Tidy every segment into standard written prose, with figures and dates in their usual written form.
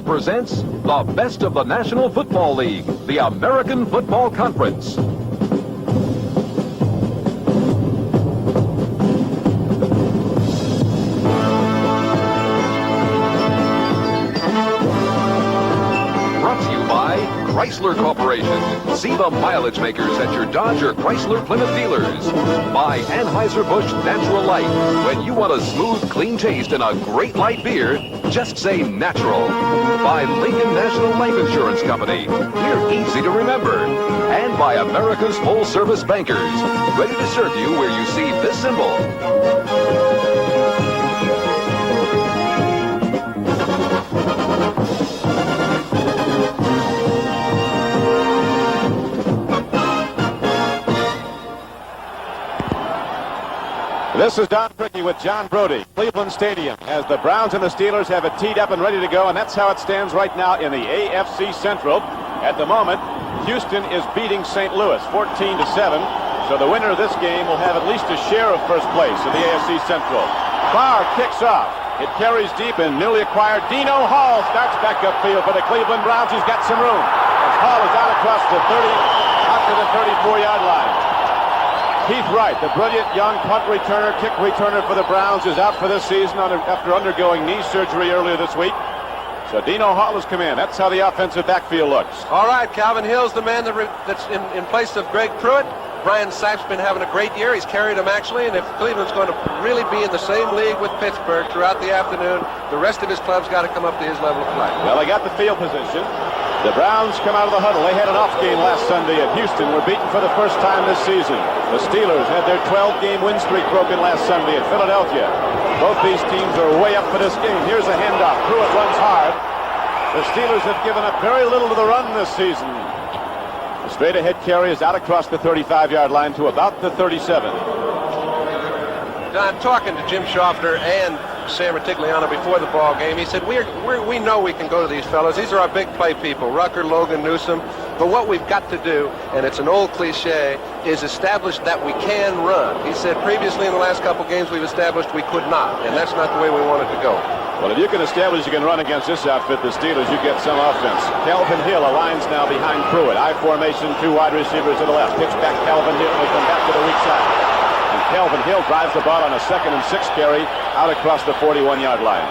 presents the best of the National Football League, the American Football Conference. Chrysler Corporation. See the mileage makers at your Dodge or Chrysler Plymouth dealers. By Anheuser-Busch Natural Light. When you want a smooth, clean taste and a great light beer, just say natural. By Lincoln National Life Insurance Company. We're easy to remember. And by America's full-service bankers. Ready to serve you where you see this symbol. This is Don Criqui with John Brody. Cleveland Stadium as the Browns and the Steelers have it teed up and ready to go, and that's how it stands right now in the AFC Central. At the moment, Houston is beating St. Louis 14-7, so the winner of this game will have at least a share of first place in the AFC Central. Barr kicks off. It carries deep, and newly acquired Dino Hall starts back upfield for the Cleveland Browns. He's got some room as Hall is out across the 30, out to the 34-yard line. Keith Wright, the brilliant young punt returner, kick returner for the Browns, is out for this season after undergoing knee surgery earlier this week. So Dino Hall has come in. That's how the offensive backfield looks. All right, Calvin Hill's the man that's in place of Greg Pruitt. Brian Sapp's been having a great year. He's carried him, actually, and if Cleveland's going to really be in the same league with Pittsburgh throughout the afternoon, the rest of his club's got to come up to his level of play. Well, they got the field position. The Browns come out of the huddle. They had an off game last Sunday at Houston. Were beaten for the first time this season. The Steelers had their 12-game win streak broken last Sunday at Philadelphia. Both these teams are way up for this game. Here's a handoff. Pruitt runs hard. The Steelers have given up very little to the run this season. The straight-ahead carry is out across the 35-yard line to about the 37. Don, talking to Jim Schaffner and Sam Retigliano before the ball game, he said, we know we can go to these fellas. These are our big play people, Rucker, Logan, Newsom. But what we've got to do, and it's an old cliche, is establish that we can run. He said previously in the last couple games we've established we could not, and that's not the way we want it to go. Well, if you can establish you can run against this outfit, the Steelers, you get some offense. Calvin Hill aligns now behind Pruitt. I formation, two wide receivers to the left. Pitch back Calvin Hill. We come back to the weak side. And Calvin Hill drives the ball on a 2nd and 6 carry out across the 41-yard line.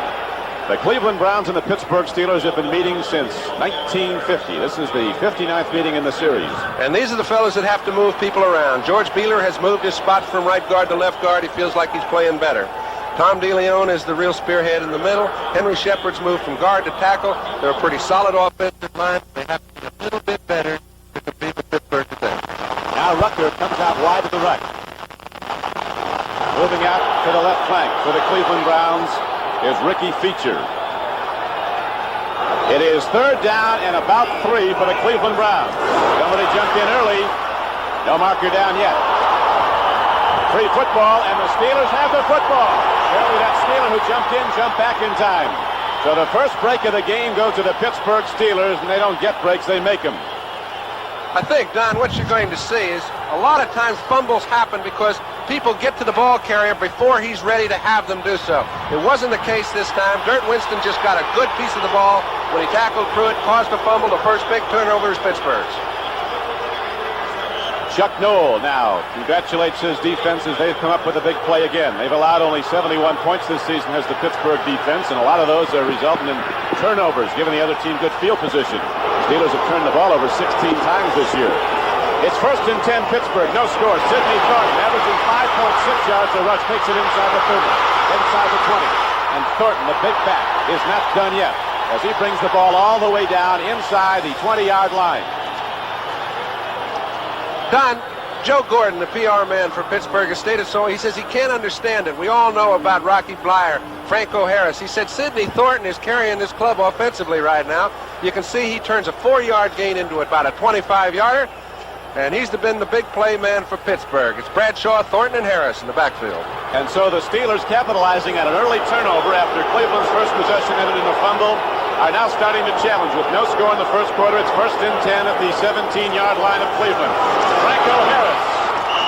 The Cleveland Browns and the Pittsburgh Steelers have been meeting since 1950. This is the 59th meeting in the series. And these are the fellas that have to move people around. George Beeler has moved his spot from right guard to left guard. He feels like he's playing better. Tom DeLeon is the real spearhead in the middle. Henry Shepard's moved from guard to tackle. They're a pretty solid offensive line. They have to be a little bit better to compete with Pittsburgh today. Now Rucker comes out wide to the right. Moving out to the left flank for the Cleveland Browns is Ricky Feature. It is 3rd down and about 3 for the Cleveland Browns. Somebody jumped in early. No marker down yet. Free football, and the Steelers have the football. Apparently that Steeler who jumped in jumped back in time. So the first break of the game goes to the Pittsburgh Steelers, and they don't get breaks, they make them. I think, Don, what you're going to see is a lot of times fumbles happen because people get to the ball carrier before he's ready to have them do so. It wasn't the case this time. Dirt Winston just got a good piece of the ball when he tackled Pruitt, caused a fumble. The first big turnover is Pittsburgh's. Chuck Noll now congratulates his defense as they've come up with a big play again. They've allowed only 71 points this season as the Pittsburgh defense, and a lot of those are resulting in turnovers, giving the other team good field position. Steelers have turned the ball over 16 times this year. It's 1st and 10 Pittsburgh, no score. Sidney Thornton averaging 5.6 yards a rush, takes it inside the 30, inside the 20. And Thornton, the big back, is not done yet as he brings the ball all the way down inside the 20-yard line. Don, Joe Gordon, the PR man for Pittsburgh, has stated so. He says he can't understand it. We all know about Rocky Blyer, Franco Harris. He said Sidney Thornton is carrying this club offensively right now. You can see he turns a 4-yard gain into about a 25-yarder, and he's been the big play man for Pittsburgh. It's Bradshaw, Thornton, and Harris in the backfield. And so the Steelers, capitalizing on an early turnover after Cleveland's first possession ended in a fumble, are now starting to challenge. With no score in the first quarter, it's 1st and 10 at the 17-yard line of Cleveland. Franco Harris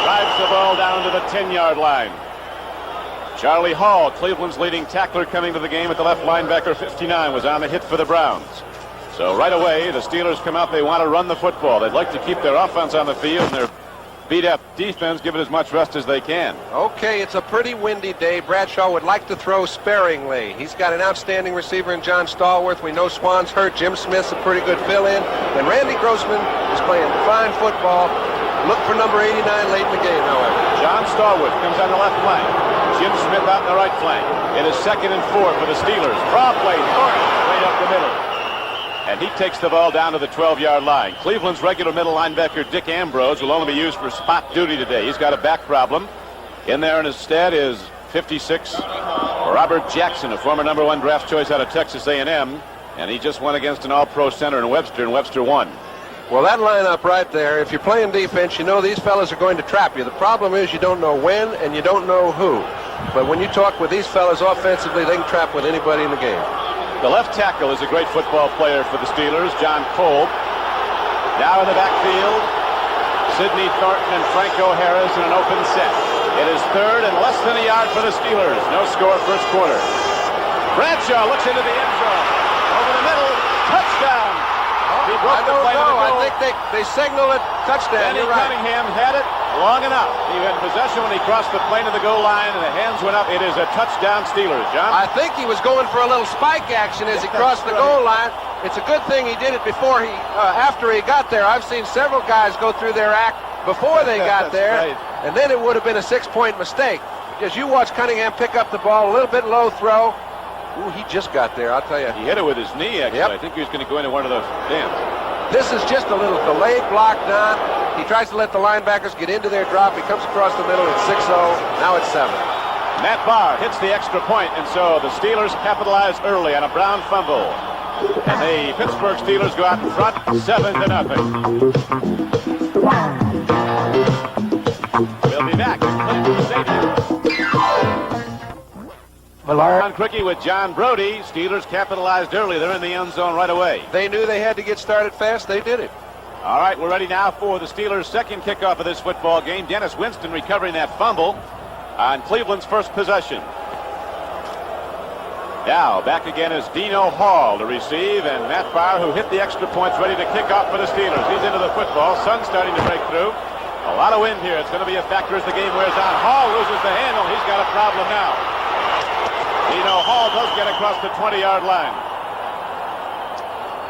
drives the ball down to the 10-yard line. Charlie Hall, Cleveland's leading tackler, coming to the game at the left linebacker, 59, was on the hit for the Browns. So right away, the Steelers come out. They want to run the football. They'd like to keep their offense on the field and their beat-up defense, give it as much rest as they can. Okay, it's a pretty windy day. Bradshaw would like to throw sparingly. He's got an outstanding receiver in John Stallworth. We know Swan's hurt. Jim Smith's a pretty good fill-in. And Randy Grossman is playing fine football. Look for number 89 late in the game, however. John Stallworth comes on the left flank. Jim Smith out on the right flank. It is 2nd and 4 for the Steelers. Draw play, Thornton right up the middle. And he takes the ball down to the 12-yard line. Cleveland's regular middle linebacker, Dick Ambrose, will only be used for spot duty today. He's got a back problem. In there in his stead is 56, Robert Jackson, a former number 1 draft choice out of Texas A&M. And he just went against an all-pro center in Webster, and Webster won. Well, that lineup right there, if you're playing defense, you know these fellas are going to trap you. The problem is you don't know when and you don't know who. But when you talk with these fellas offensively, they can trap with anybody in the game. The left tackle is a great football player for the Steelers, John Kolb. Now in the backfield, Sidney Thornton and Franco Harris in an open set. It is 3rd and less than a yard for the Steelers. No score first quarter. Bradshaw looks into the end zone. Over the middle, touchdown. He broke the play to the goal. I think they signaled it touchdown. Danny You're right. Cunningham had it long enough. He had possession when he crossed the plane of the goal line, and the hands went up. It is a touchdown, Steelers. John? I think he was going for a little spike action as he crossed the goal line. It's a good thing he did it before after he got there. I've seen several guys go through their act before they got there, right. And then it would have been a 6-point mistake. As you watch Cunningham pick up the ball, a little bit low throw. Ooh, he just got there, I'll tell you. He hit it with his knee, actually. Yep. I think he was going to go into one of those dams. This is just a little delayed block, Don. He tries to let the linebackers get into their drop. He comes across the middle. It's 6-0. Now it's 7. Matt Barr hits the extra point, and so the Steelers capitalize early on a Brown fumble. And the Pittsburgh Steelers go out in front, 7-0. We'll be back at Cleveland Stadium. On Cricky with John Brody. Steelers capitalized early. They're in the end zone right away. They knew they had to get started fast. They did it. All right, we're ready now for the Steelers' second kickoff of this football game. Dennis Winston recovering that fumble on Cleveland's first possession. Now, back again is Dino Hall to receive, and Matt Barr, who hit the extra points, ready to kick off for the Steelers. He's into the football. Sun's starting to break through. A lot of wind here. It's going to be a factor as the game wears on. Hall loses the handle. He's got a problem now. Dino Hall does get across the 20-yard line.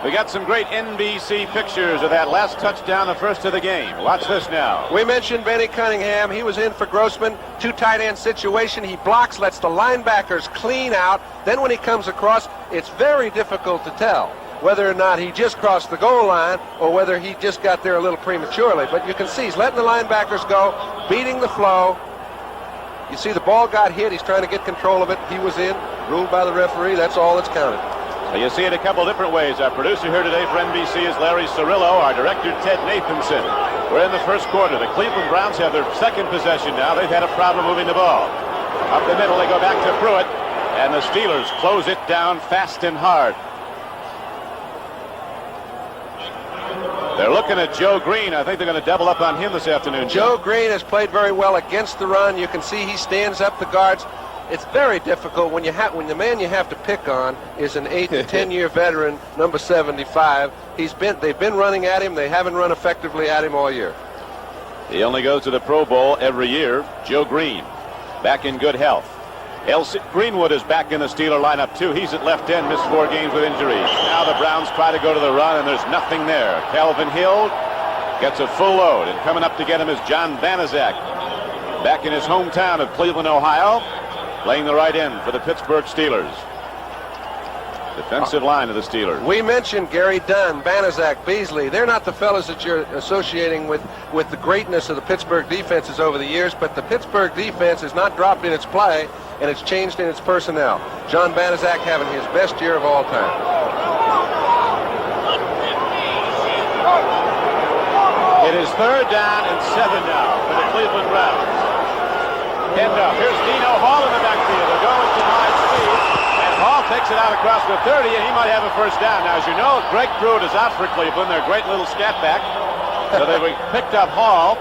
We got some great NBC pictures of that last touchdown, the first of the game. Watch this now. We mentioned Benny Cunningham. He was in for Grossman. 2 tight end situation. He blocks, lets the linebackers clean out. Then when he comes across, it's very difficult to tell whether or not he just crossed the goal line or whether he just got there a little prematurely. But you can see he's letting the linebackers go, beating the flow. You see the ball got hit. He's trying to get control of it. He was in, ruled by the referee. That's all that's counted. Well, you see it a couple different ways. Our producer here today for NBC is Larry Cirillo. Our director, Ted Nathanson. We're in the first quarter. The Cleveland Browns have their second possession now. They've had a problem moving the ball. Up the middle, they go back to Pruitt. And the Steelers close it down fast and hard. They're looking at Joe Green. I think they're going to double up on him this afternoon. Joe Green has played very well against the run. You can see he stands up the guards. It's very difficult when the man you have to pick on is an 8 to 10-year veteran, number 75. They've been running at him. They haven't run effectively at him all year. He only goes to the Pro Bowl every year. Joe Green, back in good health. Elsie Greenwood is back in the Steeler lineup, too. He's at left end, missed 4 games with injuries. Now the Browns try to go to the run, and there's nothing there. Calvin Hill gets a full load, and coming up to get him is John Banaszak, back in his hometown of Cleveland, Ohio, playing the right end for the Pittsburgh Steelers. Defensive line of the Steelers. We mentioned Gary Dunn, Banaszak, Beasley. They're not the fellas that you're associating with the greatness of the Pittsburgh defenses over the years, but the Pittsburgh defense has not dropped in its play, and it's changed in its personnel. John Banaszak having his best year of all time. It is 3rd down and 7 now for the Cleveland Browns. End up. Here's Dino Hall in the backfield. They're going to high speed. And Hall takes it out across the 30, and he might have a first down. Now, as you know, Greg Pruitt is out for Cleveland. They're a great little scat back. So they picked up Hall,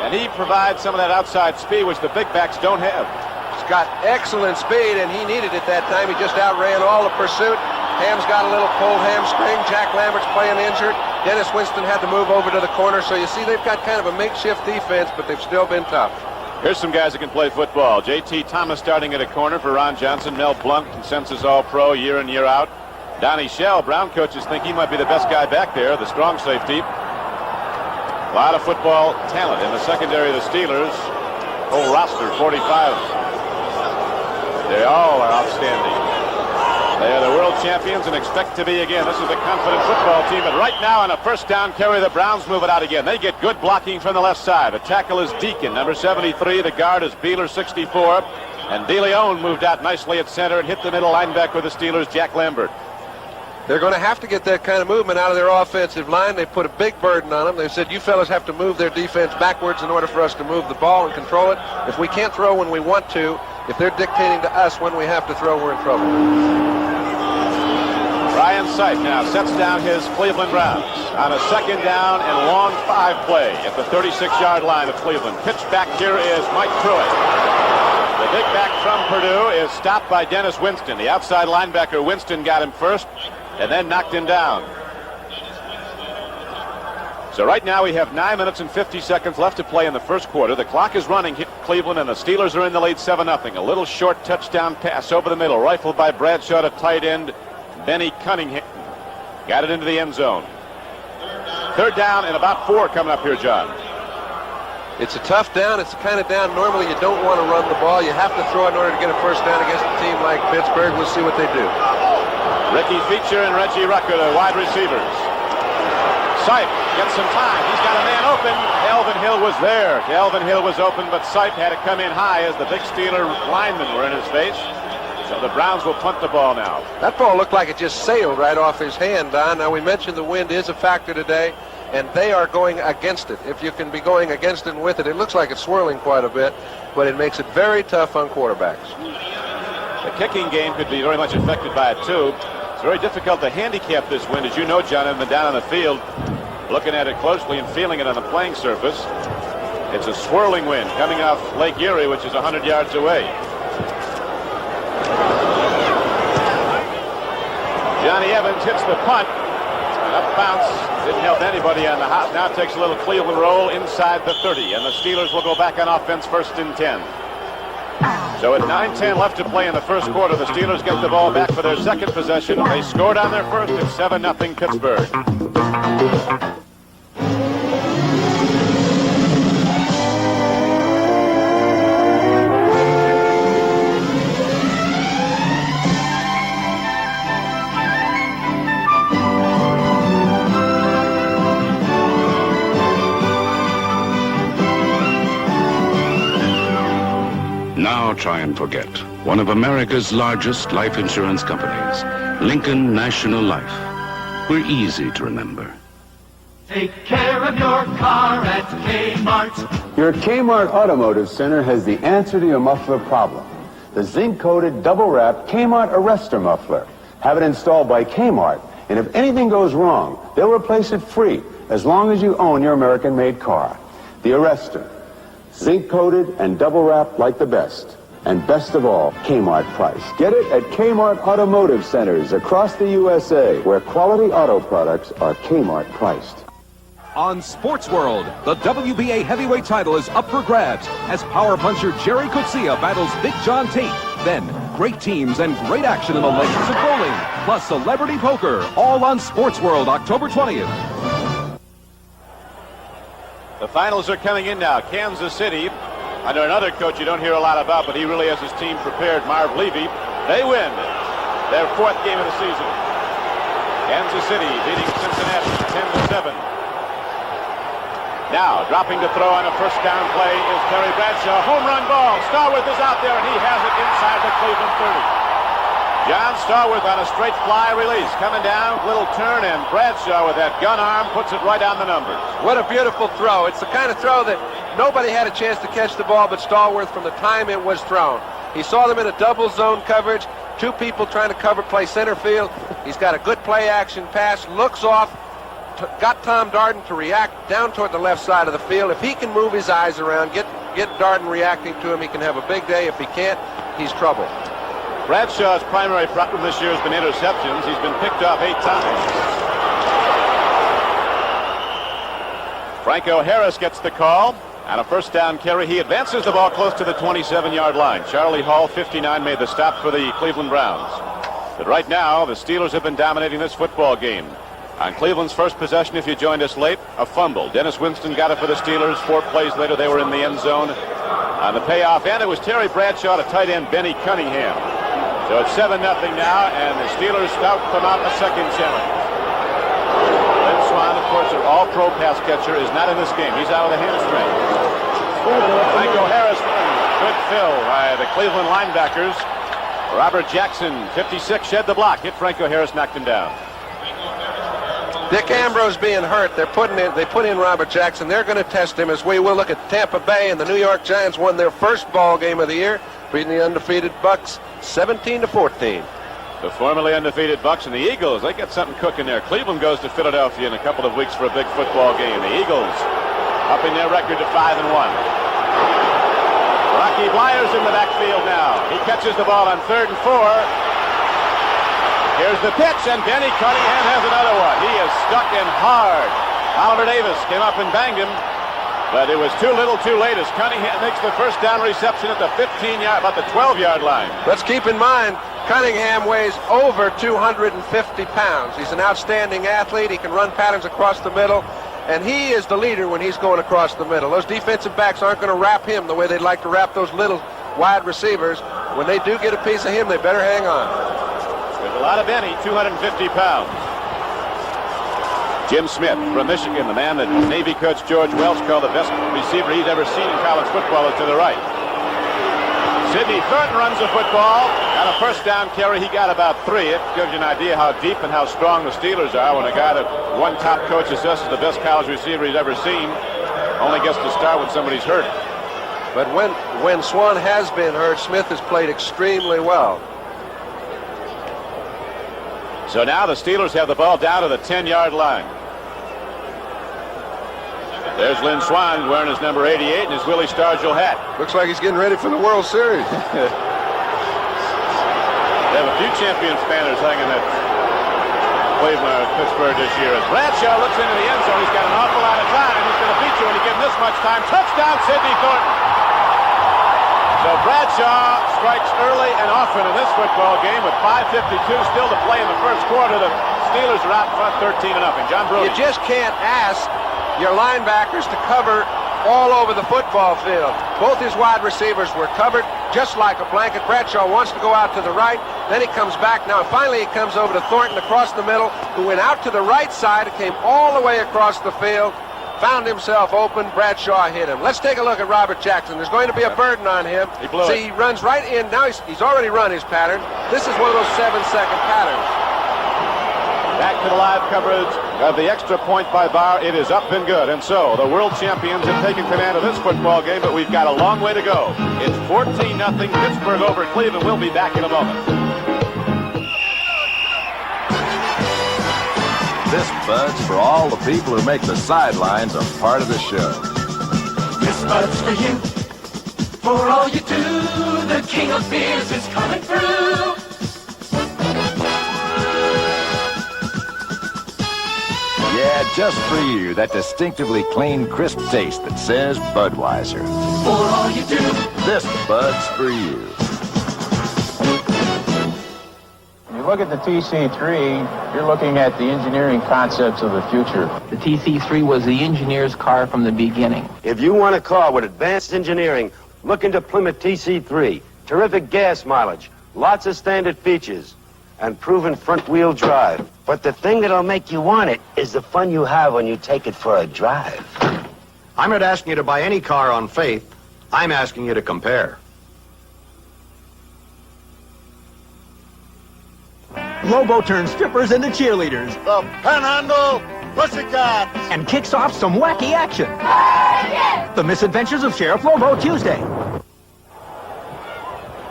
and he provides some of that outside speed, which the big backs don't have. got excellent speed, and he needed it that time. He just outran all the pursuit. Ham's got a little pulled hamstring. Jack Lambert's playing injured. Dennis Winston had to move over to the corner. So you see they've got kind of a makeshift defense, but they've still been tough. Here's some guys that can play football. J.T. Thomas starting at a corner for Ron Johnson. Mel Blount, consensus All-Pro year in, year out. Donnie Shell, Brown coaches think he might be the best guy back there, the strong safety. A lot of football talent in the secondary of the Steelers. Whole roster, 45. They all are outstanding. They are the world champions and expect to be again. This is a confident football team, but right now on a first down carry, the Browns move it out again. They get good blocking from the left side. The tackle is Deacon, number 73. The guard is Beeler, 64. And DeLeon moved out nicely at center and hit the middle linebacker with the Steelers, Jack Lambert. They're going to have to get that kind of movement out of their offensive line. They put a big burden on them. They said, you fellas have to move their defense backwards in order for us to move the ball and control it. If we can't throw when we want to, if they're dictating to us when we have to throw, we're in trouble. Ryan Sipe now sets down his Cleveland Browns on a second down and long 5 play at the 36-yard line of Cleveland. Pitch back here is Mike Pruitt. The big back from Purdue is stopped by Dennis Winston. The outside linebacker Winston got him first and then knocked him down. So right now we have 9 minutes and 50 seconds left to play in the first quarter. The clock is running, Cleveland, and the Steelers are in the lead 7-0. A little short touchdown pass over the middle, rifled by Bradshaw to tight end Benny Cunningham. Got it into the end zone. Third down and about 4 coming up here, John. It's a tough down. It's the kind of down normally you don't want to run the ball. You have to throw it in order to get a first down against a team like Pittsburgh. We'll see what they do. Ricky Feature and Reggie Rucker, the wide receivers. Sipe gets some time. He's got a man open. Elvin Hill was there. Elvin Hill was open, but Sipe had to come in high as the big Steeler linemen were in his face. So the Browns will punt the ball now. That ball looked like it just sailed right off his hand, Don. Now, we mentioned the wind is a factor today, and they are going against it. If you can be going against it and with it, it looks like it's swirling quite a bit, but it makes it very tough on quarterbacks. The kicking game could be very much affected by it, too. It's very difficult to handicap this wind, as you know, John, and down on the field, looking at it closely and feeling it on the playing surface. It's a swirling wind coming off Lake Erie, which is 100 yards away. Johnny Evans hits the punt. Up bounce. Didn't help anybody on the hop. Now takes a little Cleveland roll inside the 30, and the Steelers will go back on offense, 1st and 10. So at 9:10 left to play in the first quarter, the Steelers get the ball back for their second possession. They scored on their first at 7-0 Pittsburgh. Now try and forget one of America's largest life insurance companies, Lincoln National Life. We're easy to remember. Take care of your car at Kmart. Your Kmart Automotive Center has the answer to your muffler problem. The zinc-coated, double-wrapped Kmart Arrestor muffler. Have it installed by Kmart, and if anything goes wrong, they'll replace it free, as long as you own your American-made car. The Arrestor. Zinc-coated and double-wrapped like the best. And best of all, Kmart price. Get it at Kmart Automotive Centers across the USA, where quality auto products are Kmart priced. On Sports World, the WBA heavyweight title is up for grabs as power puncher Jerry Coetzee battles Big John Tate. Then, great teams and great action in the legends of bowling, plus celebrity poker, all on Sports World, October 20th. The finals are coming in now. Kansas City, under another coach you don't hear a lot about, but he really has his team prepared, Marv Levy. They win their 4th game of the season. Kansas City beating Cincinnati 10-7. Now, dropping to throw on a first down play is Terry Bradshaw. Home run ball. Starworth is out there, and he has it inside the Cleveland 30. John Starworth on a straight fly release. Coming down, little turn, and Bradshaw with that gun arm puts it right on the numbers. What a beautiful throw. It's the kind of throw that nobody had a chance to catch the ball but Starworth from the time it was thrown. He saw them in a double zone coverage. 2 people trying to play center field. He's got a good play action pass, looks off, got Tom Darden to react down toward the left side of the field. If he can move his eyes around, get Darden reacting to him, he can have a big day. If he can't, he's trouble. Bradshaw's primary problem this year has been interceptions. He's been picked off 8 times. Franco Harris gets the call. On a first down carry, he advances the ball close to the 27-yard line. Charlie Hall, 59, made the stop for the Cleveland Browns. But right now, the Steelers have been dominating this football game. On Cleveland's first possession, if you joined us late, a fumble. Dennis Winston got it for the Steelers. 4 plays later, they were in the end zone. On the payoff end, it was Terry Bradshaw to tight end Benny Cunningham. So it's 7-0 now, and the Steelers out from out a second challenge. Lynn Swann, of course, their all-pro pass catcher, is not in this game. He's out with a hamstring. Franco Harris, good fill by the Cleveland linebackers. Robert Jackson, 56, shed the block. Hit Franco Harris, knocked him down. Dick Ambrose being hurt. They put in Robert Jackson. They're going to test him as we will look at Tampa Bay, and the New York Giants won their first ball game of the year, beating the undefeated Bucks 17-14. The formerly undefeated Bucks and the Eagles, they got something cooking there. Cleveland goes to Philadelphia in a couple of weeks for a big football game. The Eagles upping their record to 5-1. Rocky Blyer's in the backfield now. He catches the ball on 3rd and 4. Here's the pitch, and Benny Cunningham has another one. He is stuck in hard. Oliver Davis came up and banged him, but it was too little too late as Cunningham makes the first down reception at the 15-yard, about the 12-yard line. Let's keep in mind, Cunningham weighs over 250 pounds. He's an outstanding athlete. He can run patterns across the middle, and he is the leader when he's going across the middle. Those defensive backs aren't going to wrap him the way they'd like to wrap those little wide receivers. When they do get a piece of him, they better hang on. There's a lot of Benny, 250 pounds. Jim Smith from Michigan, the man that Navy coach George Welch called the best receiver he's ever seen in college football, is to the right. Sidney Thornton runs the football. On a first down carry, he got about 3. It gives you an idea how deep and how strong the Steelers are when a guy that one top coach assesses the best college receiver he's ever seen only gets to start when somebody's hurt. But when Swann has been hurt, Smith has played extremely well. So now the Steelers have the ball down to the 10-yard line. There's Lynn Swann wearing his number 88 and his Willie Stargell hat. Looks like he's getting ready for the World Series. They have a few Champions banners hanging at Cleveland, Pittsburgh this year. As Bradshaw looks into the end zone, he's got an awful lot of time. He's going to beat you when you give him this much time. Touchdown, Sidney Thornton. So Bradshaw strikes early and often in this football game with 5:52 still to play in the first quarter. The Steelers are out in front 13-0. John Brody. You just can't ask your linebackers to cover all over the football field. Both his wide receivers were covered just like a blanket. Bradshaw wants to go out to the right, then he comes back. Now finally he comes over to Thornton across the middle, who went out to the right side and came all the way across the field, found himself open. Bradshaw hit him. Let's take a look at Robert Jackson. There's going to be a burden on him. See, he runs right in. Now he's already run his pattern. This is one of those 7-second patterns. Back to the live coverage of the extra point by Barr. It is up and good. And so the world champions have taken command of this football game, but we've got a long way to go. It's 14-0 Pittsburgh over Cleveland. We'll be back in a moment. This Bud's for all the people who make the sidelines a part of the show. This Bud's for you, for all you do. The king of beers is coming through. Yeah, just for you, that distinctively clean, crisp taste that says Budweiser. For all you do. This Bud's for you. When you look at the TC3, you're looking at the engineering concepts of the future. The TC3 was the engineer's car from the beginning. If you want a car with advanced engineering, look into Plymouth TC3. Terrific gas mileage, lots of standard features, and proven front-wheel drive. But the thing that'll make you want it is the fun you have when you take it for a drive. I'm not asking you to buy any car on faith. I'm asking you to compare. Lobo turns strippers into cheerleaders. The Panhandle Pussycats. And kicks off some wacky action. The Misadventures of Sheriff Lobo, Tuesday.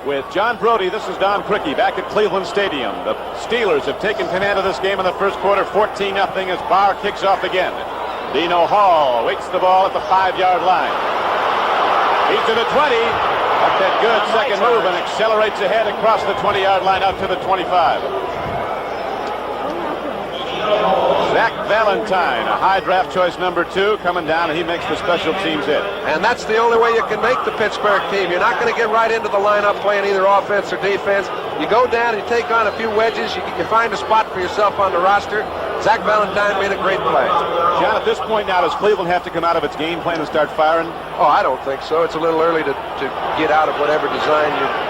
With John Brody, this is Don Criqui back at Cleveland Stadium. The Steelers have taken command of this game in the first quarter, 14-0 as Barr kicks off again. Dino Hall waits the ball at the 5-yard line. He's to the 20. A that good second move and accelerates ahead across the 20-yard line out to the 25. Zach Valentine, a high draft choice number 2, coming down, and he makes the special teams hit. And that's the only way you can make the Pittsburgh team. You're not going to get right into the lineup playing either offense or defense. You go down and you take on a few wedges. You find a spot for yourself on the roster. Zach Valentine made a great play. John, at this point now, does Cleveland have to come out of its game plan and start firing? Oh, I don't think so. It's a little early to get out of whatever design you've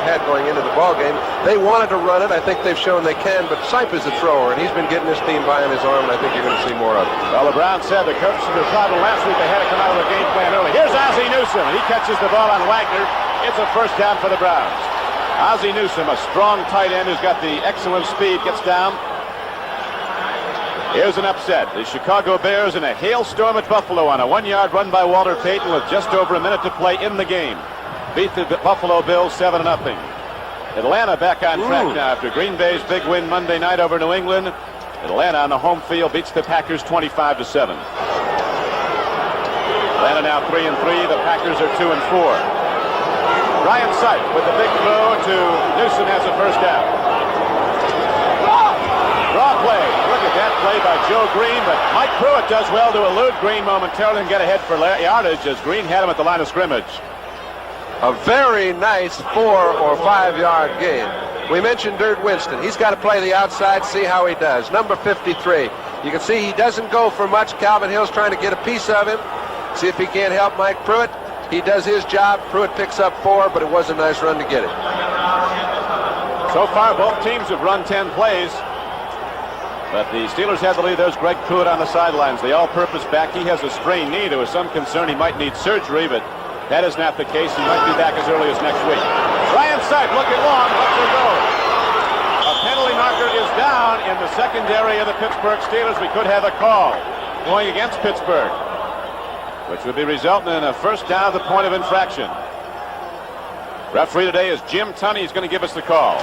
had going into the ball game. They wanted to run it. I think they've shown they can, but Sipe is a thrower, and he's been getting his team by on his arm, and I think you're going to see more of it. Well, the Browns said the coach of the problem last week they had to come out of the game plan early. Here's Ozzie Newsome, and he catches the ball on Wagner. It's a first down for the Browns. Ozzie Newsome, a strong tight end who's got the excellent speed, gets down. Here's an upset. The Chicago Bears in a hailstorm at Buffalo on a 1-yard run by Walter Payton with just over a minute to play in the game. Beat the Buffalo Bills 7-0. Atlanta back on track now after Green Bay's big win Monday night over New England. Atlanta on the home field beats the Packers 25-7. Atlanta now 3-3. The Packers are 2-4. Ryan Sipe with the big throw to Newsom has a first down. Draw play. Look at that play by Joe Green, but Mike Pruitt does well to elude Green momentarily and get ahead for yardage as Green had him at the line of scrimmage. A very nice 4 or 5 yard gain. We mentioned Dirt Winston. He's got to play the outside, see how he does. Number 53. You can see he doesn't go for much. Calvin Hill's trying to get a piece of him. See if he can't help Mike Pruitt. He does his job. Pruitt picks up 4, but it was a nice run to get it. So far, both teams have run 10 plays. But the Steelers have the lead. There's Greg Pruitt on the sidelines. The all-purpose back. He has a sprained knee. There was some concern he might need surgery, but that is not the case. He might be back as early as next week. Ryan Sipe looking long. Lets her go. A penalty marker is down in the secondary of the Pittsburgh Steelers. We could have a call going against Pittsburgh, which would be resulting in a first down at the point of infraction. Referee today is Jim Tunney. He's going to give us the call.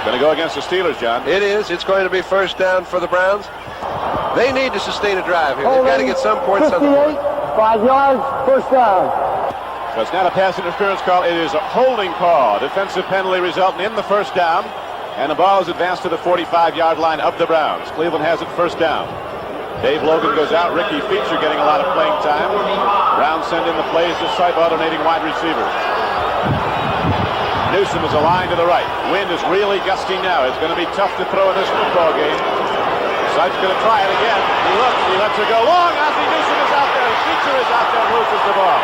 Going to go against the Steelers, John. It is. It's going to be first down for the Browns. They need to sustain a drive here. They've got to get some points on the board. 5 yards, first down. So it's not a pass interference call. It is a holding call. Defensive penalty resulting in the first down. And the ball is advanced to the 45-yard line of the Browns. Cleveland has it first down. Dave Logan goes out. Ricky Feature getting a lot of playing time. Browns send in the plays to Sipe alternating wide receivers. Newsom is aligned to the right. Wind is really gusty now. It's going to be tough to throw in this football game. Sipe's going to try it again. He looks. He lets it go long. Ozzie Newsom is out there. Feature is out there and loses the ball.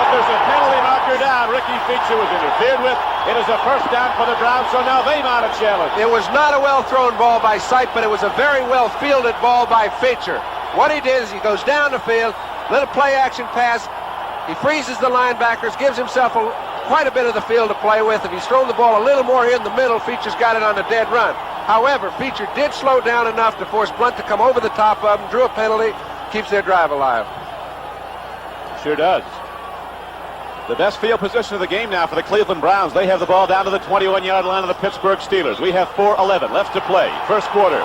But there's a penalty marker down. Ricky Feature was interfered with. It is a first down for the Browns, so now they mount a challenge. It was not a well-thrown ball by Sipe, but it was a very well-fielded ball by Feature. What he did is he goes down the field, little play-action pass. He freezes the linebackers, gives himself quite a bit of the field to play with. If he's thrown the ball a little more in the middle, Feature's got it on a dead run. However, Feature did slow down enough to force Blunt to come over the top of him, drew a penalty, keeps their drive alive. Sure does. The best field position of the game now for the Cleveland Browns. They have the ball down to the 21-yard line of the Pittsburgh Steelers. We have 4:11 left to play. First quarter.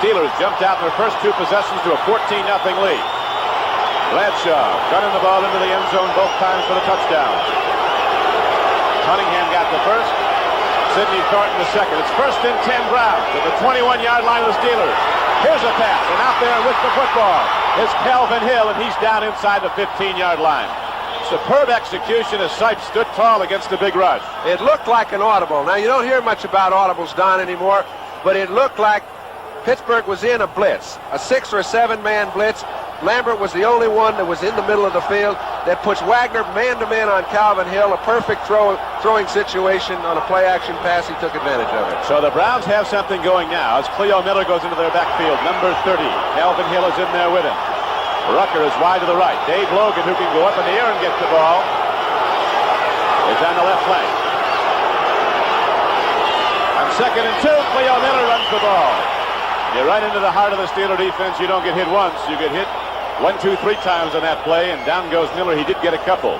Steelers jumped out in their first 2 possessions to a 14-0 lead. Bradshaw running the ball into the end zone both times for the touchdown. Cunningham got the first. Sidney Thornton the second. It's 1st and 10 Browns at the 21-yard line of the Steelers. Here's a pass, and out there with the football is Calvin Hill, and he's down inside the 15-yard line. Superb execution as Sipe stood tall against the big rush. It looked like an audible. Now, you don't hear much about audibles, Don, anymore, but it looked like Pittsburgh was in a blitz, a 6 or 7 man blitz. Lambert was the only one that was in the middle of the field. That puts Wagner man-to-man on Calvin Hill, a perfect throwing situation on a play-action pass. He took advantage of it. So the Browns have something going now as Cleo Miller goes into their backfield. Number 30, Calvin Hill is in there with him. Rucker is wide to the right. Dave Logan, who can go up in the air and get the ball, is on the left flank. On 2nd and 2, Cleo Miller runs the ball. You're right into the heart of the Steeler defense. You don't get hit once. You get hit 1, 2, 3 times on that play, and down goes Miller. He did get a couple.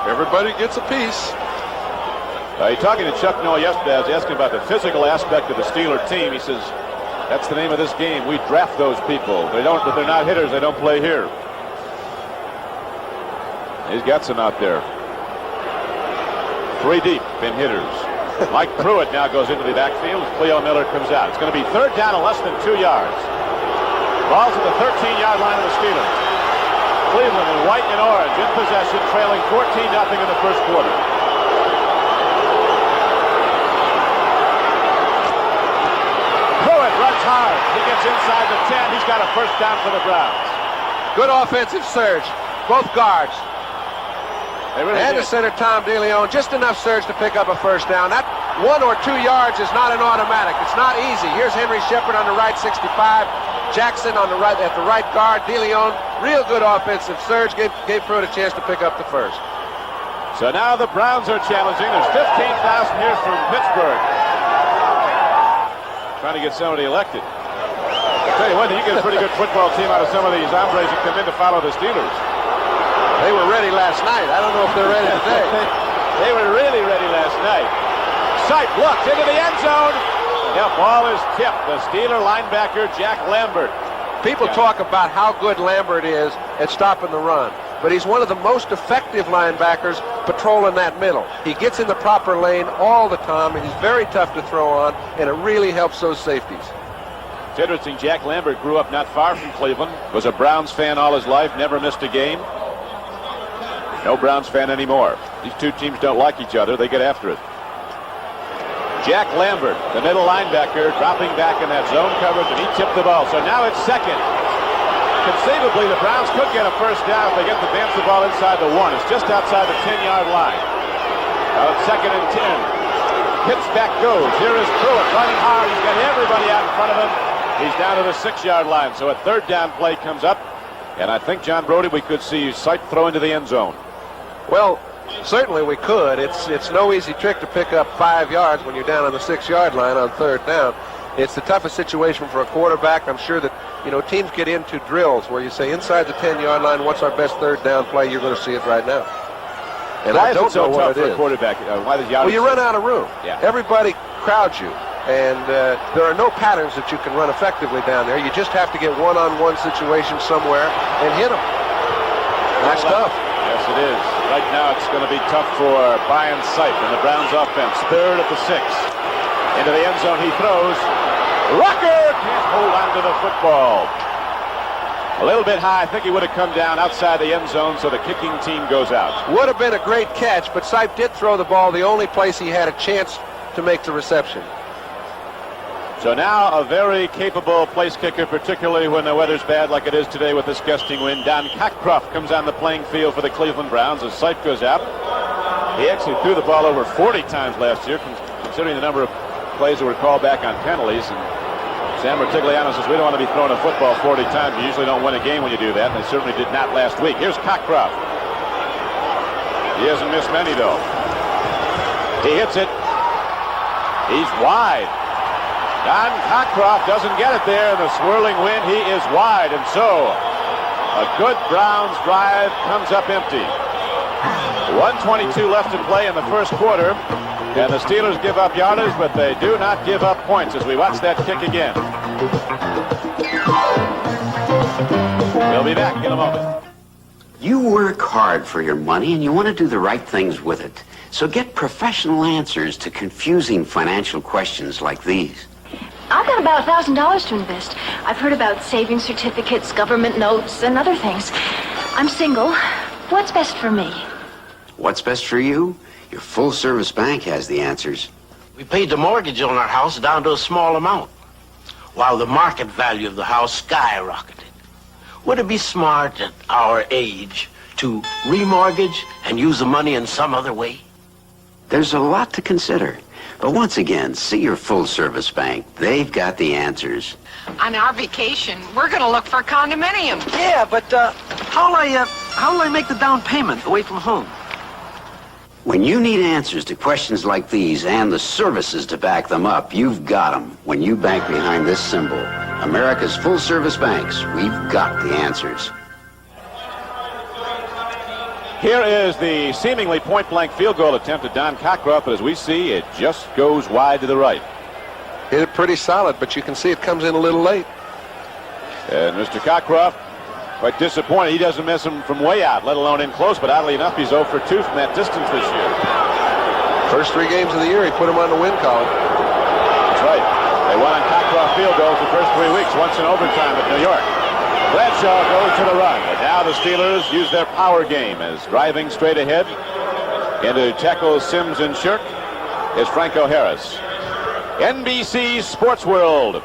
Everybody gets a piece. Talking to Chuck Noll yesterday, I was asking about the physical aspect of the Steeler team. He says, That's the name of this game. We draft those people. If they're not hitters, they don't play here. He's got some out there. 3 deep in hitters. Mike Pruitt now goes into the backfield as Cleo Miller comes out. It's going to be 3rd down and less than 2 yards. Ball's at the 13-yard line of the Steelers. Cleveland in white and orange in possession, trailing 14-0 in the first quarter. Pruitt runs hard. He gets inside the 10. He's got a first down for the Browns. Good offensive surge. Both guards. And the center, Tom DeLeon, just enough surge to pick up a first down. That 1 or 2 yards is not an automatic. It's not easy. Here's Henry Shepard on the right, 65. Jackson on the right at the right guard. DeLeon, real good offensive surge. Gave Pruitt a chance to pick up the first. So now the Browns are challenging. There's 15,000 here from Pittsburgh. Trying to get somebody elected. I'll tell you what, you get a pretty good football team out of some of these hombres who come in to follow the Steelers. They were ready last night. I don't know if they're ready today. They were really ready last night. Sight looks into the end zone. The ball is tipped. The Steeler linebacker, Jack Lambert. People talk about how good Lambert is at stopping the run, but he's one of the most effective linebackers patrolling that middle. He gets in the proper lane all the time, and he's very tough to throw on, and it really helps those safeties. It's interesting, Jack Lambert grew up not far from Cleveland, was a Browns fan all his life, never missed a game. No Browns fan anymore. These two teams don't like each other. They get after it. Jack Lambert, the middle linebacker, dropping back in that zone coverage, and he tipped the ball. So now it's second. Conceivably, the Browns could get a first down if they get to advance the ball inside the 1. It's just outside the 10-yard line. Now it's 2nd and 10. Pitts back goes. Here is Pruitt running hard. He's got everybody out in front of him. He's down to the 6-yard line. So a 3rd down play comes up. And I think, John Brody, we could see Sight throw into the end zone. Well, certainly we could. It's no easy trick to pick up 5 yards when you're down on the 6-yard line on 3rd down. It's the toughest situation for a quarterback. I'm sure that, teams get into drills where you say inside the 10-yard line, what's our best 3rd down play? You're going to see it right now. And why I don't is it so know tough what it for a is. quarterback? Why does Well, you run out of room. Yeah. Everybody crowds you. And there are no patterns that you can run effectively down there. You just have to get one-on-one situation somewhere and hit them. That's tough. Yes, it is. Right now, it's going to be tough for Brian Sight and the Browns offense. 3rd at the 6. Into the end zone he throws. Rucker can't hold on to the football. A little bit high. I think he would have come down outside the end zone, so the kicking team goes out. Would have been a great catch, but Sight did throw the ball the only place he had a chance to make the reception. So now a very capable place kicker, particularly when the weather's bad like it is today with this gusting wind. Don Cockcroft comes on the playing field for the Cleveland Browns as Sight goes out. He actually threw the ball over 40 times last year, considering the number of plays that were called back on penalties. And Sam Martigliano says we don't want to be throwing a football 40 times. You usually don't win a game when you do that, and they certainly did not last week. Here's Cockcroft. He hasn't missed many, though. He hits it. He's wide. Don Cockcroft doesn't get it there in the swirling wind. He is wide, and so a good Browns drive comes up empty. 1:22 left to play in the first quarter, and the Steelers give up yardage, but they do not give up points as we watch that kick again. We'll be back in a moment. You work hard for your money, and you want to do the right things with it. So get professional answers to confusing financial questions like these. I've got about $1,000 to invest. I've heard about savings certificates, government notes, and other things. I'm single. What's best for me? What's best for you? Your full-service bank has the answers. We paid the mortgage on our house down to a small amount, while the market value of the house skyrocketed. Would it be smart at our age to remortgage and use the money in some other way? There's a lot to consider. But once again, see your full-service bank. They've got the answers. On our vacation, we're going to look for a condominium. Yeah, but how'll I make the down payment away from home? When you need answers to questions like these and the services to back them up, you've got them when you bank behind this symbol. America's full-service banks. We've got the answers. Here is the seemingly point-blank field goal attempt at Don Cockcroft, but as we see, it just goes wide to the right. Hit it pretty solid, but you can see it comes in a little late. And Mr. Cockcroft, quite disappointed. He doesn't miss him from way out, let alone in close, but oddly enough, he's 0 for 2 from that distance this year. First 3 games of the year, he put him on the win column. That's right. They won on Cockcroft field goals the first 3 weeks, once in overtime at New York. Bradshaw goes to the run, but now the Steelers use their power game as driving straight ahead into tackle Sims and Shirk is Franco Harris. NBC Sports World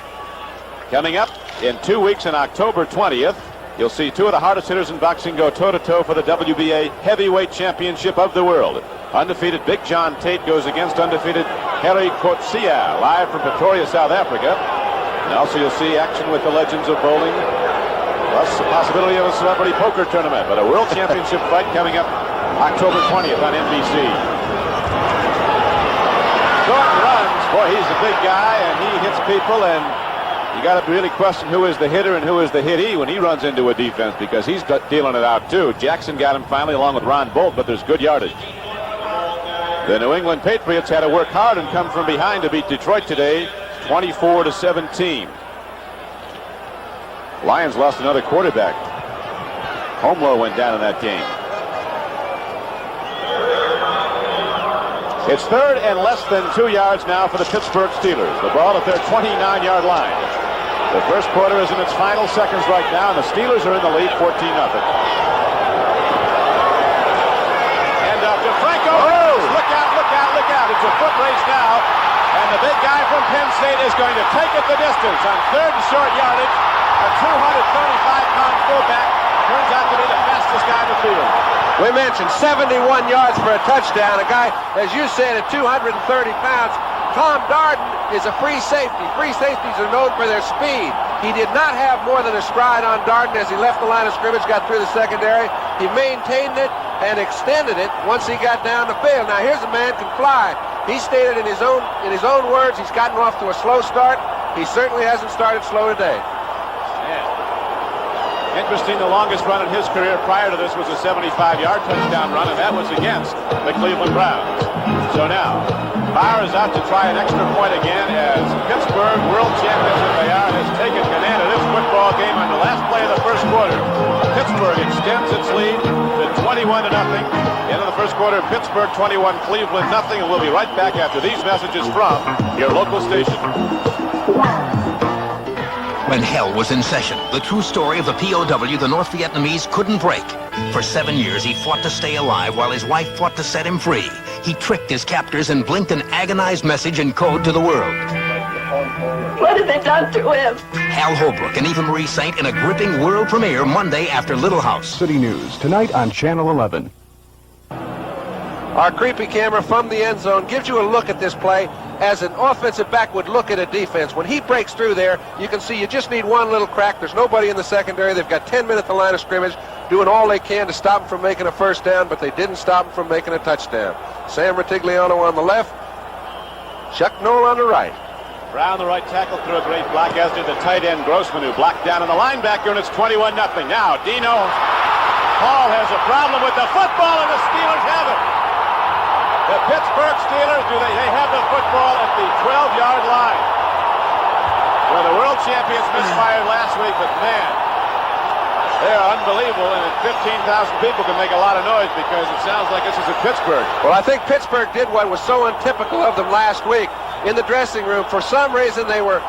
coming up in 2 weeks on October 20th. You'll see 2 of the hardest hitters in boxing go toe-to-toe for the WBA Heavyweight Championship of the world. Undefeated Big John Tate goes against undefeated Harry Coetzee, live from Pretoria, South Africa. And also you'll see action with the legends of bowling, plus the possibility of a celebrity poker tournament. But a world championship fight coming up October 20th on NBC. Thornton runs. Boy, he's a big guy, and he hits people, and you got to really question who is the hitter and who is the hittee when he runs into a defense, because he's dealing it out too. Jackson got him finally along with Ron Bolt, but there's good yardage. The New England Patriots had to work hard and come from behind to beat Detroit today, 24-17. Lions lost another quarterback. Homelow went down in that game. It's 3rd and less than 2 yards now for the Pittsburgh Steelers. The ball at their 29-yard line. The first quarter is in its final seconds right now, and the Steelers are in the lead 14-0. And to Franco. Oh! Look out, look out, look out. It's a foot race now. And the big guy from Penn State is going to take it the distance on 3rd and short yardage. A 235-pound fullback turns out to be the fastest guy in the field. We mentioned 71 yards for a touchdown. A guy, as you said, at 230 pounds. Tom Darden is a free safety. Free safeties are known for their speed. He did not have more than a stride on Darden as he left the line of scrimmage, got through the secondary. He maintained it and extended it once he got down the field. Now here's a man who can fly. He stated in his own words, he's gotten off to a slow start. He certainly hasn't started slow today. Interesting, the longest run in his career prior to this was a 75-yard touchdown run, and that was against the Cleveland Browns. So now, Bauer is out to try an extra point again as Pittsburgh, world champions that they are, has taken command of this football game on the last play of the first quarter. Pittsburgh extends its lead to 21-0. End of the first quarter, Pittsburgh 21, Cleveland 0, and we'll be right back after these messages from your local station. When hell was in session, the true story of the POW the North Vietnamese couldn't break. For 7 years, he fought to stay alive while his wife fought to set him free. He tricked his captors and blinked an agonized message in code to the world. What have they done to him? Hal Holbrook and Eva Marie Saint in a gripping world premiere Monday after Little House. City News, tonight on Channel 11. Our creepy camera from the end zone gives you a look at this play as an offensive back would look at a defense. When he breaks through there, you can see you just need one little crack. There's nobody in the secondary. They've got 10 men at the line of scrimmage doing all they can to stop him from making a first down, but they didn't stop him from making a touchdown. Sam Ratigliano on the left, Chuck Noll on the right. Brown, the right tackle, threw a great block, as did the tight end Grossman, who blocked down on the linebacker, and it's 21-0. Now, Dino Hall has a problem with the football, and the Steelers have it. The Pittsburgh Steelers, they have the football at the 12-yard line. Well, the world champions misfired last week, but man, they are unbelievable, and 15,000 people can make a lot of noise because it sounds like this is at Pittsburgh. Well, I think Pittsburgh did what was so untypical of them last week in the dressing room. For some reason, they were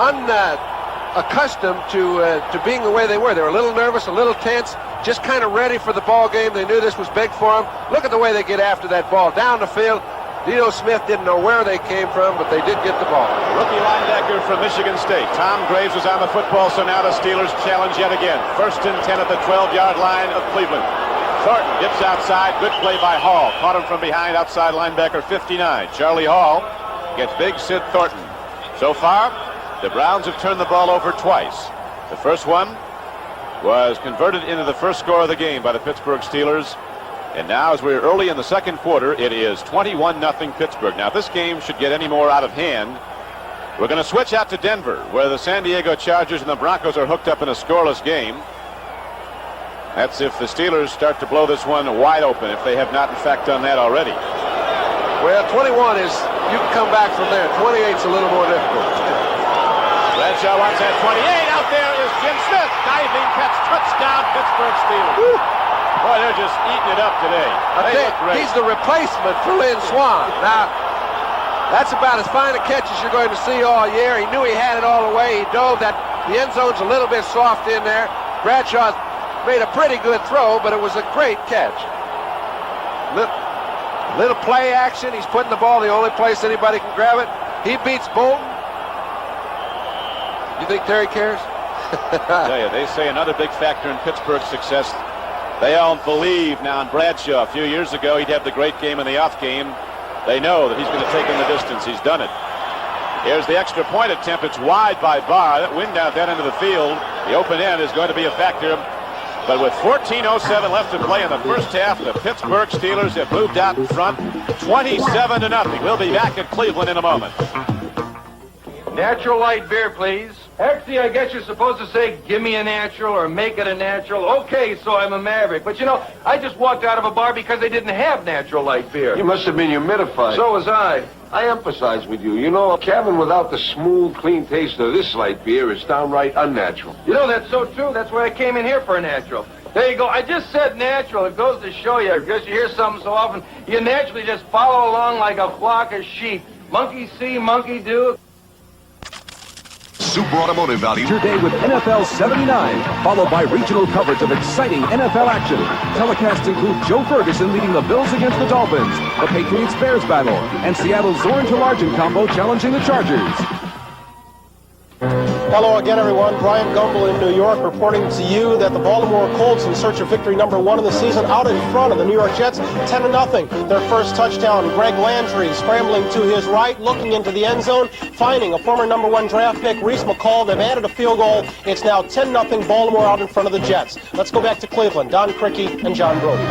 unaccustomed to being the way they were. They were a little nervous, a little tense, just kind of ready for the ball game. They knew this was big for them. Look at the way they get after that ball down the field. Dino Smith didn't know where they came from, but they did get the ball. Rookie linebacker from Michigan State, Tom Graves, was on the football, so now the Steelers challenge yet again. 1st and 10 at the 12-yard line of Cleveland. Thornton gets outside. Good play by Hall. Caught him from behind, outside linebacker 59. Charlie Hall gets big Sid Thornton. So far, the Browns have turned the ball over twice. The first one was converted into the first score of the game by the Pittsburgh Steelers. And now, as we're early in the second quarter, it is 21-0 Pittsburgh. Now, if this game should get any more out of hand, we're going to switch out to Denver, where the San Diego Chargers and the Broncos are hooked up in a scoreless game. That's if the Steelers start to blow this one wide open, if they have not, in fact, done that already. Well, 21 is, you can come back from there. 28's a little more difficult. Bradshaw wants that 28. Out there is Jim Smith. Diving catch, touchdown, Pittsburgh Steelers. Boy, they're just eating it up today. He's the replacement for Lynn Swan. Now, that's about as fine a catch as you're going to see all year. He knew he had it all the way. He dove that. The end zone's a little bit soft in there. Bradshaw made a pretty good throw, but it was a great catch. Little play action. He's putting the ball the only place anybody can grab it. He beats Bolton. You think Terry cares? I tell you, they say another big factor in Pittsburgh's success. They all believe now in Bradshaw. A few years ago, he'd have the great game in the off game. They know that he's going to take him the distance. He's done it. Here's the extra point attempt. It's wide by Barr. That wind out that end of the field. The open end is going to be a factor. But with 14:07 left to play in the first half, the Pittsburgh Steelers have moved out in front 27-0. We'll be back at Cleveland in a moment. Natural light beer, please. Actually, I guess you're supposed to say, give me a natural or make it a natural. Okay, so I'm a maverick. But, you know, I just walked out of a bar because they didn't have natural light beer. You must have been humidified. So was I. I empathize with you. You know, a cabin without the smooth, clean taste of this light beer is downright unnatural. You know, that's so true. That's why I came in here for a natural. There you go. I just said natural. It goes to show you, because you hear something so often, you naturally just follow along like a flock of sheep. Monkey see, monkey do. Super Automotive Value. Your day with NFL 79, followed by regional coverage of exciting NFL action. Telecasts include Joe Ferguson leading the Bills against the Dolphins, the Patriots-Bears battle, and Seattle's Zorn to Largent combo challenging the Chargers. Hello again, everyone. Brian Gumble in New York reporting to you that the Baltimore Colts, in search of victory number 1 in the season, out in front of the New York Jets, 10-0. Their first touchdown, Greg Landry scrambling to his right, looking into the end zone, finding a former number 1 draft pick, Reese McCall. They've added a field goal. It's now 10-0 Baltimore out in front of the Jets. Let's go back to Cleveland. Don Criqui and John Brody.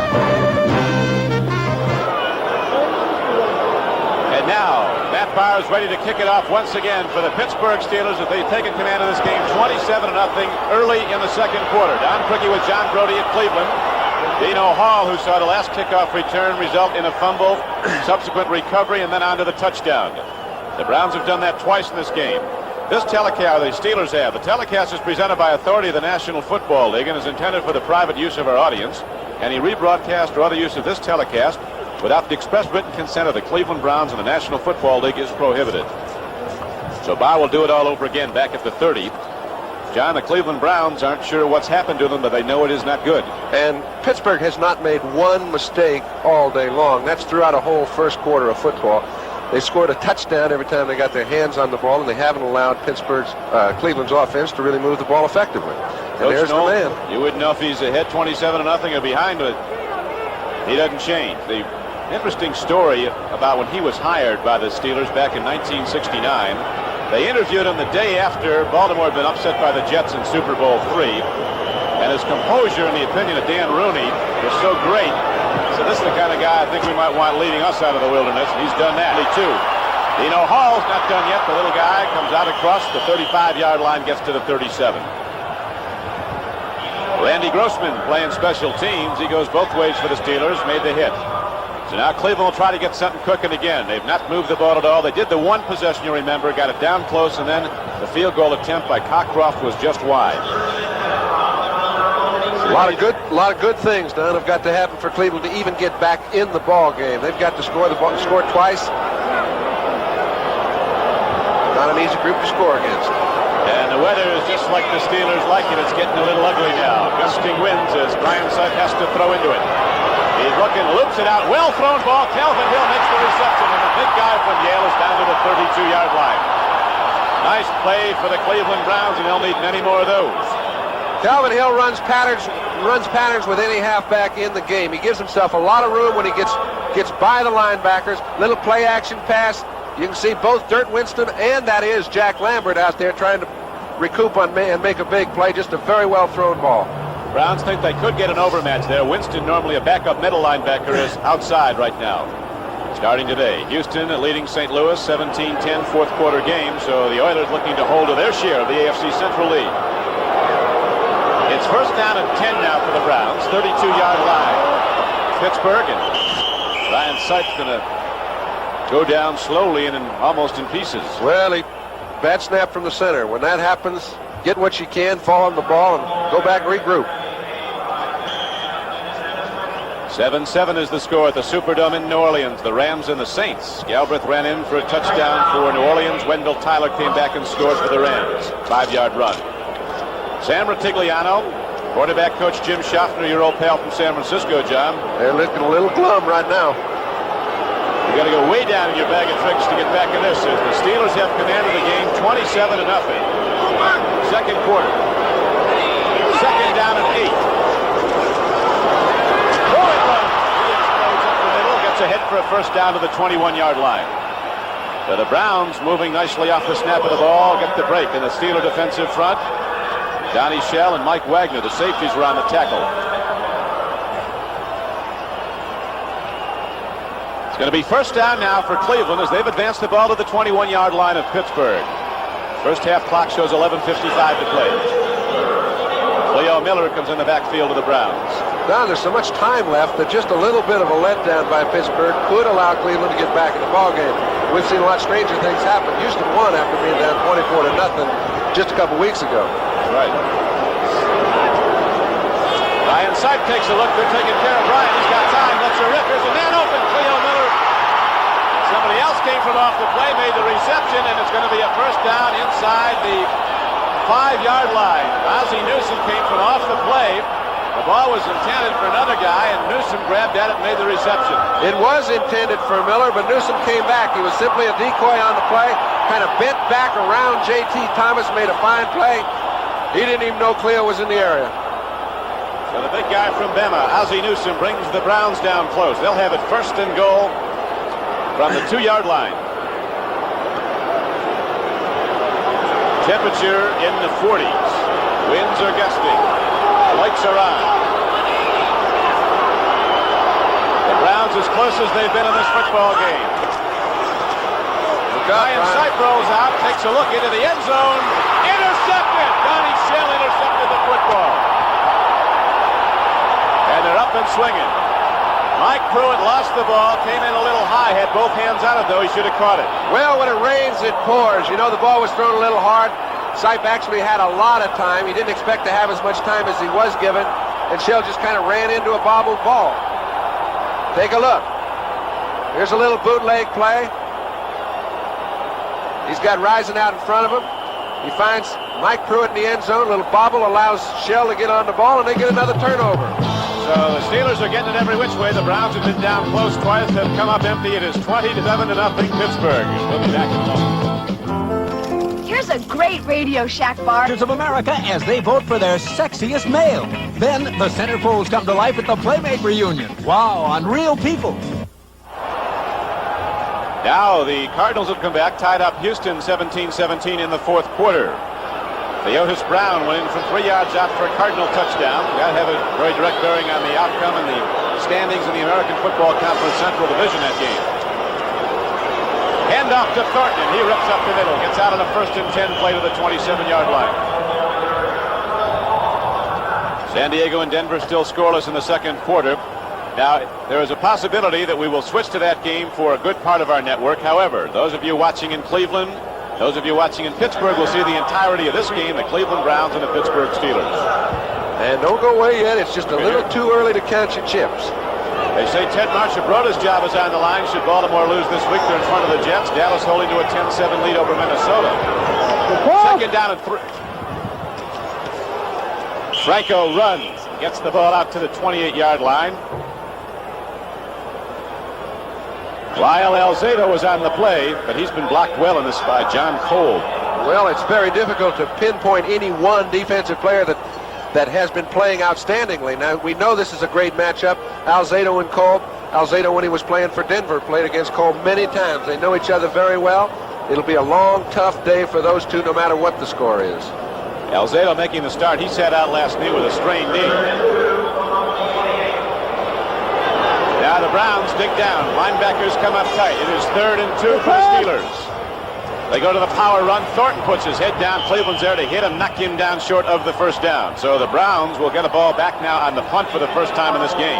And now, Matt Barr is ready to kick it off once again for the Pittsburgh Steelers as they've taken command of this game 27-0 early in the second quarter. Don Criqui with John Brody at Cleveland. Dino Hall, who saw the last kickoff return result in a fumble, subsequent recovery, and then on to the touchdown. The Browns have done that twice in this game. This telecast, the Steelers have. The telecast is presented by authority of the National Football League and is intended for the private use of our audience. Any rebroadcast or other use of this telecast without the express written consent of the Cleveland Browns and the National Football League is prohibited. So Barr will do it all over again back at the 30. John, the Cleveland Browns aren't sure what's happened to them, but they know it is not good. And Pittsburgh has not made one mistake all day long. That's throughout a whole first quarter of football. They scored a touchdown every time they got their hands on the ball, and they haven't allowed Cleveland's offense to really move the ball effectively. And Coach there's Noel, the man. You wouldn't know if he's ahead 27-0 or behind, but he doesn't change. The interesting story about when he was hired by the Steelers back in 1969. They interviewed him the day after Baltimore had been upset by the Jets in Super Bowl III, and his composure, in the opinion of Dan Rooney, was so great. So this is the kind of guy I think we might want leading us out of the wilderness, and he's done that too. Dino Hall's not done yet. The little guy comes out across the 35-yard line, gets to the 37. Randy Grossman playing special teams. He goes both ways for the Steelers, made the hit. So now Cleveland will try to get something cooking again. They've not moved the ball at all. They did the one possession, you remember, got it down close, and then the field goal attempt by Cockcroft was just wide. A lot of good things, Don, have got to happen for Cleveland to even get back in the ball game. They've got to score twice. Not an easy group to score against. And the weather is just like the Steelers like it. It's getting a little ugly now. Gusting winds as Brian Sutton has to throw into it. He's looking, loops it out. Well thrown ball. Calvin Hill makes the reception, and the big guy from Yale is down to the 32-yard line. Nice play for the Cleveland Browns, and they'll need many more of those. Calvin Hill runs patterns with any halfback in the game. He gives himself a lot of room when he gets by the linebackers. Little play action pass. You can see both Dirt Winston and that is Jack Lambert out there trying to recoup on and make a big play. Just a very well thrown ball. Browns think they could get an overmatch there. Winston, normally a backup middle linebacker, is outside right now. Starting today, Houston leading St. Louis 17-10 fourth quarter game, so the Oilers looking to hold to their share of the AFC Central lead. It's first down and 10 now for the Browns, 32-yard line. Pittsburgh, and Ryan Sykes going to go down slowly and almost in pieces. Well, he bad snap from the center. When that happens, get what you can, fall on the ball, and go back and regroup. 7-7 is the score at the Superdome in New Orleans. The Rams and the Saints. Galbraith ran in for a touchdown for New Orleans. Wendell Tyler came back and scored for the Rams. 5-yard run. Sam Ratigliano, quarterback coach Jim Schaffner, your old pal from San Francisco, John. They're looking a little glum right now. You got to go way down in your bag of tricks to get back in this. As the Steelers have commanded the game 27-0. Second quarter. Second down and 8. Ahead for a first down to the 21-yard line. So the Browns moving nicely off the snap of the ball, get the break in the Steeler defensive front. Donnie Shell and Mike Wagner, the safeties, were on the tackle. It's going to be first down now for Cleveland as they've advanced the ball to the 21-yard line of Pittsburgh. First half clock shows 11:55 to play. Leo Miller comes in the backfield of the Browns. Now there's so much time left that just a little bit of a letdown by Pittsburgh could allow Cleveland to get back in the ballgame. We've seen a lot stranger things happen. Houston won after being down 24-0 just a couple weeks ago. Right. Ryan Sipe takes a look. They're taking care of Ryan. He's got time. Let's a rip. There's a man open. Cleo Miller. Somebody else came from off the play, made the reception, and it's going to be a first down inside the 5-yard line. Ozzie Newsome came from off the play. The ball was intended for another guy, and Newsome grabbed at it and made the reception. It was intended for Miller, but Newsome came back. He was simply a decoy on the play, kind of bent back around J.T. Thomas, made a fine play. He didn't even know Cleo was in the area. So the big guy from Bama, Ozzie Newsome, brings the Browns down close. They'll have it first and goal from the 2-yard line. Temperature in the 40s. Winds are gusting. Lights are on. The Browns as close as they've been in this football game. Ryan Sipe rolls out, takes a look into the end zone. Intercepted! Donnie Shell intercepted the football. And they're up and swinging. Mike Pruitt lost the ball, came in a little high, had both hands on it, though. He should have caught it. Well, when it rains, it pours. You know, the ball was thrown a little hard. Sipe actually had a lot of time. He didn't expect to have as much time as he was given, and Shell just kind of ran into a bobbled ball. Take a look. Here's a little bootleg play. He's got Rising out in front of him. He finds Mike Pruitt in the end zone. A little bobble allows Shell to get on the ball, and they get another turnover. So the Steelers are getting it every which way. The Browns have been down close twice. They've come up empty. It is 27-0 Pittsburgh. We'll be back in a moment. Here's a great Radio Shack bar. Of America as they vote for their sexiest male. Then the centerfolds come to life at the Playmate reunion. Wow, unreal people. Now the Cardinals have come back, tied up Houston 17-17 in the fourth quarter. Otis Brown went in from 3 yards out for a Cardinal touchdown. Got to have a very direct bearing on the outcome and the standings in the American Football Conference Central Division that game. Hand off to Thornton, and he rips up the middle. Gets out on a 1st and 10 play to the 27-yard line. San Diego and Denver still scoreless in the second quarter. Now, there is a possibility that we will switch to that game for a good part of our network. However, those of you watching in Cleveland, those of you watching in Pittsburgh will see the entirety of this game, the Cleveland Browns and the Pittsburgh Steelers. And don't go away yet. It's just a little too early to count your chips. They say Ted Marchibroda's job is on the line. Should Baltimore lose this week, they're in front of the Jets. Dallas holding to a 10-7 lead over Minnesota. Second down and 3. Franco runs, gets the ball out to the 28-yard line. Lyle Alzado was on the play, but he's been blocked well in this by John Cole. Well, it's very difficult to pinpoint any one defensive player that has been playing outstandingly. Now, we know this is a great matchup, Alzado and Cole. Alzado, when he was playing for Denver, played against Cole many times. They know each other very well. It'll be a long, tough day for those two, no matter what the score is. Alzado making the start. He sat out last knee with a strained knee. Now the Browns dig down. Linebackers come up tight. It is 3rd and 2 for the Steelers. They go to the power run. Thornton puts his head down. Cleveland's there to hit him, knock him down short of the first down. So the Browns will get a ball back now on the punt for the first time in this game.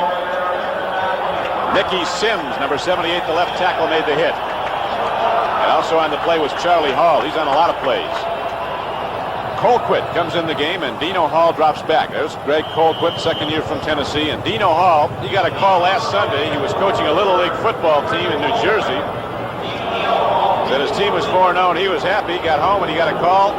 Nicky Sims, number 78, the left tackle, made the hit. Also on the play was Charlie Hall. He's on a lot of plays. Colquitt comes in the game, and Dino Hall drops back. There's Greg Colquitt, second year from Tennessee. And Dino Hall, he got a call last Sunday. He was coaching a Little League football team in New Jersey. Said his team was 4-0, and he was happy. Got home, and he got a call.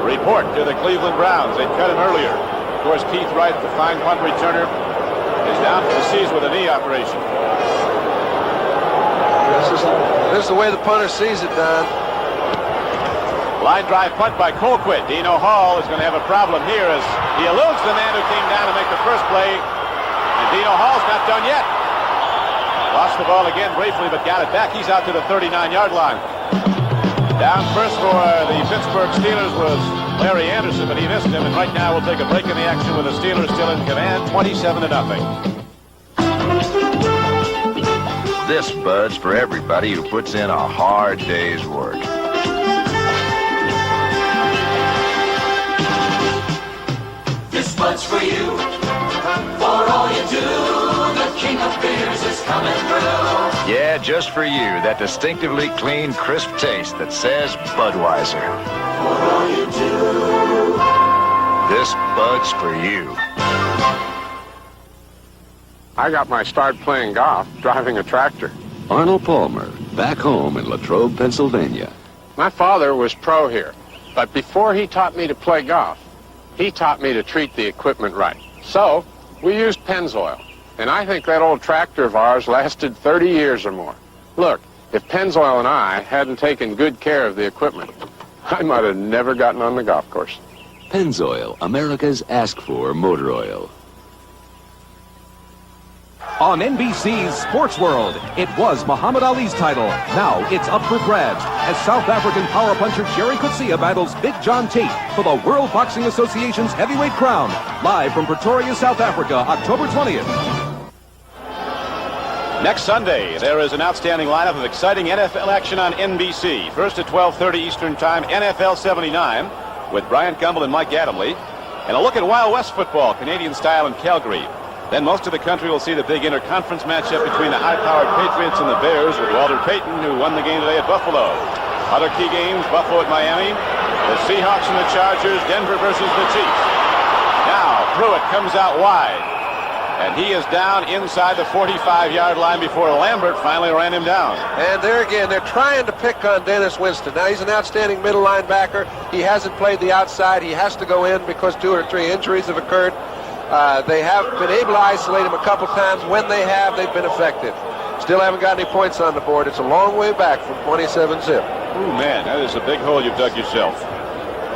Report to the Cleveland Browns. They'd cut him earlier. Of course, Keith Wright, the fine punt returner, is down for the season with a knee operation. This is the way the punter sees it, Don. Line drive punt by Colquitt. Dino Hall is going to have a problem here as he eludes the man who came down to make the first play. And Dino Hall's not done yet. Lost the ball again briefly, but got it back. He's out to the 39-yard line. Down first for the Pittsburgh Steelers was Larry Anderson, but he missed him. And right now we'll take a break in the action with the Steelers still in command, 27-0. This Bud's for everybody who puts in a hard day's work. This Bud's for you, for all you do. The king of beers is coming through. Yeah, just for you, that distinctively clean, crisp taste that says Budweiser. For all you do. This Bud's for you. I got my start playing golf driving a tractor. Arnold Palmer, back home in Latrobe, Pennsylvania. My father was pro here, but before he taught me to play golf, he taught me to treat the equipment right. So, we used Pennzoil, and I think that old tractor of ours lasted 30 years or more. Look, if Pennzoil and I hadn't taken good care of the equipment, I might have never gotten on the golf course. Pennzoil, America's ask-for motor oil. On NBC's Sports World, it was Muhammad Ali's title. Now it's up for grabs as South African power puncher Jerry Coetzee battles Big John Tate for the World Boxing Association's heavyweight crown. Live from Pretoria, South Africa, October 20th. Next Sunday, there is an outstanding lineup of exciting NFL action on NBC. First at 12:30 Eastern Time, NFL 79 with Bryant Gumbel and Mike Adamle. And a look at Wild West football, Canadian style in Calgary. Then most of the country will see the big interconference matchup between the high-powered Patriots and the Bears with Walter Payton, who won the game today at Buffalo. Other key games, Buffalo at Miami, the Seahawks and the Chargers, Denver versus the Chiefs. Now, Pruitt comes out wide, and he is down inside the 45-yard line before Lambert finally ran him down. And there again, they're trying to pick on Dennis Winston. Now, he's an outstanding middle linebacker. He hasn't played the outside. He has to go in because 2 or 3 injuries have occurred. They have been able to isolate him a couple times. When they have, they've been effective. Still haven't got any points on the board. It's a long way back from 27-zip. Ooh, man, that is a big hole you've dug yourself.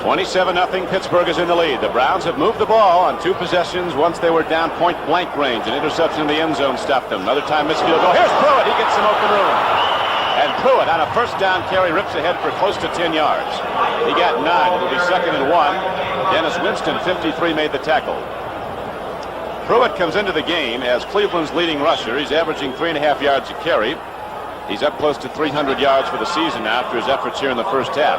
27-0, Pittsburgh is in the lead. The Browns have moved the ball on 2 possessions once they were down point-blank range. An interception in the end zone stopped them. Another time missed field goal. Here's Pruitt. He gets some open room. And Pruitt on a first down carry rips ahead for close to 10 yards. He got 9. It'll be 2nd and 1. Dennis Winston, 53, made the tackle. Pruitt comes into the game as Cleveland's leading rusher. He's averaging 3.5 yards a carry. He's up close to 300 yards for the season now after his efforts here in the first half.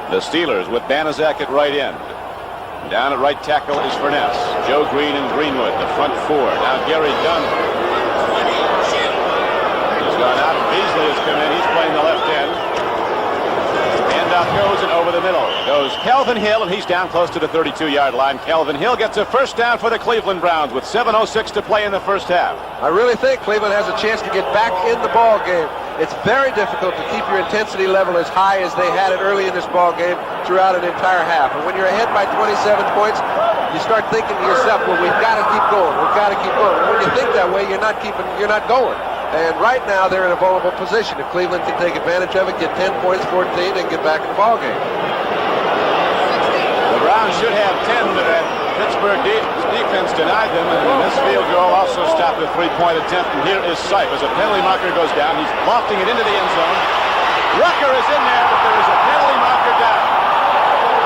The Steelers with Banaszak at right end. Down at right tackle is Furness. Joe Green and Greenwood, the front 4. Now Gary Dunn. He's gone out. Beasley has come in. He's playing the left end. Handoff goes and over the middle goes Calvin Hill, and he's down close to the 32-yard line. Calvin Hill gets a first down for the Cleveland Browns with 7:06 to play in the first half. I really think Cleveland has a chance to get back in the ball game. It's very difficult to keep your intensity level as high as they had it early in this ball game throughout an entire half. And when you're ahead by 27 points, you start thinking to yourself, well, we've got to keep going. We've got to keep going. And when you think that way, you're not going. And right now, they're in a vulnerable position. If Cleveland can take advantage of it, get 10 points, 14, and get back in the ball game. The Browns should have 10, but that Pittsburgh defense denied them, and this field goal also stopped a 3-point attempt. And here is Sipe as a penalty marker goes down. He's lofting it into the end zone. Rucker is in there, but there is a penalty marker down.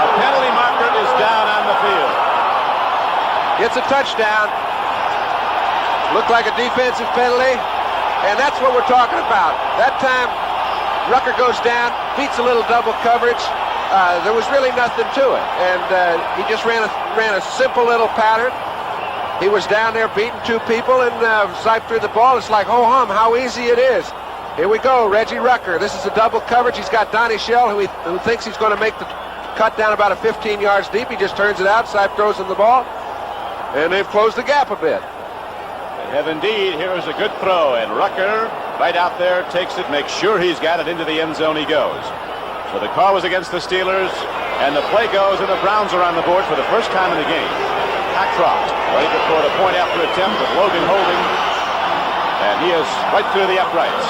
A penalty marker is down on the field. It's a touchdown. Looked like a defensive penalty. And that's what we're talking about. That time, Rucker goes down, beats a little double coverage. There was really nothing to it. And he just ran a simple little pattern. He was down there beating 2 people and Sipe threw the ball. It's like, ho-hum, how easy it is. Here we go, Reggie Rucker. This is a double coverage. He's got Donnie Shell, who thinks he's going to make the cut down about 15 yards deep. He just turns it outside, throws him the ball, and they've closed the gap a bit. They have indeed. Here is a good throw, and Rucker right out there takes it, makes sure he's got it. Into the end zone he goes. So the call was against the Steelers, and the play goes, and the Browns are on the board for the first time in the game. Hackcroft ready to throw the point after attempt with Logan holding, and he is right through the uprights.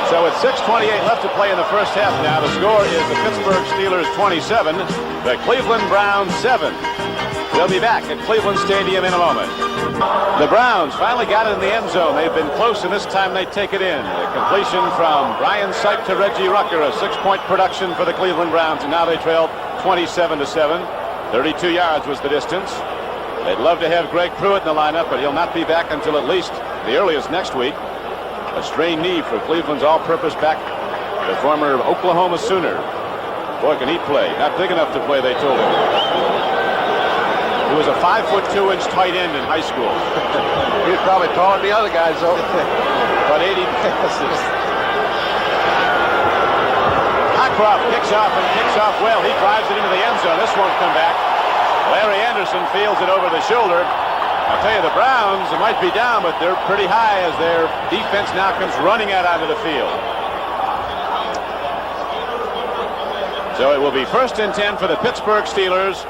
So with 6:28 left to play in the first half now, the score is the Pittsburgh Steelers 27, the Cleveland Browns 7. They'll be back at Cleveland Stadium in a moment. The Browns finally got it in the end zone. They've been close, and this time they take it in. A completion from Brian Sipe to Reggie Rucker, a 6-point production for the Cleveland Browns, and now they trail 27-7. 32 yards was the distance. They'd love to have Greg Pruitt in the lineup, but he'll not be back until at least the earliest next week. A strained knee for Cleveland's all-purpose back, the former Oklahoma Sooner. Boy, can he play. Not big enough to play, they told him. He was a 5'2" tight end in high school. He was probably taller than the other guys, though. But 80 passes. Hackcroft kicks off and kicks off well. He drives it into the end zone. This won't come back. Larry Anderson fields it over the shoulder. I'll tell you, the Browns might be down, but they're pretty high as their defense now comes running out onto the field. So it will be 1st and 10 for the Pittsburgh Steelers.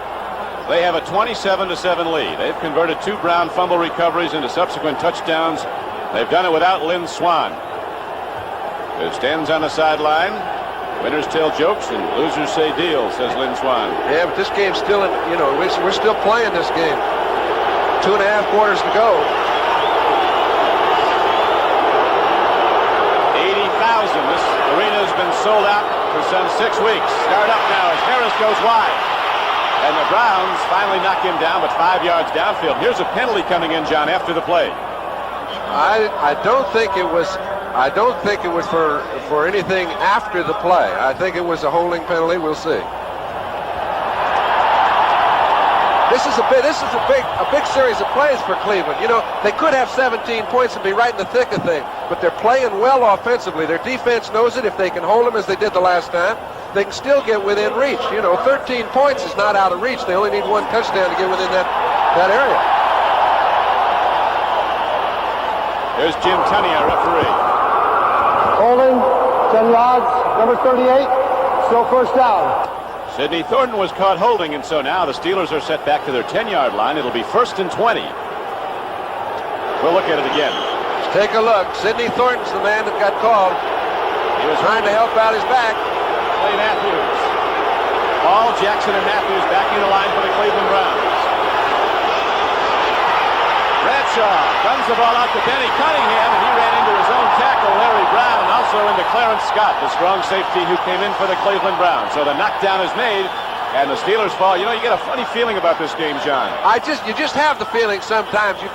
They have a 27-7 lead. They've converted 2 Brown fumble recoveries into subsequent touchdowns. They've done it without Lynn Swann, who stands on the sideline. Winners tell jokes and losers say deal, says Lynn Swann. Yeah, but this game's still in, we're still playing this game. 2.5 quarters to go. 80,000. This arena has been sold out for some 6 weeks. Start up now as Harris goes wide. And the Browns finally knock him down, but 5 yards downfield. Here's a penalty coming in, John, after the play. I don't think it was for anything after the play. I think it was a holding penalty. We'll see. This is a big series of plays for Cleveland. They could have 17 points and be right in the thick of things, but they're playing well offensively. Their defense knows it. If they can hold them as they did the last time, they can still get within reach. 13 points is not out of reach. They only need 1 touchdown to get within that area. There's Jim Tunney, our referee. Holding, 10 yards, number 38, still first down. Sidney Thornton was caught holding, and so now the Steelers are set back to their 10-yard line. It'll be 1st and 20. We'll look at it again. Let's take a look. Sidney Thornton's the man that got called. He was trying to help out his back. Clay Matthews. Paul, Jackson, and Matthews backing the line for the Cleveland Browns. Bradshaw guns the ball out to Benny Cunningham, and he ran into his own tackle, Larry Brown, and also into Clarence Scott, the strong safety who came in for the Cleveland Browns. So the knockdown is made, and the Steelers fall. You get a funny feeling about this game, John. You just have the feeling sometimes. You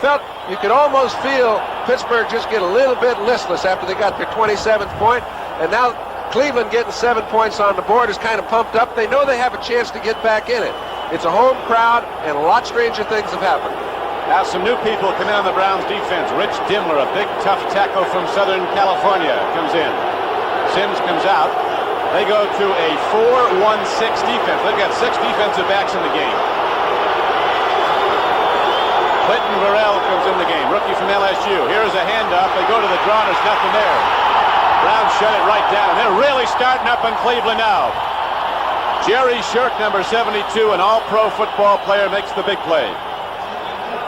could almost feel Pittsburgh just get a little bit listless after they got their 27th point, and now Cleveland getting 7 points on the board is kind of pumped up. They know they have a chance to get back in it. It's a home crowd, and a lot stranger things have happened. Now some new people come in on the Browns defense. Rich Dimler, a big, tough tackle from Southern California, comes in. Sims comes out. They go to a 4-1-6 defense. They've got 6 defensive backs in the game. Clinton Burrell comes in the game, rookie from LSU. Here's a handoff. They go to the draw, and there's nothing there. Browns shut it right down. They're really starting up in Cleveland now. Jerry Shirk, number 72, an all-pro football player, makes the big play.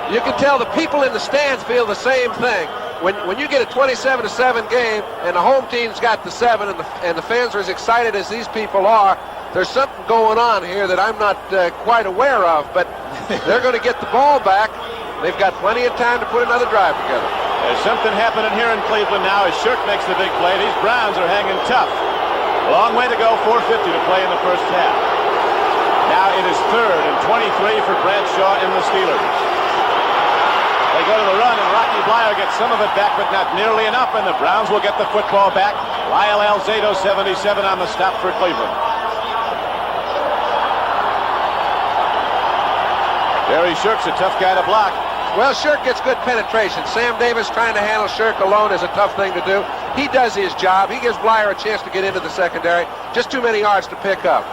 You can tell the people in the stands feel the same thing. When you get a 27-7 game and the home team's got the 7 and the fans are as excited as these people are, there's something going on here that I'm not quite aware of, but they're going to get the ball back. They've got plenty of time to put another drive together. There's something happening here in Cleveland now as Shirk makes the big play. These Browns are hanging tough. A long way to go, 4:50 to play in the first half. Now it is 3rd and 23 for Bradshaw and the Steelers. They go to the run, and Rocky Bleier gets some of it back, but not nearly enough, and the Browns will get the football back. Lyle Alzado, 77 on the stop for Cleveland. Jerry Shirk's a tough guy to block. Well, Shirk gets good penetration. Sam Davis trying to handle Shirk alone is a tough thing to do. He does his job. He gives Blyer a chance to get into the secondary. Just too many yards to pick up.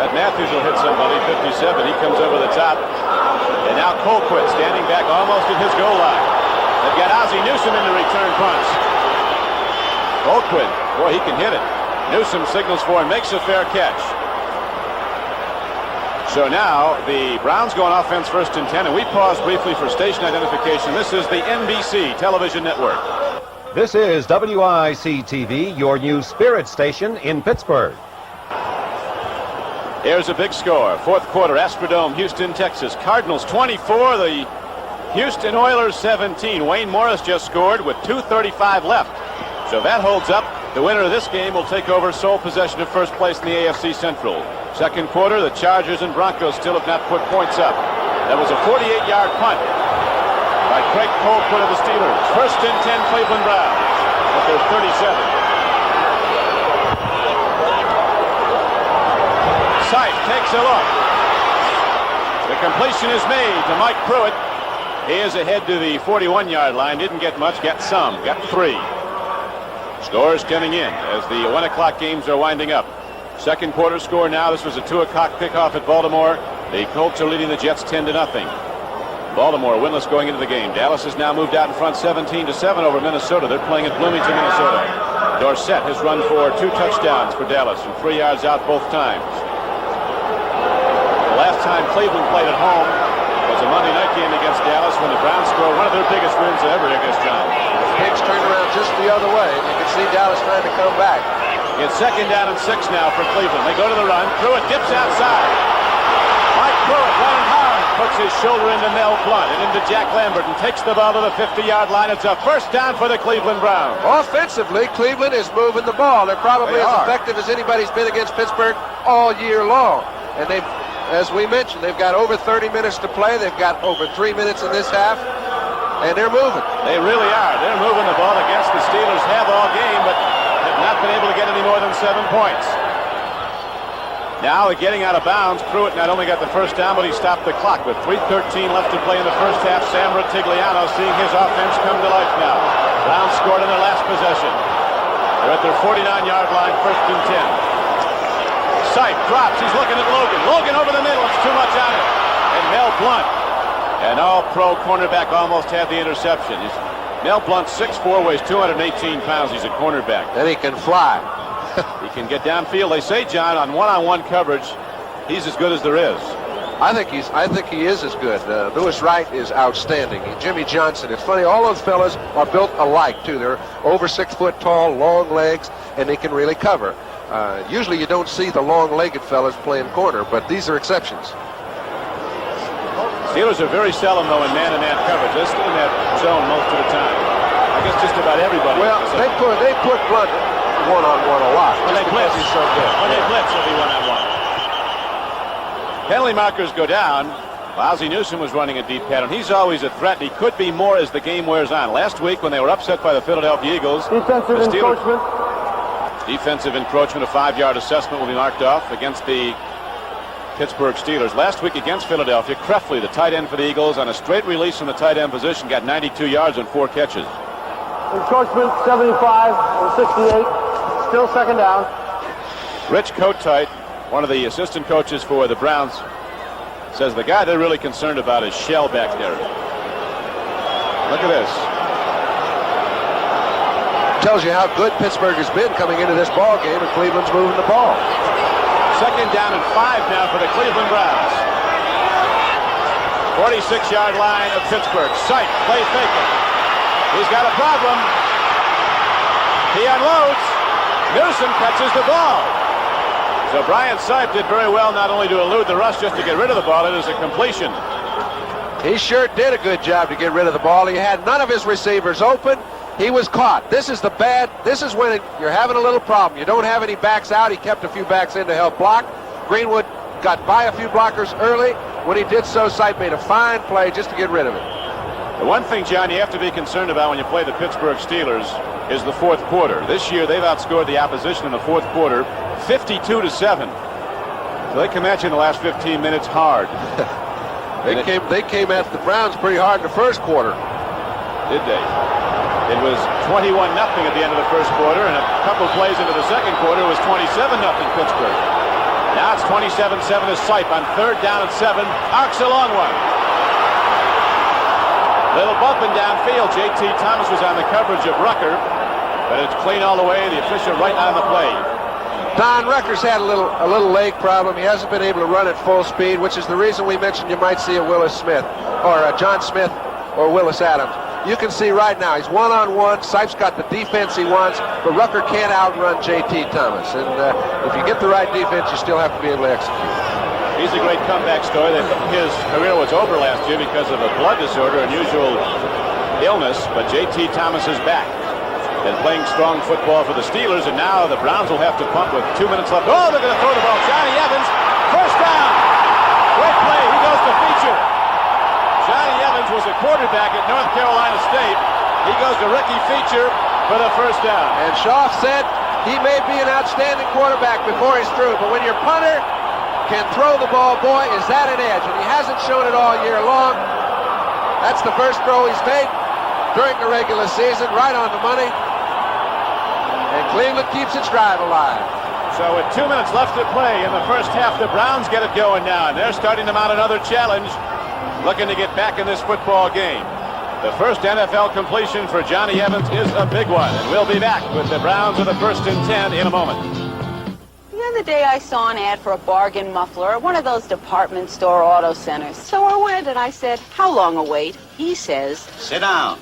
That Matthews will hit somebody, 57. He comes over the top. And now Colquitt standing back almost at his goal line. They've got Ozzie Newsome in the return punch. Colquitt, boy, he can hit it. Newsome signals for and makes a fair catch. So now the Browns go on offense 1st and 10, and we pause briefly for station identification. This is the NBC television network. This is WIC-TV, your new spirit station in Pittsburgh. Here's a big score. 4th quarter, Astrodome, Houston, Texas. Cardinals 24, the Houston Oilers 17. Wayne Morris just scored with 2:35 left. So if that holds up, the winner of this game will take over sole possession of first place in the AFC Central. 2nd quarter, the Chargers and Broncos still have not put points up. That was a 48-yard punt by Craig Colquitt of the Steelers. 1st and 10, Cleveland Browns at their 37. Seif takes a look. The completion is made to Mike Pruitt. He is ahead to the 41-yard line. Didn't get much, got some, got 3. Scores coming in as the 1 o'clock games are winding up. 2nd quarter score now. This was a 2 o'clock kickoff at Baltimore. The Colts are leading the Jets 10-0. Baltimore winless going into the game. Dallas has now moved out in front 17-7 over Minnesota. They're playing at Bloomington, Minnesota. Dorsett has run for 2 touchdowns for Dallas from 3 yards out both times. The last time Cleveland played at home was a Monday night game against Dallas when the Browns scored one of their biggest wins ever against John. Hicks turned around just the other way. You can see Dallas trying to come back. It's 2nd down and 6 now for Cleveland. They go to the run. Pruitt dips outside. Mike Pruitt running hard. Puts his shoulder into Mel Blount and into Jack Lambert and takes the ball to the 50-yard line. It's a 1st down for the Cleveland Browns. Offensively, Cleveland is moving the ball. They're probably as effective as anybody's been against Pittsburgh all year long. And they've, as we mentioned, they've got over 30 minutes to play. They've got over 3 minutes in this half. And they're moving. They really are. They're moving the ball against the Steelers. Have all game, but have not been able to get any more than 7 points. Now getting out of bounds. Pruitt not only got the 1st down, but he stopped the clock with 3:13 left to play in the 1st half. Sam Rutigliano seeing his offense come to life now. Browns scored in their last possession. They're at their 49-yard line, 1st and 10. Seif drops. He's looking at Logan. Logan over the middle. It's too much on it. And Mel Blount, an all-pro cornerback, almost had the interception. Mel Blount, 6'4", weighs 218 pounds. He's a cornerback. And he can fly. He can get downfield. They say, John, on one-on-one coverage, he's as good as there is. I think he is as good. Lewis Wright is outstanding. Jimmy Johnson. It's funny. All those fellas are built alike too. They're over 6 foot tall, long legs, and they can really cover. Usually, you don't see the long-legged fellas playing corner, but these are exceptions. Steelers are very seldom, though, in man-to-man coverage. They're still in that zone most of the time. I guess just about everybody. Well, they put Blount one-on-one a lot. When they blitz, he's so good. When they blitz, he'll be one-on-one. Penalty markers go down. Ozzie Newsome was running a deep pattern. He's always a threat, and he could be more as the game wears on. Last week, when they were upset by the Philadelphia Eagles, defensive encroachment. Defensive encroachment, a 5-yard assessment will be marked off against the Pittsburgh Steelers. Last week against Philadelphia, Krefley, the tight end for the Eagles, on a straight release from the tight end position, got 92 yards on 4 catches. Encroachment 75 or 68. Still 2nd down. Rich Kotite, one of the assistant coaches for the Browns, says the guy they're really concerned about is Shell back there. Look at this. Tells you how good Pittsburgh has been coming into this ball game, and Cleveland's moving the ball. 2nd down and 5 now for the Cleveland Browns. 46-yard line of Pittsburgh. Seif, play faking. He's got a problem. He unloads. Newsome catches the ball. So Brian Seif did very well not only to elude the rush, just to get rid of the ball. It is a completion. He sure did a good job to get rid of the ball. He had none of his receivers open. He was caught. This is when you're having a little problem. You don't have any backs out. He kept a few backs in to help block. Greenwood got by a few blockers early. When he did so, Seif made a fine play just to get rid of it. The one thing, John, you have to be concerned about when you play the Pittsburgh Steelers is the 4th quarter. This year, they've outscored the opposition in the 4th quarter 52-7. So they come at you in the last 15 minutes hard. They came at the Browns pretty hard in the 1st quarter. Did they? It was 21-0 at the end of the first quarter, and a couple plays into the second quarter was 27-0 Pittsburgh. Now it's 27-7 as Sipe on 3rd down and 7. Arcs a long one. Little bumping downfield. J.T. Thomas was on the coverage of Rucker, but it's clean all the way. The official right on the play. Don, Rucker's had a little leg problem. He hasn't been able to run at full speed, which is the reason we mentioned you might see a Willis Smith, or a John Smith, or Willis Adams. You can see right now, he's one-on-one. Sipe's got the defense he wants, but Rucker can't outrun J.T. Thomas. And if you get the right defense, you still have to be able to execute. He's a great comeback story. His career was over last year because of a blood disorder, unusual illness, but J.T. Thomas is back and playing strong football for the Steelers, and now the Browns will have to punt with 2 minutes left. Oh, they're going to throw the ball. Johnny Evans, first down. Great play. He goes to feature. Johnny Evans was a quarterback at North Carolina State. He goes to Ricky Feature for the first down. And Schaaf said he may be an outstanding quarterback before he's through, but when your punter can throw the ball, boy, is that an edge. And he hasn't shown it all year long. That's the first throw he's made during the regular season, right on the money. And Cleveland keeps its drive alive. So with 2 minutes left to play in the first half, the Browns get it going now, and they're starting to mount another challenge, looking to get back in this football game. The first NFL completion for Johnny Evans is a big one, and we'll be back with the Browns with the 1st and 10 in a moment. The other day I saw an ad for a bargain muffler at one of those department store auto centers. So I went and I said, "How long a wait?" He says, "Sit down.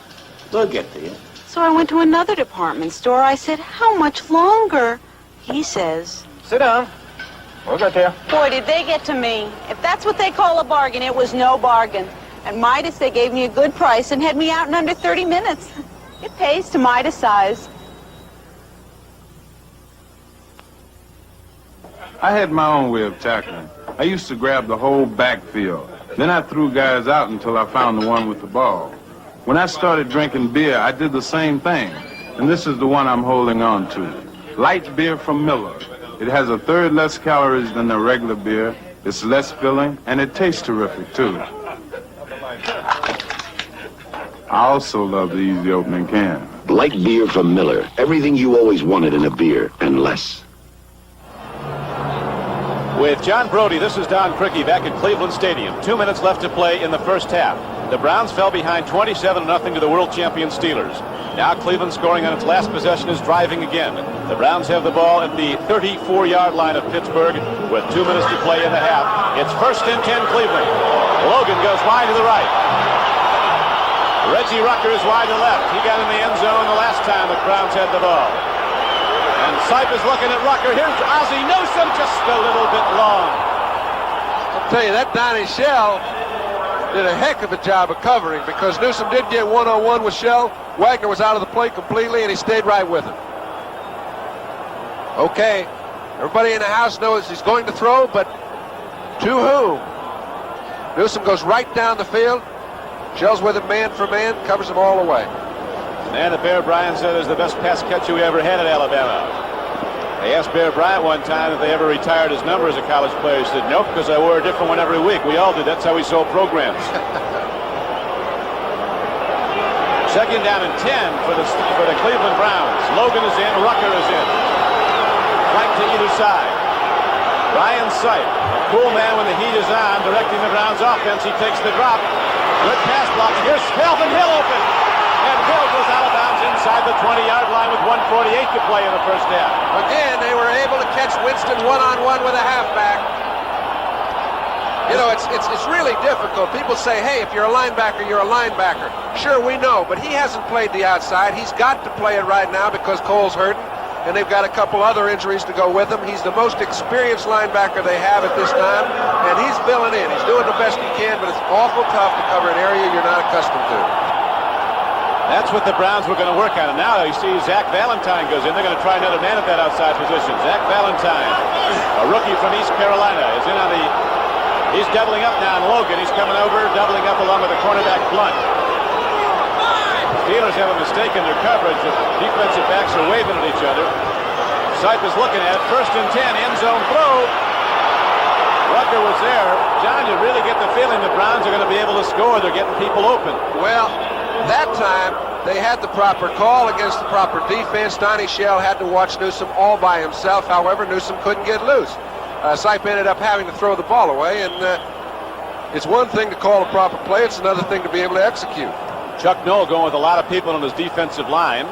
We'll get to you." So I went to another department store. I said, "How much longer?" He says, "Sit down. We'll get there." Boy, did they get to me. If that's what they call a bargain, it was no bargain. At Midas, they gave me a good price and had me out in under 30 minutes. It pays to Midas size. I had my own way of tackling. I used to grab the whole backfield. Then I threw guys out until I found the one with the ball. When I started drinking beer, I did the same thing. And this is the one I'm holding on to. Light beer from Miller. It has 1/3 less calories than the regular beer. It's less filling, and it tastes terrific, too. I also love the easy opening can. Light beer from Miller. Everything you always wanted in a beer, and less. With John Brody, this is Don Criqui back at Cleveland Stadium. 2 minutes left to play in the first half. The Browns fell behind 27-0 to the world champion Steelers. Now Cleveland, scoring on its last possession, is driving again. The Browns have the ball at the 34-yard line of Pittsburgh with 2 minutes to play in the half. It's 1st and 10 Cleveland. Logan goes wide to the right. Reggie Rucker is wide to the left. He got in the end zone the last time the Browns had the ball. And Sipe is looking at Rucker. Here's Ozzie Newsome, just a little bit long. I'll tell you, that Donnie Shell did a heck of a job of covering, because Newsome did get one-on-one with Shell. Wagner was out of the play completely, and he stayed right with him. Okay, everybody in the house knows he's going to throw, but to whom? Newsome goes right down the field. Shell's with him man for man, covers him all the way. And that Bear Bryant said is the best pass catcher we ever had at Alabama. They asked Bear Bryant one time if they ever retired his number as a college player. He said, "Nope, because I wore a different one every week." We all did. That's how we sold programs. 2nd down and 10 for the Cleveland Browns. Logan is in. Rucker is in. Flank to either side. Ryan Sipe, a cool man when the heat is on, directing the Browns offense. He takes the drop. Good pass block. Here's Calvin Hill open. And Hill goes out of bounds inside the 20-yard line with 1:48 to play in the first half. Again, they were able to catch Winston one-on-one with a halfback. You know, it's really difficult. People say, hey, if you're a linebacker, you're a linebacker. Sure, we know, but he hasn't played the outside. He's got to play it right now because Cole's hurting, and they've got a couple other injuries to go with him. He's the most experienced linebacker they have at this time, and he's filling in. He's doing the best he can, but it's awful tough to cover an area you're not accustomed to. That's what the Browns were going to work on. And now you see Zach Valentine goes in. They're going to try another man at that outside position. Zach Valentine, a rookie from East Carolina, is in on the... He's doubling up now on Logan. He's coming over, doubling up along with the cornerback Blunt. Steelers have a mistake in their coverage. The defensive backs are waving at each other. Sipe is looking at it. 1st and 10, end zone throw. Rucker was there. John, you really get the feeling the Browns are going to be able to score. They're getting people open. Well, That time, they had the proper call against the proper defense. Donnie Shell had to watch Newsom all by himself. However, Newsom couldn't get loose. Sipe ended up having to throw the ball away, and it's one thing to call a proper play. It's another thing to be able to execute. Chuck Noll going with a lot of people on his defensive line.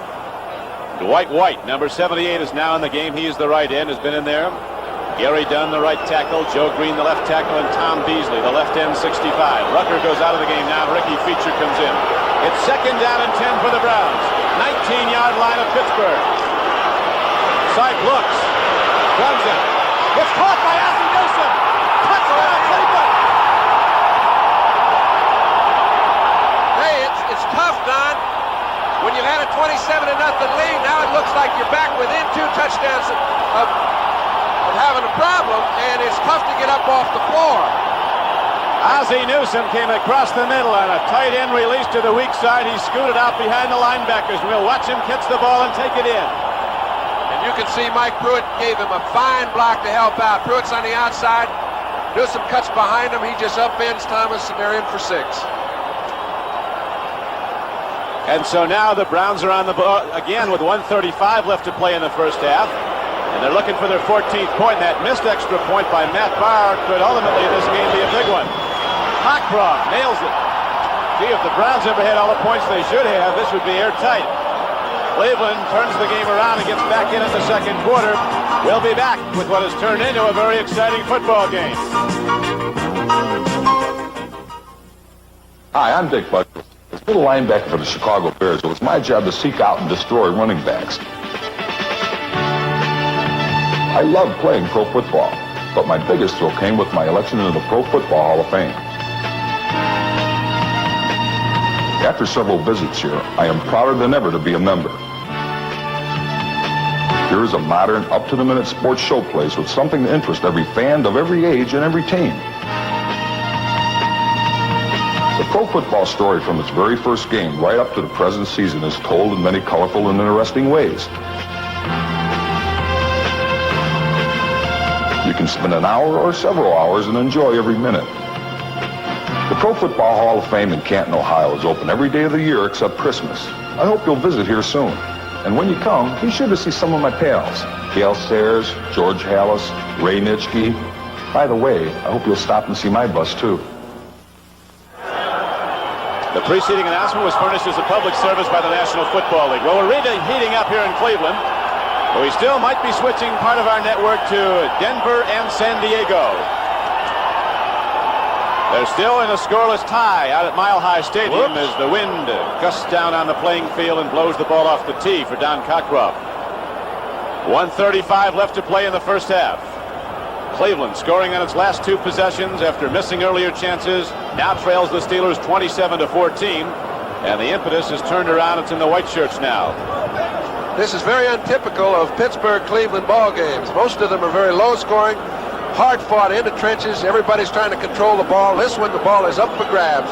Dwight White, number 78, is now in the game. He is the right end, has been in there. Gary Dunn, the right tackle. Joe Green, the left tackle. And Tom Beasley, the left end, 65. Rucker goes out of the game now. Ricky Feature comes in. It's 2nd down and 10 for the Browns. 19-yard line of Pittsburgh. Sipe looks. Runs it. It's caught by Ozzie Newsom. Touchdown, Cleveland. Hey, it's tough, Don. When you had a 27-0 lead, now it looks like you're back within 2 touchdowns of having a problem, and it's tough to get up off the floor. Ozzie Newsom came across the middle on a tight end release to the weak side. He scooted out behind the linebackers. We'll watch him catch the ball and take it in. And you can see Mike Pruitt gave him a fine block to help out. Pruitt's on the outside. Newsom cuts behind him. He just upends Thomas, and they're in for 6. And so now the Browns are on the ball again with 1:35 left to play in the first half. And they're looking for their 14th point. That missed extra point by Matt Barr could ultimately in this game be a big one. Cockcroft nails it. Gee, if the Browns ever had all the points they should have, this would be airtight. Cleveland turns the game around and gets back in the second quarter. We'll be back with what has turned into a very exciting football game. Hi, I'm Dick Butler. As middle linebacker for the Chicago Bears, it was my job to seek out and destroy running backs. I love playing pro football, but my biggest thrill came with my election into the Pro Football Hall of Fame. After several visits here, I am prouder than ever to be a member. Here is a modern, up-to-the-minute sports showplace with something to interest every fan of every age and every team. The pro football story from its very first game right up to the present season is told in many colorful and interesting ways. You can spend an hour or several hours and enjoy every minute. The Pro Football Hall of Fame in Canton, Ohio is open every day of the year except Christmas. I hope you'll visit here soon. And when you come, be sure to see some of my pals. Gail Sayers, George Hallis, Ray Nitschke. By the way, I hope you'll stop and see my bus too. The preceding announcement was furnished as a public service by the National Football League. Well, we're really heating up here in Cleveland, but we still might be switching part of our network to Denver and San Diego. They're still in a scoreless tie out at Mile High Stadium as the wind gusts down on the playing field and blows the ball off the tee for Don Cockcroft. 1:35 left to play in the first half. Cleveland scoring on its last 2 possessions after missing earlier chances. Now trails the Steelers 27-14, and the impetus is turned around. It's in the white shirts now. This is very untypical of Pittsburgh-Cleveland ball games. Most of them are very low-scoring, hard-fought in the trenches. Everybody's trying to control the ball. This one, the ball is up for grabs.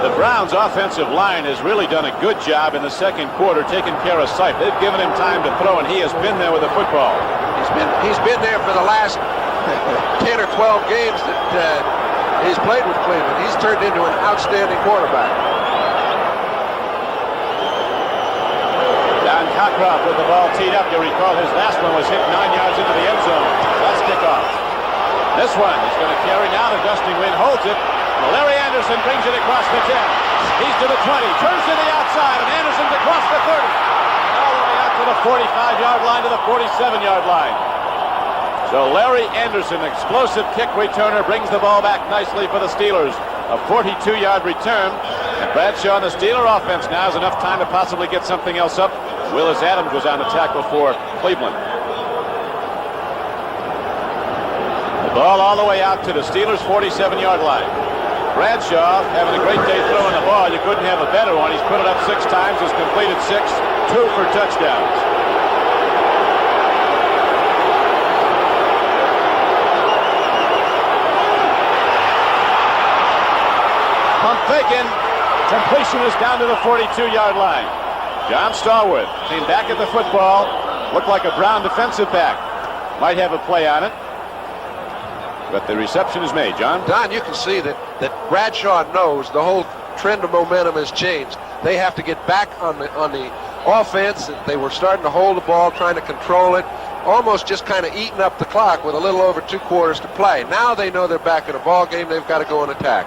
The Browns' offensive line has really done a good job in the second quarter taking care of Sipe. They've given him time to throw, and he has been there with the football. He's been there for the last 10 or 12 games that he's played with Cleveland. He's turned into an outstanding quarterback. Don Cockcroft with the ball teed up. You'll recall his last one was hit 9 yards into the end zone. That's kickoff. This one is going to carry now. The gusting wind holds it. Larry Anderson brings it across the 10. He's to the 20. Turns to the outside, and Anderson's across the 30. All the way out to the 45-yard line to the 47-yard line. So Larry Anderson, explosive kick returner, brings the ball back nicely for the Steelers. A 42-yard return. And Bradshaw and the Steeler offense now has enough time to possibly get something else up. Willis Adams was on the tackle for Cleveland. The ball all the way out to the Steelers' 47-yard line. Bradshaw having a great day throwing the ball. You couldn't have a better one. He's put it up 6 times, has completed 6, 2 for touchdowns. Pump faking. Completion is down to the 42-yard line. John Stallworth came back at the football. Looked like a Brown defensive back. Might have a play on it. But the reception is made. John? Don, you can see that Bradshaw knows the whole trend of momentum has changed. They have to get back on the offense. They were starting to hold the ball, trying to control it, almost just kind of eating up the clock with a little over 2 quarters to play. Now they know they're back in a ball game. They've got to go and attack.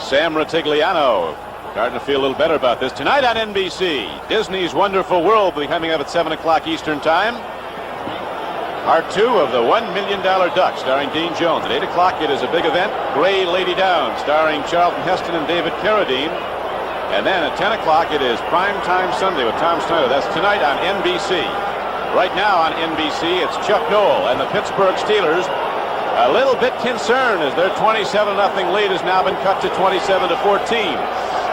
Sam Ratigliano starting to feel a little better about this. Tonight on NBC, Disney's Wonderful World will be coming up at 7 o'clock Eastern Time. Part 2 of the $1 Million Duck, starring Dean Jones. At 8 o'clock, it is a big event, Gray Lady Down, starring Charlton Heston and David Carradine. And then at 10 o'clock, it is Prime Time Sunday with Tom Snyder. That's tonight on NBC. Right now on NBC, it's Chuck Noll and the Pittsburgh Steelers. A little bit concerned as their 27-0 lead has now been cut to 27-14.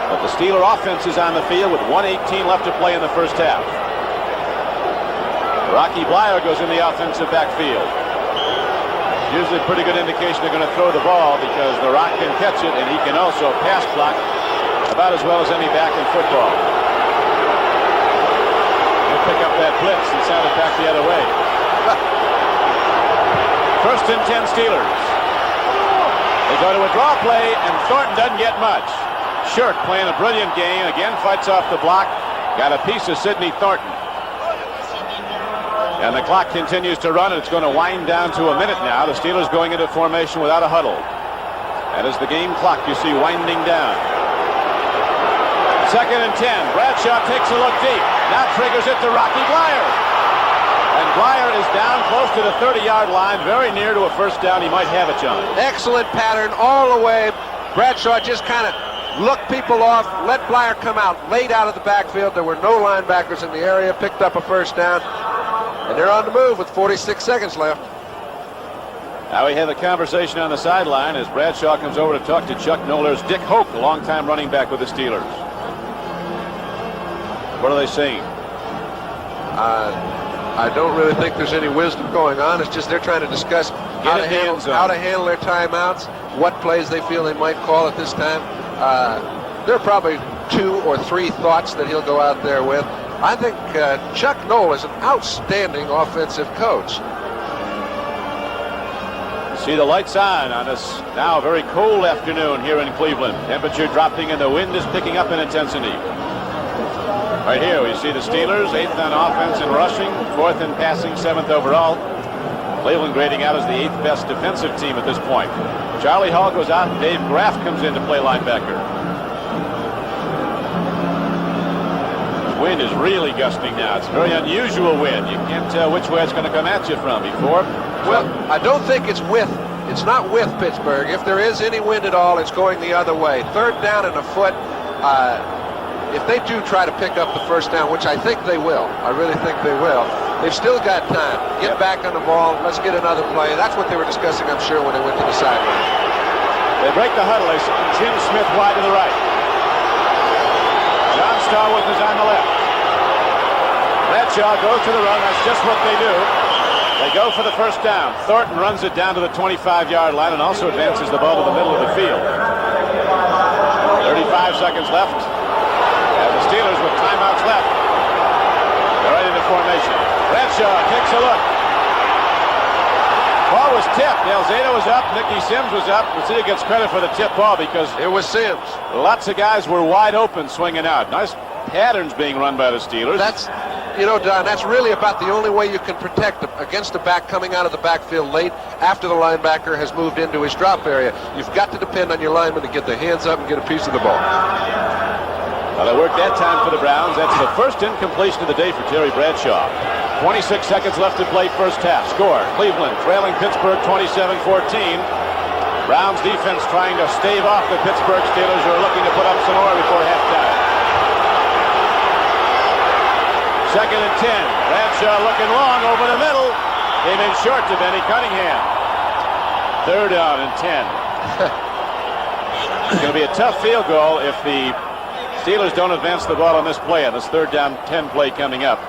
But the Steeler offense is on the field with 1:18 left to play in the first half. Rocky Bleier goes in the offensive backfield. Usually a pretty good indication they're going to throw the ball because the Rock can catch it and he can also pass block about as well as any back in football. He'll pick up that blitz and send it back the other way. First and 10 Steelers. They go to a draw play and Thornton doesn't get much. Shirk playing a brilliant game. Again fights off the block. Got a piece of Sidney Thornton. And the clock continues to run, and it's going to wind down to a minute now. The Steelers going into formation without a huddle. That is the game clock you see winding down. Second and 10. Bradshaw takes a look deep. Now triggers it to Rocky Bleier. And Bleier is down close to the 30-yard line, very near to a first down. He might have it, John. Excellent pattern all the way. Bradshaw just kind of looked people off, let Bleier come out late out of the backfield. There were no linebackers in the area, picked up a first down. And they're on the move with 46 seconds left. Now we have a conversation on the sideline as Bradshaw comes over to talk to Chuck Noll's Dick Hoke, a longtime running back with the Steelers. What are they saying? I don't really think there's any wisdom going on. It's just they're trying to discuss how to handle their timeouts, what plays they feel they might call at this time. There are probably 2 or 3 thoughts that he'll go out there with. I think Chuck Noll is an outstanding offensive coach. See the lights on this now very cold afternoon here in Cleveland. Temperature dropping and the wind is picking up in intensity. Right here we see the Steelers, 8th on offense in rushing, 4th in passing, 7th overall. Cleveland grading out as the 8th best defensive team at this point. Charlie Hall goes out and Dave Graff comes in to play linebacker. Wind is really gusting now. It's a very unusual wind. You can't tell which way it's going to come at you from before. Well, I don't think it's not with Pittsburgh. If there is any wind at all, it's going the other way. 3rd down and a foot. If they do try to pick up the first down, which I think they will, I really think they will, they've still got time. Get back on the ball. Let's get another play. That's what they were discussing, I'm sure, when they went to the sideline. They break the huddle. They send Jim Smith wide to the right. John Starwood is on the left. Bradshaw goes to the run. That's just what they do. They go for the first down. Thornton runs it down to the 25-yard line and also advances the ball to the middle of the field. 35 seconds left. And the Steelers with timeouts left. They're right into formation. Bradshaw takes a look. Ball was tipped. Alzado was up. Nicky Sims was up. Lucia gets credit for the tip ball because it was Sims. Lots of guys were wide open swinging out. Nice patterns being run by the Steelers. That's, you know, Don, that's really about the only way you can protect against a back coming out of the backfield late after the linebacker has moved into his drop area. You've got to depend on your linemen to get their hands up and get a piece of the ball. Well, they worked that time for the Browns. That's the first incompletion of the day for Terry Bradshaw. 26 seconds left to play first half. Score, Cleveland trailing Pittsburgh 27-14. Browns defense trying to stave off the Pittsburgh Steelers who are looking to put up some more before halftime. 2nd and 10. Bradshaw looking long over the middle. Came in short to Benny Cunningham. 3rd down and 10. It's going to be a tough field goal if the Steelers don't advance the ball on this play, on this 3rd down 10 play coming up.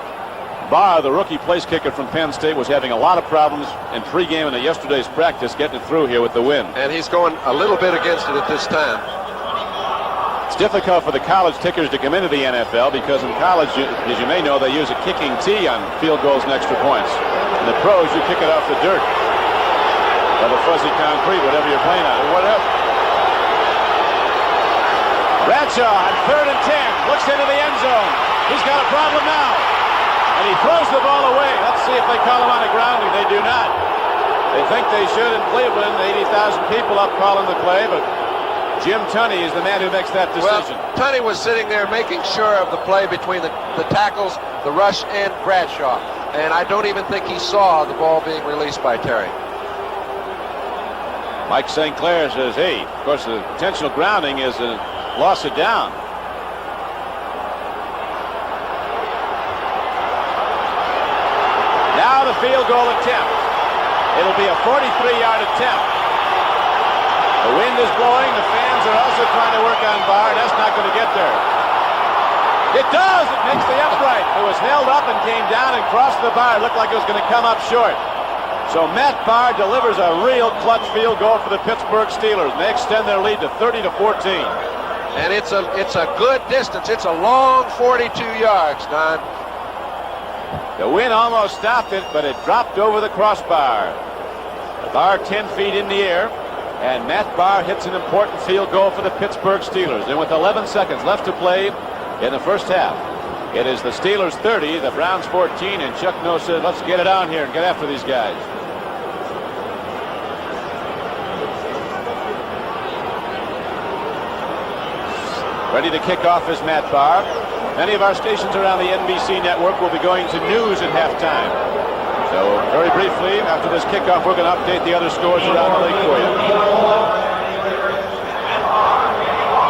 Barr, the rookie place kicker from Penn State, was having a lot of problems in pregame and at yesterday's practice getting it through here with the wind. And he's going a little bit against it at this time. It's difficult for the college kickers to come into the NFL because in college, as you may know, they use a kicking tee on field goals and extra points. In the pros, you kick it off the dirt or the fuzzy concrete, whatever you're playing on. Whatever. Bradshaw on 3rd and 10. Looks into the end zone. He's got a problem now. And he throws the ball away. Let's see if they call him on a grounding. They do not. They think they should in Cleveland. 80,000 people up calling the play, but Jim Tunney is the man who makes that decision. Well, Tunney was sitting there making sure of the play between the tackles, the rush, and Bradshaw. And I don't even think he saw the ball being released by Terry. Mike St. Clair says, hey, of course, the intentional grounding is a loss of down. Now the field goal attempt. It'll be a 43-yard attempt. The wind is blowing. The fans are also trying to work on Barr. That's not going to get there. It does. It makes the upright. It was held up and came down and crossed the bar. It looked like it was going to come up short. So Matt Barr delivers a real clutch field goal for the Pittsburgh Steelers. And they extend their lead to 30-14. And it's a good distance. It's a long 42 yards, Don. The wind almost stopped it, but it dropped over the crossbar. The bar 10 feet in the air, and Matt Barr hits an important field goal for the Pittsburgh Steelers. And with 11 seconds left to play in the first half, it is the Steelers 30, the Browns 14, and Chuck Noll said, let's get it on here and get after these guys. Ready to kick off is Matt Barr. Many of our stations around the NBC network will be going to news at halftime. So very briefly, after this kickoff, we're going to update the other scores around the league for you.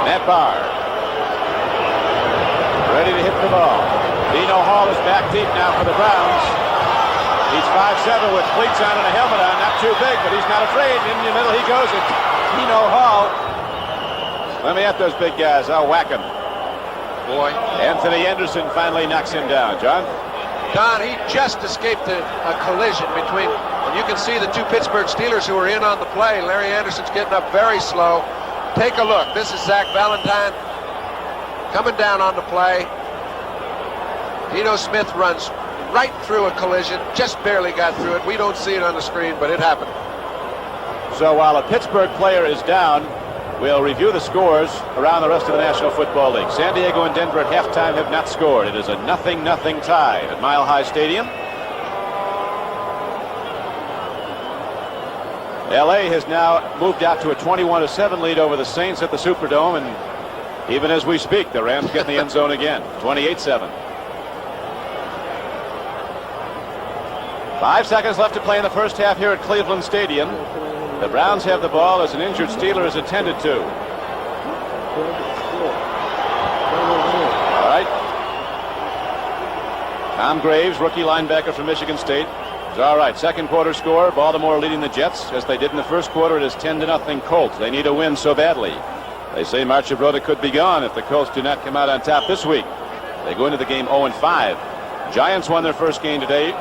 Matt Barr. Ready to hit the ball. Dino Hall is back deep now for the Browns. He's 5'7" with cleats on and a helmet on. Not too big, but he's not afraid. In the middle he goes. It's Dino Hall. Let me at those big guys. I'll whack him. Boy. Anthony Anderson finally knocks him down. John? Don, he just escaped a collision between, and you can see the two Pittsburgh Steelers who are in on the play. Larry Anderson's getting up very slow. Take a look. This is Zach Valentine coming down on the play. Dino Smith runs right through a collision, just barely got through it. We don't see it on the screen, but it happened. So while a Pittsburgh player is down, we'll review the scores around the rest of the National Football League. San Diego and Denver at halftime have not scored. It is a 0-0 tie at Mile High Stadium. LA has now moved out to a 21-7 lead over the Saints at the Superdome, and even as we speak, the Rams get in the end zone again, 28-7. 5 seconds left to play in the first half here at Cleveland Stadium. The Browns have the ball as an injured Steeler is attended to. All right. Tom Graves, rookie linebacker from Michigan State. It's all right. Second quarter score. Baltimore leading the Jets as they did in the first quarter. It is 10-0 Colts. They need a win so badly. They say Marchibroda could be gone if the Colts do not come out on top this week. They go into the game 0-5. Giants won their first game today.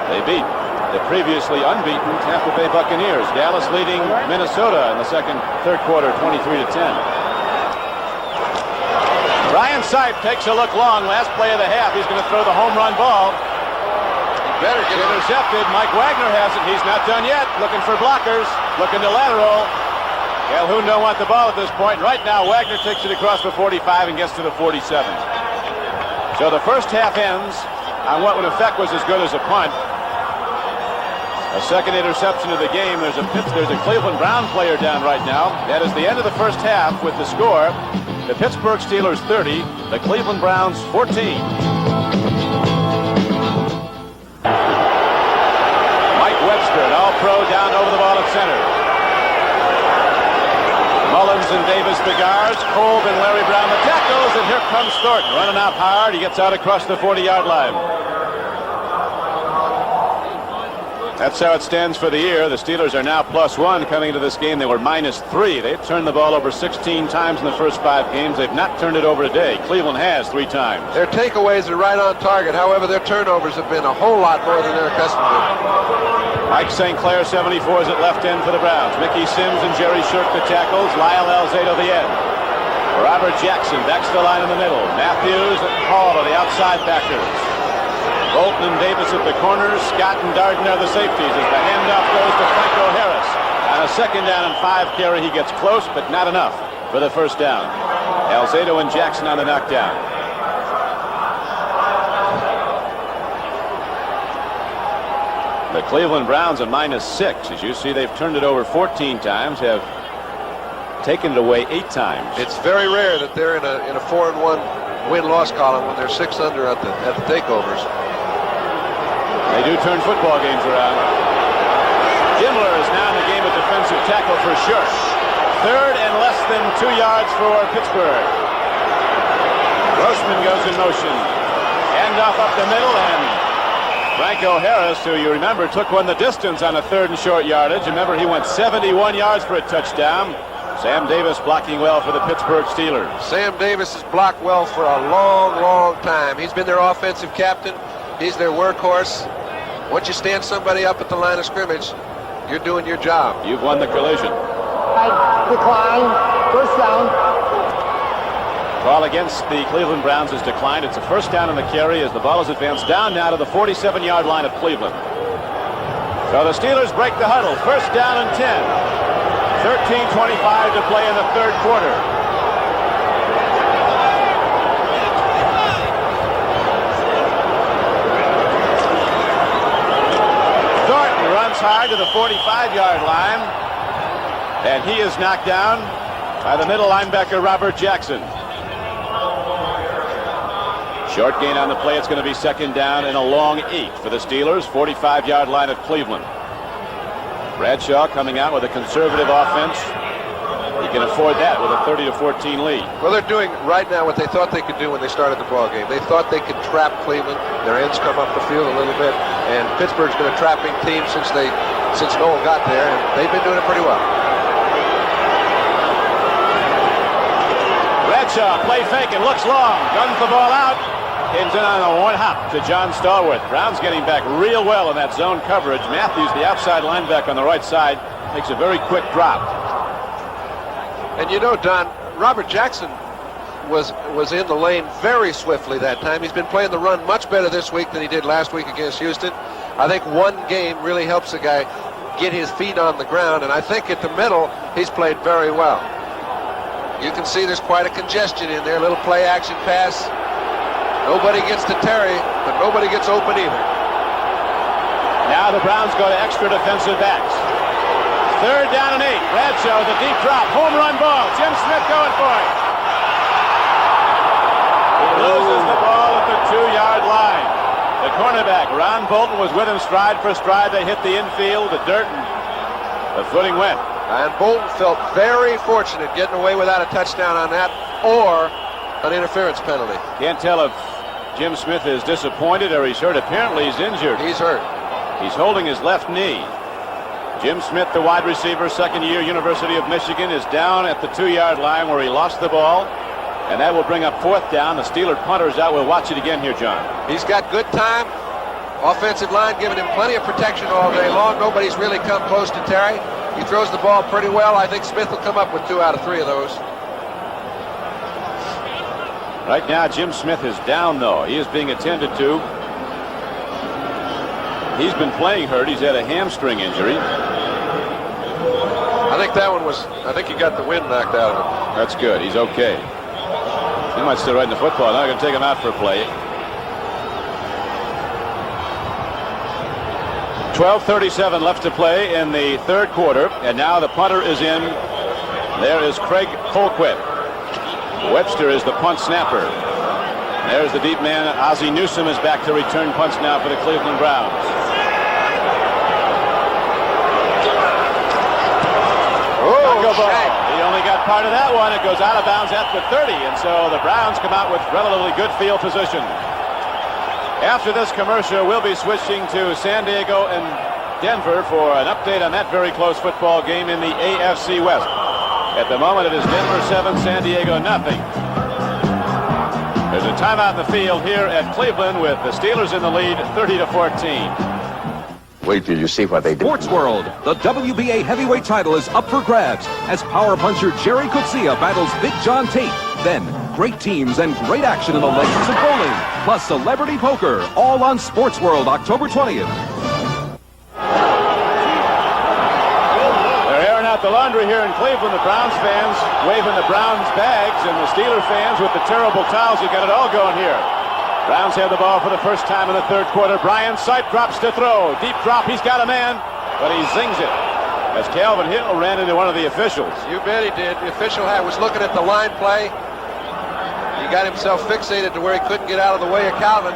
They beat the previously unbeaten Tampa Bay Buccaneers. Dallas leading Minnesota in the third quarter, 23-10. Brian Sipe takes a look long. Last play of the half. He's going to throw the home run ball. Better get intercepted. Mike Wagner has it. He's not done yet. Looking for blockers. Looking to lateral. Calhoun don't want the ball at this point. Right now, Wagner takes it across the 45 and gets to the 47. So the first half ends on what in effect was as good as a punt. A second interception of the game. There's a Cleveland Brown player down right now. That is the end of the first half with the score. The Pittsburgh Steelers 30, the Cleveland Browns 14. Mike Webster, an all-pro, down over the ball at center. Mullins and Davis the guards. Kolb and Larry Brown the tackles. And here comes Thornton running out hard. He gets out across the 40-yard line. That's how it stands for the year. The Steelers are now +1 coming into this game. They were -3. They've turned the ball over 16 times in the first 5 games. They've not turned it over today. Cleveland has 3 times. Their takeaways are right on target. However, their turnovers have been a whole lot more than they're accustomed to. Mike St. Clair, 74, is at left end for the Browns. Mickey Sims and Jerry Shirk the tackles. Lyle Alzado the end. Robert Jackson backs the line in the middle. Matthews and Hall are the outside backers. Bolton and Davis at the corners. Scott and Darden are the safeties as the handoff goes to Franco Harris. On a 2nd down and 5 carry, he gets close, but not enough for the first down. Alzado and Jackson on the knockdown. The Cleveland Browns a -6. As you see, they've turned it over 14 times, have taken it away 8 times. It's very rare that they're in a 4-1 win-loss column when they're 6 under at the takeovers. They do turn football games around. Gimler is now in the game of defensive tackle for sure. 3rd and less than 2 yards for Pittsburgh. Grossman goes in motion. Handoff up the middle, and Franco Harris, who you remember took one the distance on a 3rd and short yardage. Remember, he went 71 yards for a touchdown. Sam Davis blocking well for the Pittsburgh Steelers. Sam Davis has blocked well for a long, long time. He's been their offensive captain. He's their workhorse. Once you stand somebody up at the line of scrimmage, you're doing your job. You've won the collision. Decline. First down. Call against the Cleveland Browns has declined. It's a first down on the carry as the ball is advanced down now to the 47-yard line of Cleveland. So the Steelers break the huddle. First down and 10. 13:25 to play in the 3rd quarter. Thornton runs hard to the 45-yard line, and he is knocked down by the middle linebacker Robert Jackson. Short gain on the play. It's going to be 2nd down and a long 8 for the Steelers. 45-yard line of Cleveland. Bradshaw coming out with a conservative offense. He can afford that with a 30-14 lead. Well, they're doing right now what they thought they could do when they started the ball game. They thought they could trap Cleveland. Their ends come up the field a little bit, and Pittsburgh's been a trapping team since Noel got there, and they've been doing it pretty well. Bradshaw play fake and looks long. Guns the ball out. Comes in on a 1 hop to John Stallworth. Browns getting back real well in that zone coverage. Matthews, the outside linebacker on the right side, makes a very quick drop. And you know, Don, Robert Jackson was in the lane very swiftly that time. He's been playing the run much better this week than he did last week against Houston. I think one game really helps a guy get his feet on the ground, and I think at the middle he's played very well. You can see there's quite a congestion in there. A little play action pass. Nobody gets to Terry, but nobody gets open either. Now the Browns go to extra defensive backs. 3rd down and 8. Bradshaw with a deep drop. Home run ball. Jim Smith going for it. He loses the ball at the 2-yard line. The cornerback, Ron Bolton, was with him stride for stride. They hit the infield, the dirt, and the footing went. And Bolton felt very fortunate getting away without a touchdown on that or an interference penalty. Can't tell if Jim Smith is disappointed or he's hurt. Apparently he's injured. He's hurt. He's holding his left knee. Jim Smith, the wide receiver, 2nd year, University of Michigan, is down at the 2-yard line where he lost the ball. And that will bring up 4th down. The Steeler punter's out. We'll watch it again here, John. He's got good time. Offensive line giving him plenty of protection all day long. Nobody's really come close to Terry. He throws the ball pretty well. I think Smith will come up with 2 out of 3 of those. Right now, Jim Smith is down, though. He is being attended to. He's been playing hurt. He's had a hamstring injury. I think that one was, I think he got the wind knocked out of him. That's good. He's okay. He might still ride in the football. Now I'm going to take him out for a play. 12:37 left to play in the 3rd quarter. And now the punter is in. There is Craig Colquitt. Webster is the punt snapper. There's the deep man. Ozzie Newsome is back to return punts now for the Cleveland Browns. He only got part of that one. It goes out of bounds at the 30, and so the Browns come out with relatively good field position. After this commercial, we'll be switching to San Diego and Denver for an update on that very close football game in the AFC West. At the moment, it is Denver 7, San Diego nothing. There's a timeout in the field here at Cleveland with the Steelers in the lead, 30-14. Wait till you see what they do. Sports World, the WBA heavyweight title is up for grabs as power puncher Jerry Coetzee battles Big John Tate. Then, great teams and great action in the legends of bowling, plus celebrity poker, all on Sports World, October 20th. the laundry here in Cleveland. The Browns fans waving the Browns bags, and the Steeler fans with the terrible towels. You got it all going here. Browns have the ball for the first time in the third quarter. Brian Sipe drops to throw. Deep drop. He's got a man, but he zings it as Calvin Hill ran into one of the officials. You bet he did. The official was looking at the line play. He got himself fixated to where he couldn't get out of the way of Calvin.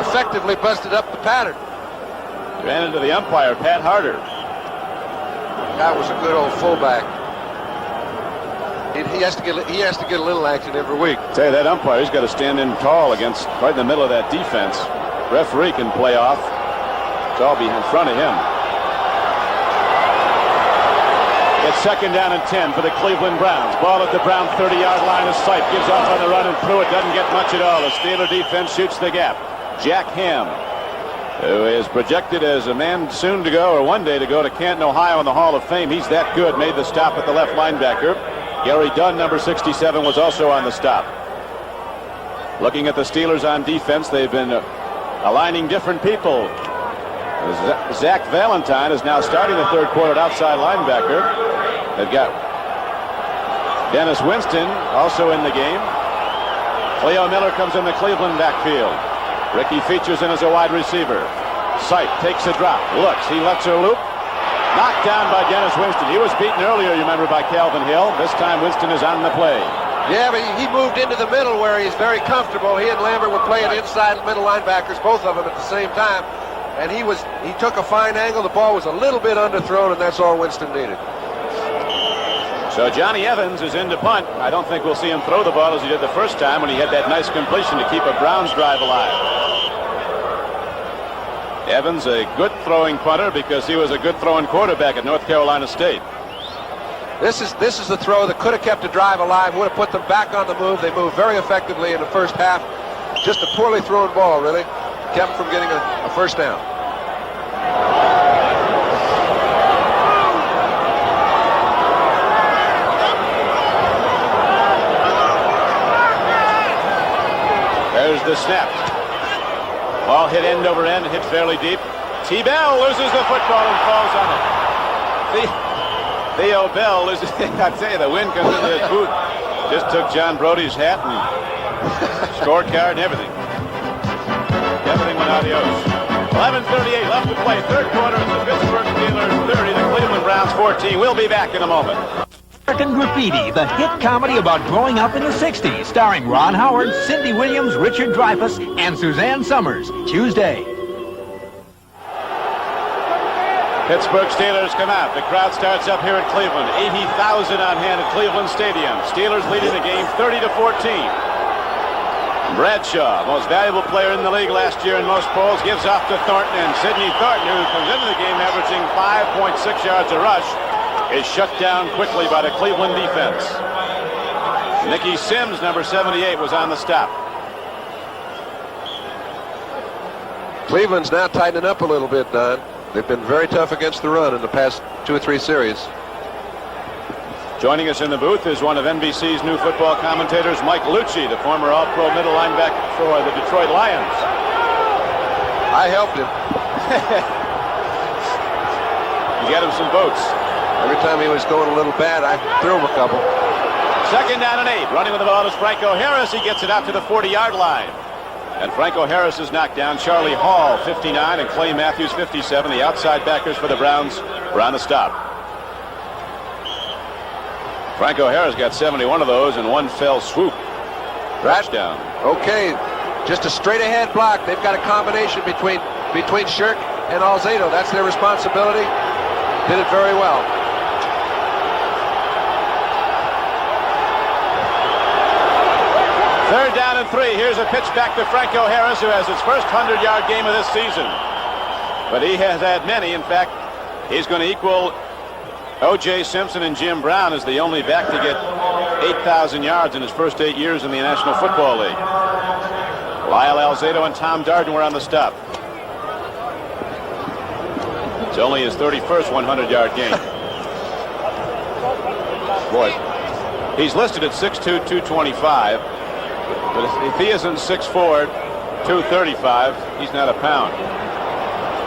Effectively busted up the pattern. Ran into the umpire, Pat Harder. That was a good old fullback. He has to get a little action every week. Tell you, that umpire, he's got to stand in tall against right in the middle of that defense. Referee can play off. It's all in front of him. It's second down and 10 for the Cleveland Browns. Ball at the Brown 30-yard line as Sipe gives off on the run, and Pruitt doesn't get much at all. The Steeler defense shoots the gap. Jack Ham, who is projected as a man soon to go, or one day to go to Canton, Ohio in the Hall of Fame. He's that good. Made the stop at the left linebacker. Gary Dunn, number 67, was also on the stop. Looking at the Steelers on defense, they've been aligning different people. Zach Valentine is now starting the third quarter at outside linebacker. They've got Dennis Winston also in the game. Cleo Miller comes in the Cleveland backfield. Ricky Features in as a wide receiver. Sipe takes a drop, looks, he lets her loop. Knocked down by Dennis Winston. He was beaten earlier, you remember, by Calvin Hill. This time Winston is on the play. Yeah, but he moved into the middle where he's very comfortable. He and Lambert were playing inside middle linebackers, both of them at the same time. And he took a fine angle. The ball was a little bit underthrown, and that's all Winston needed. So Johnny Evans is in to punt. I don't think we'll see him throw the ball as he did the first time when he had that nice completion to keep a Browns drive alive. Evans, a good throwing punter because he was a good throwing quarterback at North Carolina State. This is the throw that could have kept the drive alive, would have put them back on the move. They moved very effectively in the first half. Just a poorly thrown ball, really. Kept them from getting a first down. There's the snap. Ball hit end over end, hit fairly deep. T-Bell loses the football and falls on it. Theo Bell loses. I tell you, the wind comes into his boot. Just took John Brody's hat and scorecard and everything. Everything went adios. 11:38 left to play. Third quarter is the Pittsburgh Steelers 30, the Cleveland Browns 14. We'll be back in a moment. American Graffiti, the hit comedy about growing up in the 60s, starring Ron Howard, Cindy Williams, Richard Dreyfuss, and Suzanne Summers. Tuesday. Pittsburgh Steelers come out. The crowd starts up here at Cleveland. 80,000 on hand at Cleveland Stadium. Steelers leading the game 30-14. Bradshaw, most valuable player in the league last year in most polls, gives off to Thornton, and Sidney Thornton, who comes into the game averaging 5.6 yards a rush, is shut down quickly by the Cleveland defense. Nicky Sims, number 78, was on the stop. Cleveland's now tightening up a little bit, Don. They've been very tough against the run in the past 2 or 3 series. Joining us in the booth is one of NBC's new football commentators, Mike Lucci, the former All-Pro middle linebacker for the Detroit Lions. I helped him. You got him some votes. Every time he was going a little bad, I threw him a couple. Second down and 8. Running with the ball is Franco Harris. He gets it out to the 40-yard line. And Franco Harris is knocked down. Charlie Hall, 59, and Clay Matthews, 57. The outside backers for the Browns were on the stop. Franco Harris got 71 of those in one fell swoop. Touchdown. Okay, just a straight-ahead block. They've got a combination between Shirk and Alzado. That's their responsibility. Did it very well. Third down and 3. Here's a pitch back to Franco Harris, who has his first 100-yard game of this season. But he has had many. In fact, he's going to equal O.J. Simpson and Jim Brown as the only back to get 8,000 yards in his first 8 years in the National Football League. Lyle Alzado and Tom Darden were on the stop. It's only his 31st 100-yard game. Boy, he's listed at 6'2", 225. But if he isn't 6'4", 235, he's not a pound.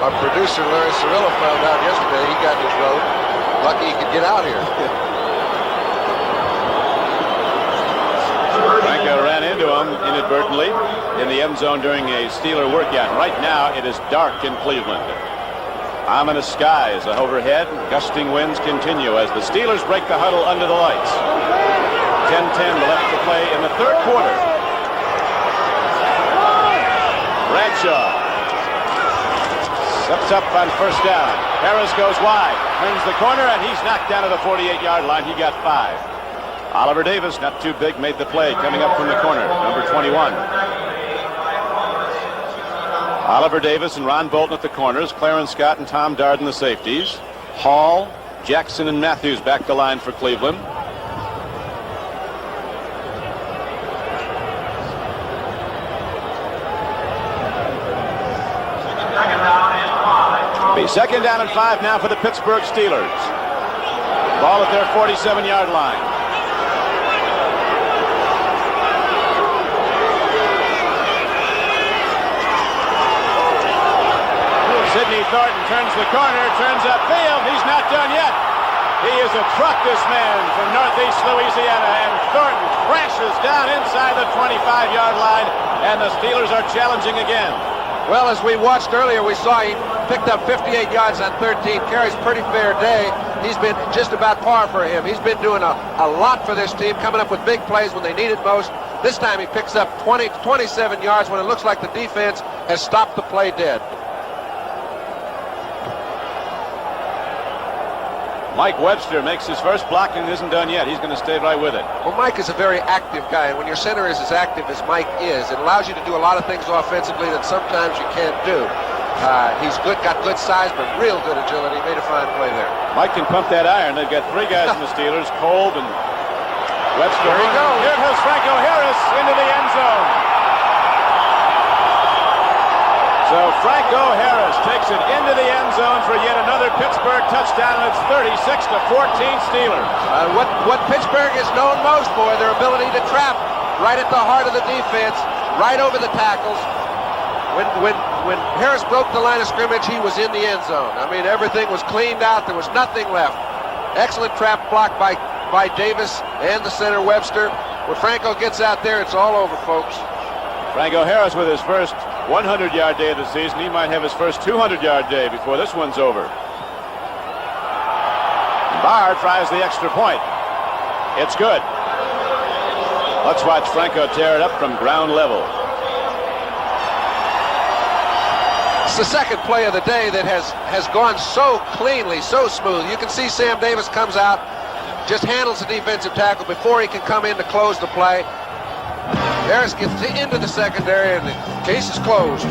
Our producer, Larry Cirillo, found out yesterday he got his vote. Lucky he could get out here. Franco ran into him inadvertently in the end zone during a Steeler workout. Right now, it is dark in Cleveland. Ominous skies overhead. Gusting winds continue as the Steelers break the huddle under the lights. 10-10 left to play in the third quarter. Bradshaw steps up on first down. Harris goes wide, turns the corner, and he's knocked down to the 48-yard line. He got 5. Oliver Davis, not too big, made the play coming up from the corner, number 21. Oliver Davis and Ron Bolton at the corners, Clarence Scott and Tom Darden the safeties. Hall, Jackson, and Matthews back the line for Cleveland. Be second down and 5 now for the Pittsburgh Steelers. Ball at their 47-yard line. Sidney Thornton turns the corner, turns upfield. He's not done yet. He is a truck, this man, from northeast Louisiana, and Thornton crashes down inside the 25-yard line, and the Steelers are challenging again. Well, as we watched earlier, we saw he picked up 58 yards on 13 carries. Pretty fair day. He's been just about par for him. He's been doing a lot for this team, coming up with big plays when they need it most. This time he picks up 20 to 27 yards when it looks like the defense has stopped the play dead. Mike Webster makes his first block and isn't done yet. He's going to stay right with it. Well, Mike is a very active guy, and when your center is as active as Mike is, it allows you to do a lot of things offensively that sometimes you can't do. He's good, got good size, but real good agility. Made a fine play there. Mike can pump that iron. They've got 3 guys in the Steelers, Kolb and Webster. There he goes. Here goes Franco Harris into the end zone. So Franco Harris takes it into the end zone for yet another Pittsburgh touchdown, and it's 36-14 Steelers. What Pittsburgh is known most for, their ability to trap right at the heart of the defense, right over the tackles. When Harris broke the line of scrimmage, he was in the end zone. I mean, everything was cleaned out. There was nothing left. Excellent trap block by Davis and the center Webster. When Franco gets out there, it's all over, folks. Franco Harris with his first 100-yard day of the season. He might have his first 200-yard day before this one's over. Barr tries the extra point. It's good. Let's watch Franco tear it up from ground level. It's the second play of the day that has gone so cleanly, so smooth. You can see Sam Davis comes out, just handles the defensive tackle before he can come in to close the play. Harris gets into the secondary, and the case is closed.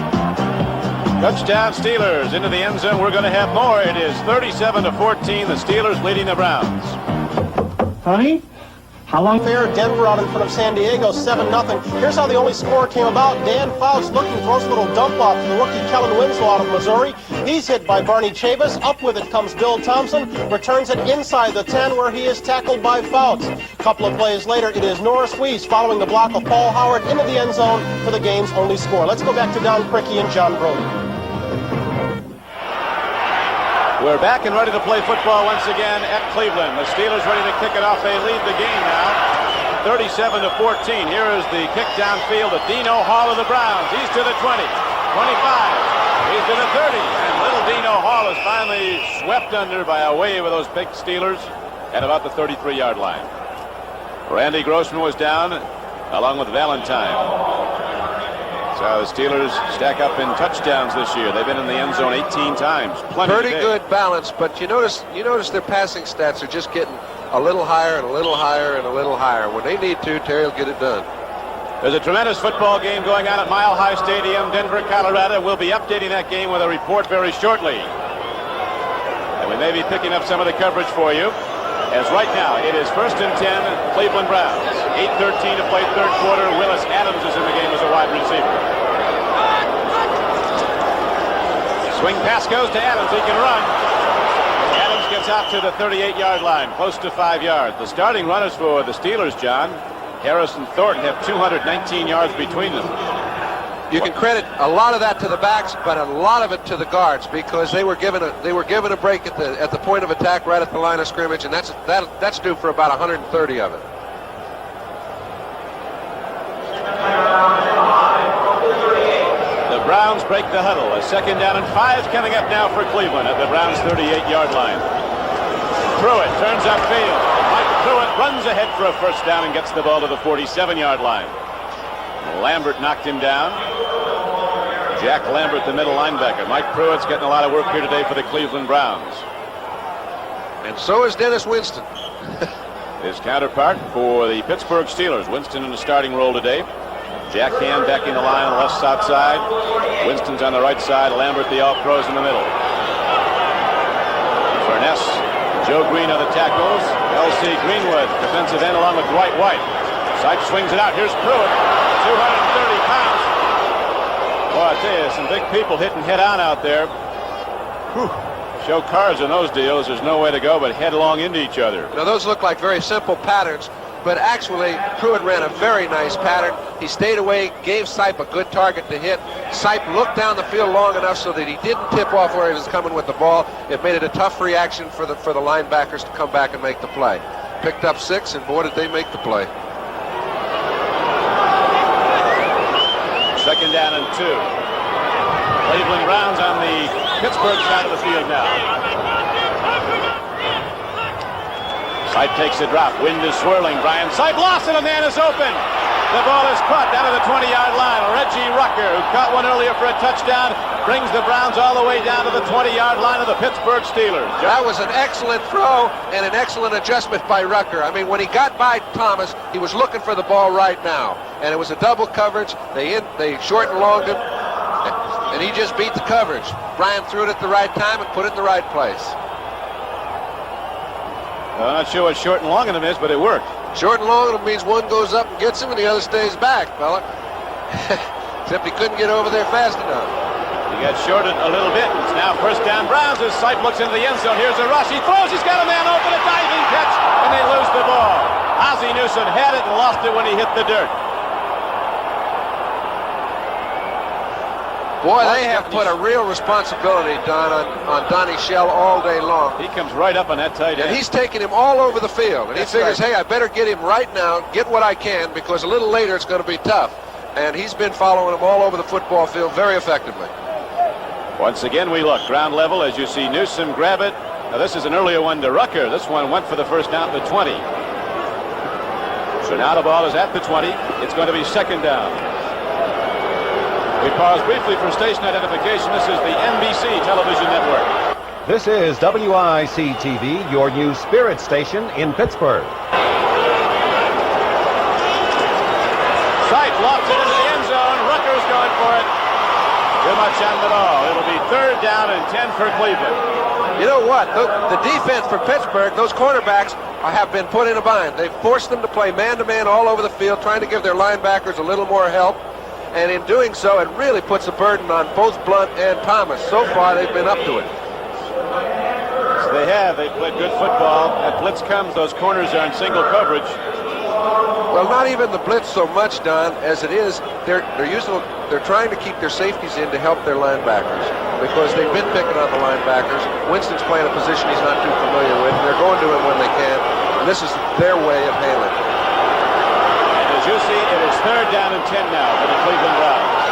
Touchdown Steelers into the end zone. We're going to have more. It is 37-14. The Steelers leading the Browns. Honey? How long? Fair. Denver out in front of San Diego, 7-0. Here's how the only score came about. Dan Fouts looking, throws a little dump off to the rookie Kellen Winslow out of Missouri. He's hit by Barney Chavis. Up with it comes Bill Thompson. Returns it inside the 10 where he is tackled by Fouts. A couple of plays later, it is Norris Weiss following the block of Paul Howard into the end zone for the game's only score. Let's go back to Don Criqui and John Brody. We're back and ready to play football once again at Cleveland. The Steelers ready to kick it off. They lead the game now, 37-14. Here is the kick downfield to Dino Hall of the Browns. He's to the 20, 25. He's to the 30. And little Dino Hall is finally swept under by a wave of those big Steelers at about the 33-yard line. Randy Grossman was down along with Valentine. So the Steelers stack up in touchdowns this year. They've been in the end zone 18 times. Pretty good balance, but you notice their passing stats are just getting a little higher and a little higher and a little higher. When they need to, Terry will get it done. There's a tremendous football game going on at Mile High Stadium, Denver, Colorado. We'll be updating that game with a report very shortly. And we may be picking up some of the coverage for you. As right now, it is 1st and 10, Cleveland Browns. 8:13 to play third quarter. Willis Adams is in the game as a wide receiver. Swing pass goes to Adams. He can run. Adams gets out to the 38-yard line, close to 5 yards. The starting runners for the Steelers, John, Harris and Thornton, have 219 yards between them. You can credit a lot of that to the backs, but a lot of it to the guards, because they were given a break at the point of attack right at the line of scrimmage, and that's due for about 130 of it. The Browns break the huddle. A 2nd down and 5 coming up now for Cleveland at the Browns' 38-yard line. Pruitt turns upfield. Mike Pruitt runs ahead for a 1st down and gets the ball to the 47-yard line. Lambert knocked him down. Jack Lambert, the middle linebacker. Mike Pruitt's getting a lot of work here today for the Cleveland Browns. And so is Dennis Winston. His counterpart for the Pittsburgh Steelers. Winston in the starting role today. Jack Ham backing the line on the left side. Winston's on the right side. Lambert, the all-pros, in the middle. Furness, Joe Green on the tackles. L.C. Greenwood, defensive end, along with Dwight White. Sipes swings it out. Here's Pruitt, 230 pounds. Boy, I tell you, some big people hitting head-on out there. Whew. Show cards in those deals. There's no way to go but headlong into each other. Now, those look like very simple patterns, but actually, Pruitt ran a very nice pattern. He stayed away, gave Sipe a good target to hit. Sipe looked down the field long enough so that he didn't tip off where he was coming with the ball. It made it a tough reaction for the linebackers to come back and make the play. Picked up 6, and boy, did they make the play. 2nd down and 2. Cleveland Browns on the Pittsburgh side of the field now. Sipe takes a drop. Wind is swirling. Brian Sipe lost it. A man is open. The ball is caught down to the 20-yard line. Reggie Rucker, who caught one earlier for a touchdown, brings the Browns all the way down to the 20-yard line of the Pittsburgh Steelers. That was an excellent throw and an excellent adjustment by Rucker. I mean, when he got by Thomas, he was looking for the ball right now. And it was a double coverage. They short and longed him, and he just beat the coverage. Brian threw it at the right time and put it in the right place. Well, I'm not sure what short and long of him is, but it worked. Short and long of him means one goes up and gets him and the other stays back, fella. Except he couldn't get over there fast enough. He got shorted a little bit. It's now 1st down Browns as Sipe looks into the end zone. Here's a rush. He throws. He's got a man open. A diving catch, and they lose the ball. Ozzie Newsome had it and lost it when he hit the dirt. Boy, they have put a real responsibility, Don, on Donnie Shell all day long. He comes right up on that tight end. And he's taking him all over the field. And he figures, hey, I better get him right now, get what I can, because a little later it's going to be tough. And he's been following him all over the football field very effectively. Once again, we look ground level as you see Newsome grab it. Now, this is an earlier one to Rucker. This one went for the 1st down at the 20. So now the ball is at the 20. It's going to be 2nd down. We pause briefly for station identification. This is the NBC television network. This is WIC-TV, your new spirit station in Pittsburgh. Sipe lofts it into the end zone. Rucker's going for it. Too much on the ball. It'll be 3rd down and 10 for Cleveland. You know what? The defense for Pittsburgh, those cornerbacks have been put in a bind. They've forced them to play man-to-man all over the field, trying to give their linebackers a little more help. And in doing so, it really puts a burden on both Blunt and Thomas. So far, they've been up to it. Yes, they have. They've played good football. That blitz comes, those corners are in single coverage. Well, not even the blitz so much, Don, as it is they're trying to keep their safeties in to help their linebackers, because they've been picking on the linebackers. Winston's playing a position he's not too familiar with. They're going to him when they can, and this is their way of handling it. As you see, it is 3rd down and 10 now for the Cleveland Browns.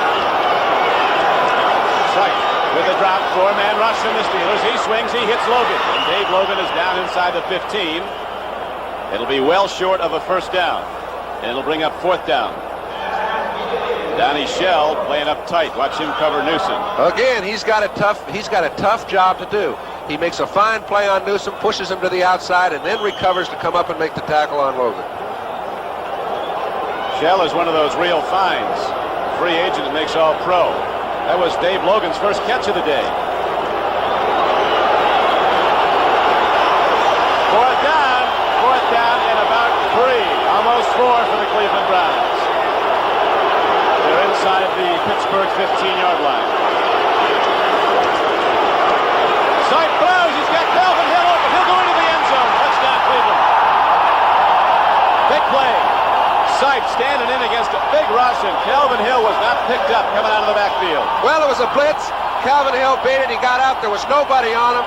Sipe with a drop, 4-man rush from the Steelers. He swings, he hits Logan, and Dave Logan is down inside the 15. It'll be well short of a 1st down, and it'll bring up 4th down. Donnie Shell playing up tight. Watch him cover Newsome. Again, he's got a tough job to do. He makes a fine play on Newsome, pushes him to the outside, and then recovers to come up and make the tackle on Logan. Shell is one of those real finds. Free agent that makes all pro. That was Dave Logan's first catch of the day. 4th down and about 3. Almost 4 for the Cleveland Browns. They're inside the Pittsburgh 15-yard line. Sipe throws. He's got Calvin Hill open. He'll go into the end zone. Touchdown, Cleveland. Big play. Sipe standing in against missed. A big rush, and Calvin Hill was not picked up coming out of the backfield. Well, it was a blitz. Calvin Hill beat it. He got out. There was nobody on him.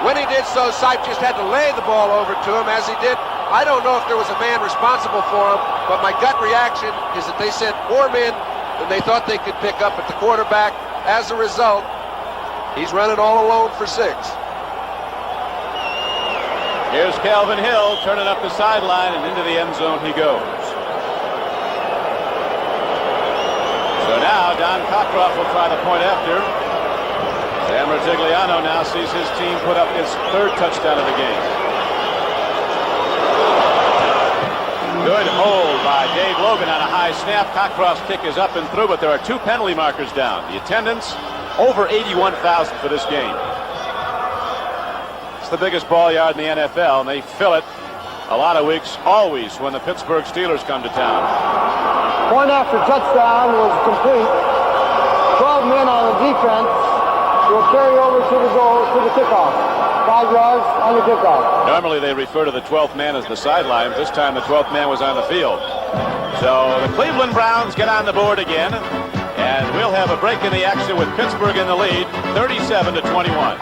When he did so, Sipe just had to lay the ball over to him, as he did. I don't know if there was a man responsible for him, but my gut reaction is that they sent more men than they thought they could pick up at the quarterback. As a result, he's running all alone for 6. Here's Calvin Hill turning up the sideline, and into the end zone he goes. So now Don Cockcroft will try the point after. Sam Rutigliano now sees his team put up his 3rd touchdown of the game. Good hold by Dave Logan on a high snap. Cockcroft's kick is up and through, but there are 2 penalty markers down. The attendance, over 81,000 for this game. It's the biggest ball yard in the NFL, and they fill it a lot of weeks, always, when the Pittsburgh Steelers come to town. Point after touchdown was complete. 12 men on the defense will carry over to the goal to the kickoff. 5 yards on the kickoff. Normally they refer to the 12th man as the sideline. This time the 12th man was on the field. So the Cleveland Browns get on the board again, and we'll have a break in the action with Pittsburgh in the lead, 37-21.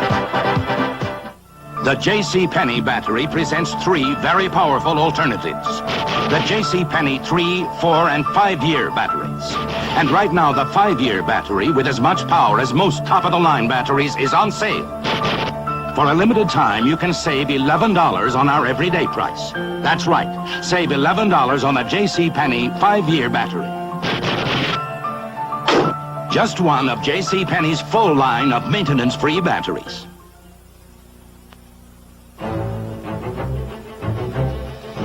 The J.C. Penney battery presents 3 very powerful alternatives. The J.C. Penney 3, 4, and 5-year batteries. And right now, the 5-year battery with as much power as most top-of-the-line batteries is on sale. For a limited time, you can save $11 on our everyday price. That's right. Save $11 on a J.C. Penney 5-year battery. Just one of J.C. Penney's full line of maintenance-free batteries.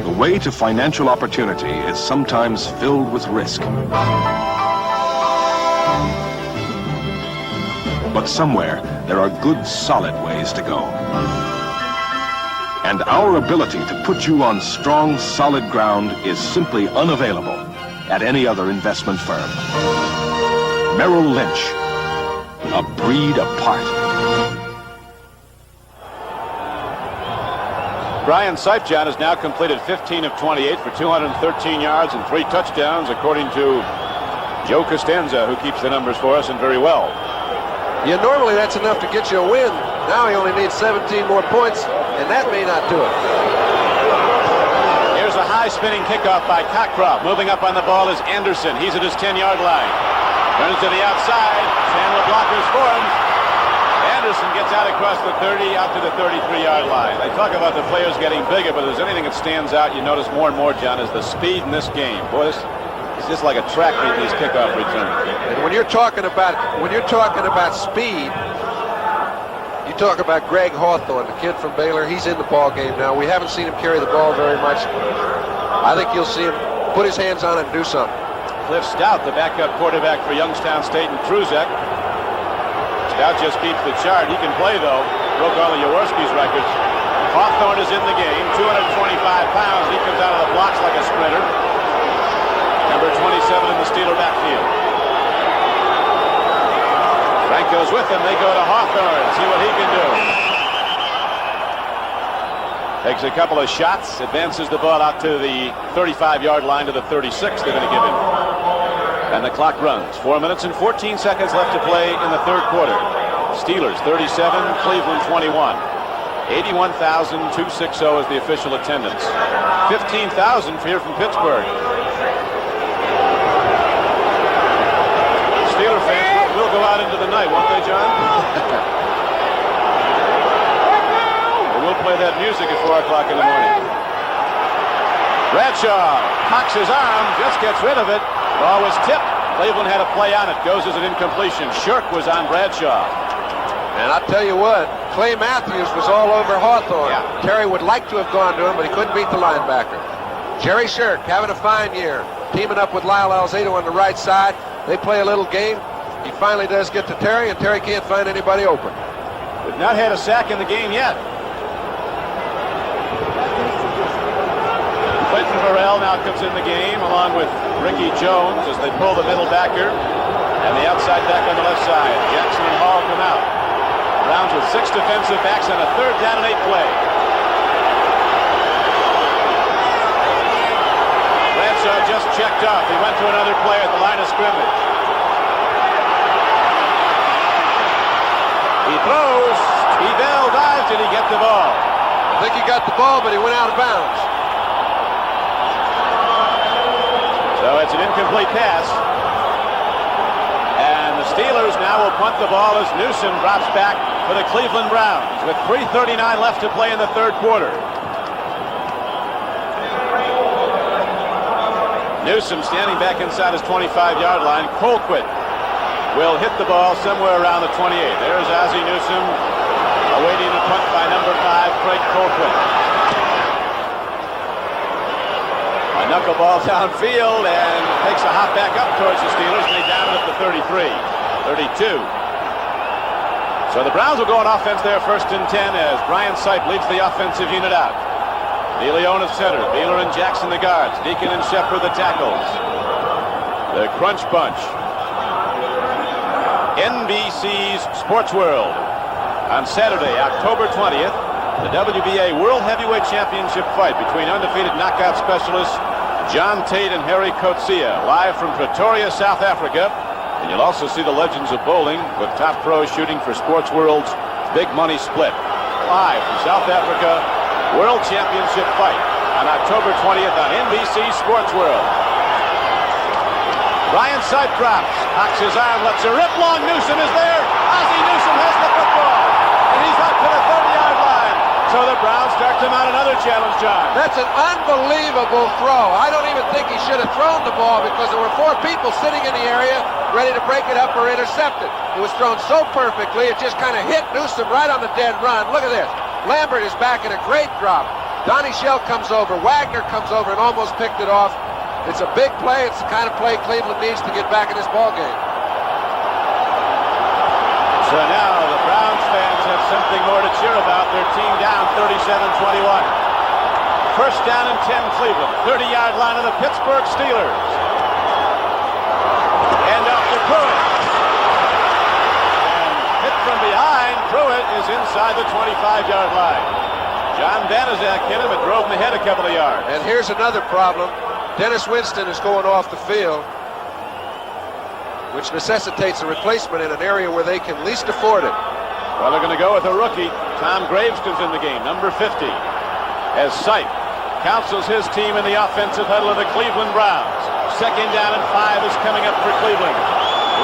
The way to financial opportunity is sometimes filled with risk. But somewhere, there are good, solid ways to go. And our ability to put you on strong, solid ground is simply unavailable at any other investment firm. Merrill Lynch, a breed apart. Brian Sipjohn has now completed 15 of 28 for 213 yards and 3 touchdowns, according to Joe Costanza, who keeps the numbers for us, and very well. Yeah, normally that's enough to get you a win. Now he only needs 17 more points, and that may not do it. Here's a high spinning kickoff by Cockcroft. Moving up on the ball is Anderson. He's at his 10-yard line. Turns to the outside. Chandler blockers for him. Anderson gets out across the 30, out to the 33-yard line. They talk about the players getting bigger, but if there's anything that stands out, you notice more and more, John, is the speed in this game. Boy, it's just like a track meet, these kickoff returns. And when you're talking about speed, you talk about Greg Hawthorne, the kid from Baylor. He's in the ball game now. We haven't seen him carry the ball very much. I think you'll see him put his hands on it and do something. Cliff Stout, the backup quarterback for Youngstown State, and Truzek. Stout just beats the chart. He can play, though. Broke all of Jaworski's records. Hawthorne is in the game, 225 pounds. He comes out of the blocks like a sprinter. Number 27 in the Steeler backfield. Frank goes with him. They go to Hawthorne. See what he can do. Takes a couple of shots. Advances the ball out to the 35-yard line to the 36 they're going to give him. And the clock runs. 4 minutes and 14 seconds left to play in the third quarter. Steelers 37, Cleveland 21. 81,260 is the official attendance. 15,000 here from Pittsburgh. Steeler fans will go out into the night, won't they, John? We'll play that music at 4 o'clock in the morning. Bradshaw cocks his arm, just gets rid of it. Ball was tipped. Cleveland had a play on it. Goes as an incompletion. Shirk was on Bradshaw. And I'll tell you what, Clay Matthews was all over Hawthorne. Yeah. Terry would like to have gone to him, but he couldn't beat the linebacker. Jerry Shirk having a fine year, teaming up with Lyle Alzado on the right side. They play a little game. He finally does get to Terry, and Terry can't find anybody open. We've not had a sack in the game yet. Clinton Burrell now comes in the game along with Ricky Jones as they pull the middle backer and the outside back on the left side. Jackson and Hall come out. Browns with 6 defensive backs on a 3rd down and 8 play. Bradshaw just checked off. He went to another play at the line of scrimmage. He throws. Bell dives. Did he get the ball? I think he got the ball, but he went out of bounds. So it's an incomplete pass. And the Steelers now will punt the ball as Newsom drops back for the Cleveland Browns with 3:39 left to play in the third quarter. Newsom standing back inside his 25-yard line. Colquitt will hit the ball somewhere around the 28. There's Ozzie Newsom awaiting a punt by number 5, Craig Colquitt. A knuckleball downfield and takes a hop back up towards the Steelers, and they down it at the 33, 32. So the Browns will go on offense there, 1st and 10, as Brian Sipe leads the offensive unit out. DeLeon at center, Beeler and Jackson the guards, Deacon and Shepard the tackles. The Crunch Bunch. NBC's Sports World. On Saturday, October 20th, the WBA World Heavyweight Championship fight between undefeated knockout specialists John Tate and Harry Coetzee, live from Pretoria, South Africa. And you'll also see the legends of bowling with top pros shooting for Sports World's Big Money Split. Live from South Africa, World Championship fight on October 20th on NBC Sports World. Brian Sipe drops, cocks his arm, lets her rip. Long Newsom is there. Ozzie Newsom has the football, and he's out to the 30-yard line. So the Browns start to mount another challenge, John. That's an unbelievable throw. I don't even think he should have thrown the ball because there were 4 people sitting in the area ready to break it up or intercept it. It was thrown so perfectly, it just kind of hit Newsom right on the dead run. Look at this. Lambert is back in a great drop. Donnie Shell comes over. Wagner comes over and almost picked it off. It's a big play. It's the kind of play Cleveland needs to get back in this ball game. So now the Browns fans have something more to cheer about. Their team down 37-21. 1st down and 10 Cleveland. 30-yard line of the Pittsburgh Steelers. Hand off to Pruitt. And hit from behind. Pruitt is inside the 25-yard line. John Banaszak hit him and drove him ahead a couple of yards. And here's another problem. Dennis Winston is going off the field, which necessitates a replacement in an area where they can least afford it. Well, they're going to go with a rookie. Tom Graves comes in the game, number 50, as Sipe counsels his team in the offensive huddle of the Cleveland Browns. 2nd down and 5 is coming up for Cleveland.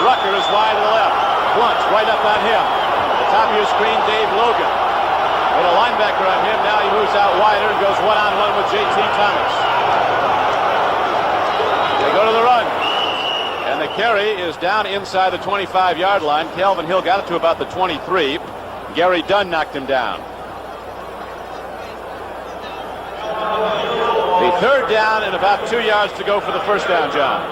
Rucker is wide to the left. Blunt's right up on him. At the top of your screen, Dave Logan. With a linebacker on him, now he moves out wider and goes one-on-one with J.T. Thomas. They go to the run. And the carry is down inside the 25-yard line. Calvin Hill got it to about the 23. Gary Dunn knocked him down. The 3rd down and about 2 yards to go for the 1st down, John.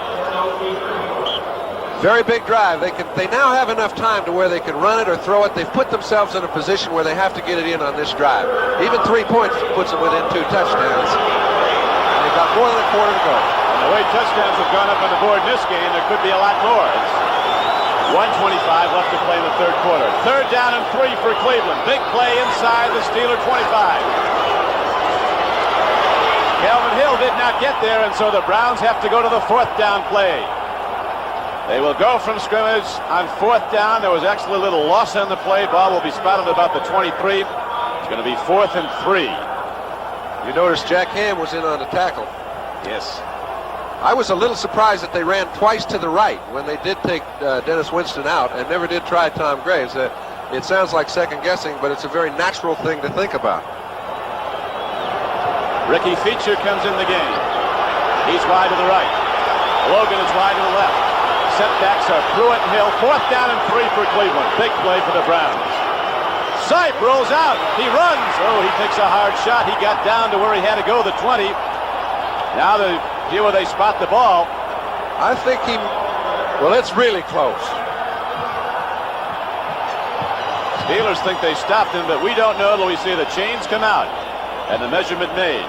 Very big drive. They now have enough time to where they can run it or throw it. They've put themselves in a position where they have to get it in on this drive. Even 3 points puts them within 2 touchdowns. They've got more than a quarter to go. And the way touchdowns have gone up on the board in this game, there could be a lot more. It's 1:25 left to play in the third quarter. 3rd down and 3 for Cleveland. Big play inside the Steeler 25. Calvin Hill did not get there, and so the Browns have to go to the 4th down play. They will go from scrimmage on 4th down. There was actually a little loss on the play. Ball will be spotted about the 23. It's going to be 4th and 3. You notice Jack Ham was in on the tackle. Yes. I was a little surprised that they ran twice to the right when they did take Dennis Winston out and never did try Tom Graves. It sounds like second guessing, but it's a very natural thing to think about. Ricky Feature comes in the game. He's wide to the right. Logan is wide to the left. Setbacks are Pruitt and Hill. 4th down and 3 for Cleveland. Big play for the Browns. Sipe rolls out. He runs. Oh, he takes a hard shot. He got down to where he had to go, the 20. Now the deal where they spot the ball. I think well, it's really close. Steelers think they stopped him, but we don't know till we see the chains come out and the measurement made.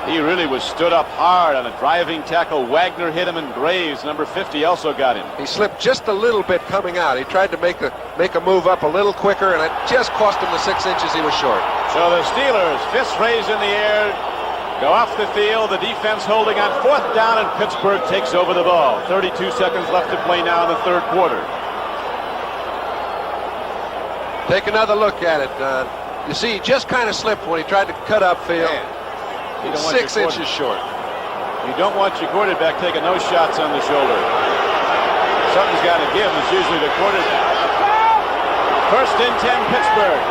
He really was stood up hard on a driving tackle. Wagner hit him, and Graves, number 50, also got him. He slipped just a little bit coming out. He tried to make a move up a little quicker, and it just cost him the 6 inches he was short. So the Steelers, fists raised in the air, go off the field. The defense holding on 4th down, and Pittsburgh takes over the ball. 32 seconds left to play now in the 3rd quarter. Take another look at it. You see, he just kind of slipped when he tried to cut upfield. 6 inches short. You don't want your quarterback taking those shots on the shoulder. Something's got to give. It's usually the quarterback. 1st and 10, Pittsburgh.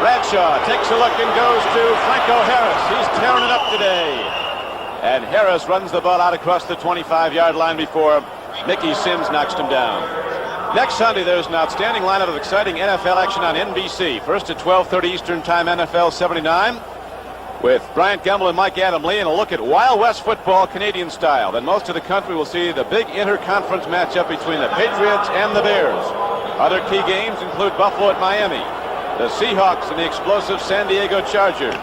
Bradshaw takes a look and goes to Franco Harris. He's tearing it up today. And Harris runs the ball out across the 25-yard line before Mickey Sims knocks him down. Next Sunday, there's an outstanding lineup of exciting NFL action on NBC. First at 12:30 Eastern Time, NFL 79, with Bryant Gumbel and Mike Adamle, and a look at Wild West football, Canadian style. Then most of the country will see the big interconference matchup between the Patriots and the Bears. Other key games include Buffalo at Miami, the Seahawks and the explosive San Diego Chargers,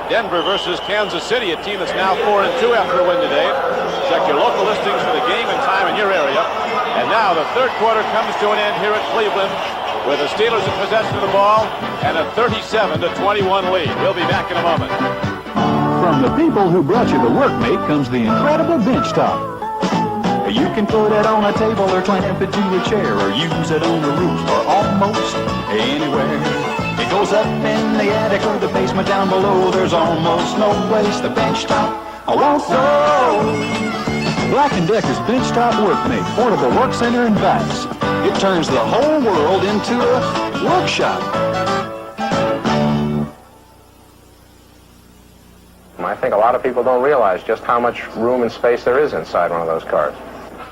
Denver versus Kansas City, a team that's now 4-2 after a win today. Check your local listings for the game and time in your area. And now the 3rd quarter comes to an end here at Cleveland with the Steelers in possession of the ball and a 37-21 lead. We'll be back in a moment. From the people who brought you the workmate comes the incredible bench top. You can put it on a table or clamp it to a chair or use it on the roof or almost anywhere. It goes up in the attic or the basement down below. There's almost no place the bench top won't go. Black & Decker's benchtop workmate, portable work center and vats. It turns the whole world into a workshop. I think a lot of people don't realize just how much room and space there is inside one of those cars.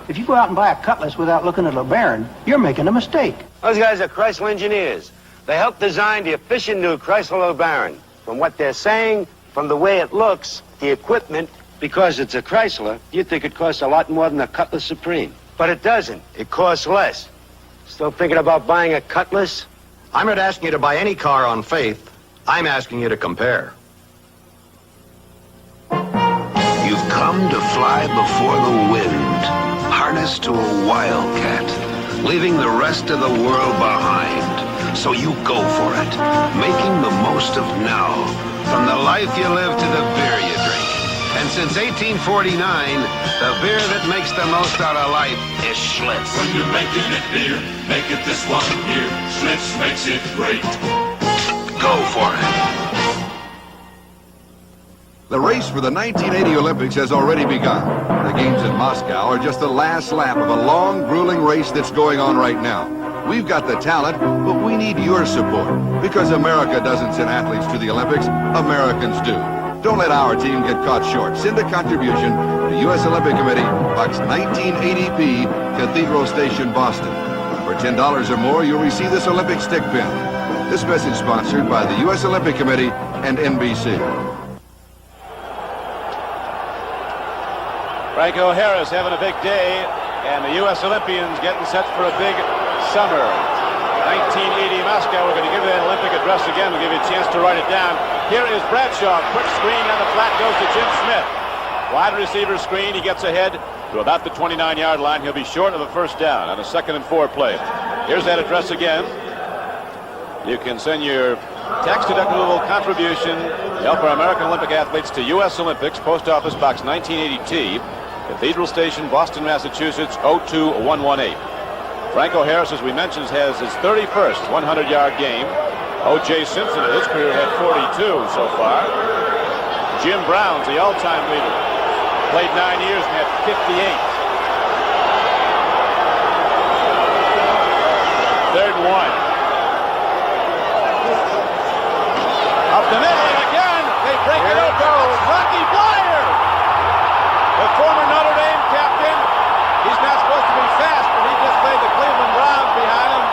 If you go out and buy a Cutlass without looking at a LeBaron, you're making a mistake. Those guys are Chrysler engineers. They helped design the efficient new Chrysler LeBaron. From what they're saying, from the way it looks, the equipment, because it's a Chrysler, you'd think it costs a lot more than a Cutlass Supreme. But it doesn't. It costs less. Still thinking about buying a Cutlass? I'm not asking you to buy any car on faith. I'm asking you to compare. You've come to fly before the wind, harnessed to a wildcat, leaving the rest of the world behind. So you go for it, making the most of now, from the life you live to the beer you drink. And since 1849, the beer that makes the most out of life is Schlitz. When you're making it beer, make it this one here. Schlitz makes it great. Go for it. The race for the 1980 Olympics has already begun. The games in Moscow are just the last lap of a long, grueling race that's going on right now. We've got the talent, but we need your support. Because America doesn't send athletes to the Olympics, Americans do. Don't let our team get caught short. Send a contribution to U.S. Olympic Committee, Box 1980P, Cathedral Station, Boston. For $10 or more, you'll receive this Olympic stick pin. This message sponsored by the U.S. Olympic Committee and NBC. Franco Harris having a big day, and the U.S. Olympians getting set for a big summer. 1980 Moscow. We're going to give you that Olympic address again. We'll give you a chance to write it down. Here is Bradshaw. Quick screen on the flat goes to Jim Smith. Wide receiver screen. He gets ahead to about the 29-yard line. He'll be short of a 1st down on a 2nd and 4 play. Here's that address again. You can send your tax-deductible contribution to help our American Olympic athletes to U.S. Olympics, Post Office Box 1980T, Cathedral Station, Boston, Massachusetts, 02118. Franco Harris, as we mentioned, has his 31st 100-yard game. O.J. Simpson, in his career, had 42 so far. Jim Brown's the all-time leader. Played 9 years and had 58. 3rd and 1. Up the middle, and again, they break it open. It's Rocky Blyer, the former Notre Dame captain. He's not supposed to be fast, but he just laid the Cleveland Browns behind him.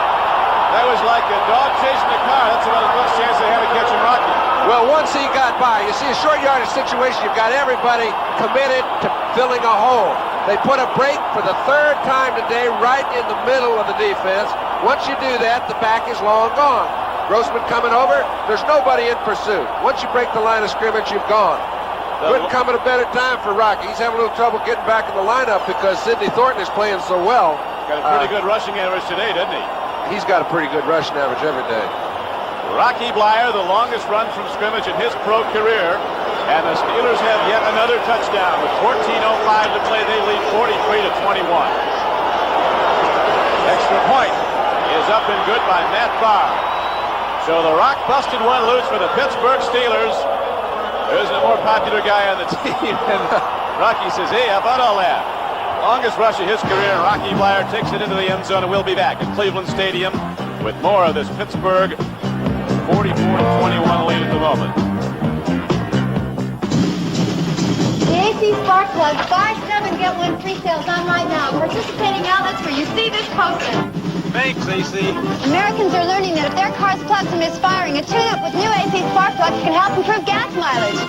That was like a dog chasing a car. That's about the best chance they had of catching Rocky. Well, once he got by, you see a short yardage situation, you've got everybody committed to filling a hole. They put a break for the 3rd time today right in the middle of the defense. Once you do that, the back is long gone. Grossman coming over, there's nobody in pursuit. Once you break the line of scrimmage, you've gone. Couldn't come at a better time for Rocky. He's having a little trouble getting back in the lineup because Sidney Thornton is playing so well. Got a pretty good rushing average today, doesn't he? He's got a pretty good rushing average every day. Rocky Blyer, the longest run from scrimmage in his pro career. And the Steelers have yet another touchdown. With 14:05 to play, they lead 43-21. Extra point is up and good by Matt Barr. So the Rock busted one loose for the Pittsburgh Steelers. There's a more popular guy on the team. And Rocky says, hey, how about all that? Longest rush of his career, and Rocky Blyer takes it into the end zone, and we'll be back at Cleveland Stadium with more of this Pittsburgh 44-21 lead at the moment. The AC Spark Plugs, buy 7, get 1 free sales on right now. Participating outlets where you see this poster. Thanks, AC. Americans are learning that if their car's plugs are misfiring, a tune-up with new AC Spark Plugs can help improve gas mileage.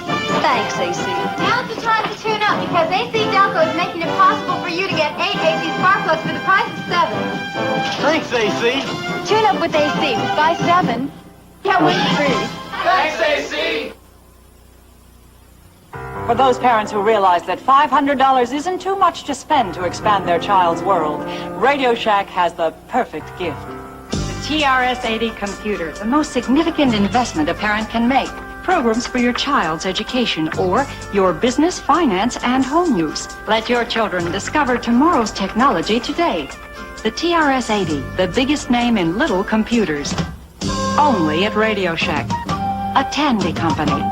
Thanks, AC. Now's the time to tune up because AC Delco is making it possible for you to get 8 AC Spark Plugs for the price of 7. Thanks, AC. Tune up with AC. Buy 7, get 1 free. Thanks, AC. For those parents who realize that $500 isn't too much to spend to expand their child's world, Radio Shack has the perfect gift. The TRS-80 computer, the most significant investment a parent can make. Programs for your child's education or your business, finance, and home use. Let your children discover tomorrow's technology today. The TRS-80, the biggest name in little computers. Only at Radio Shack, a Tandy company.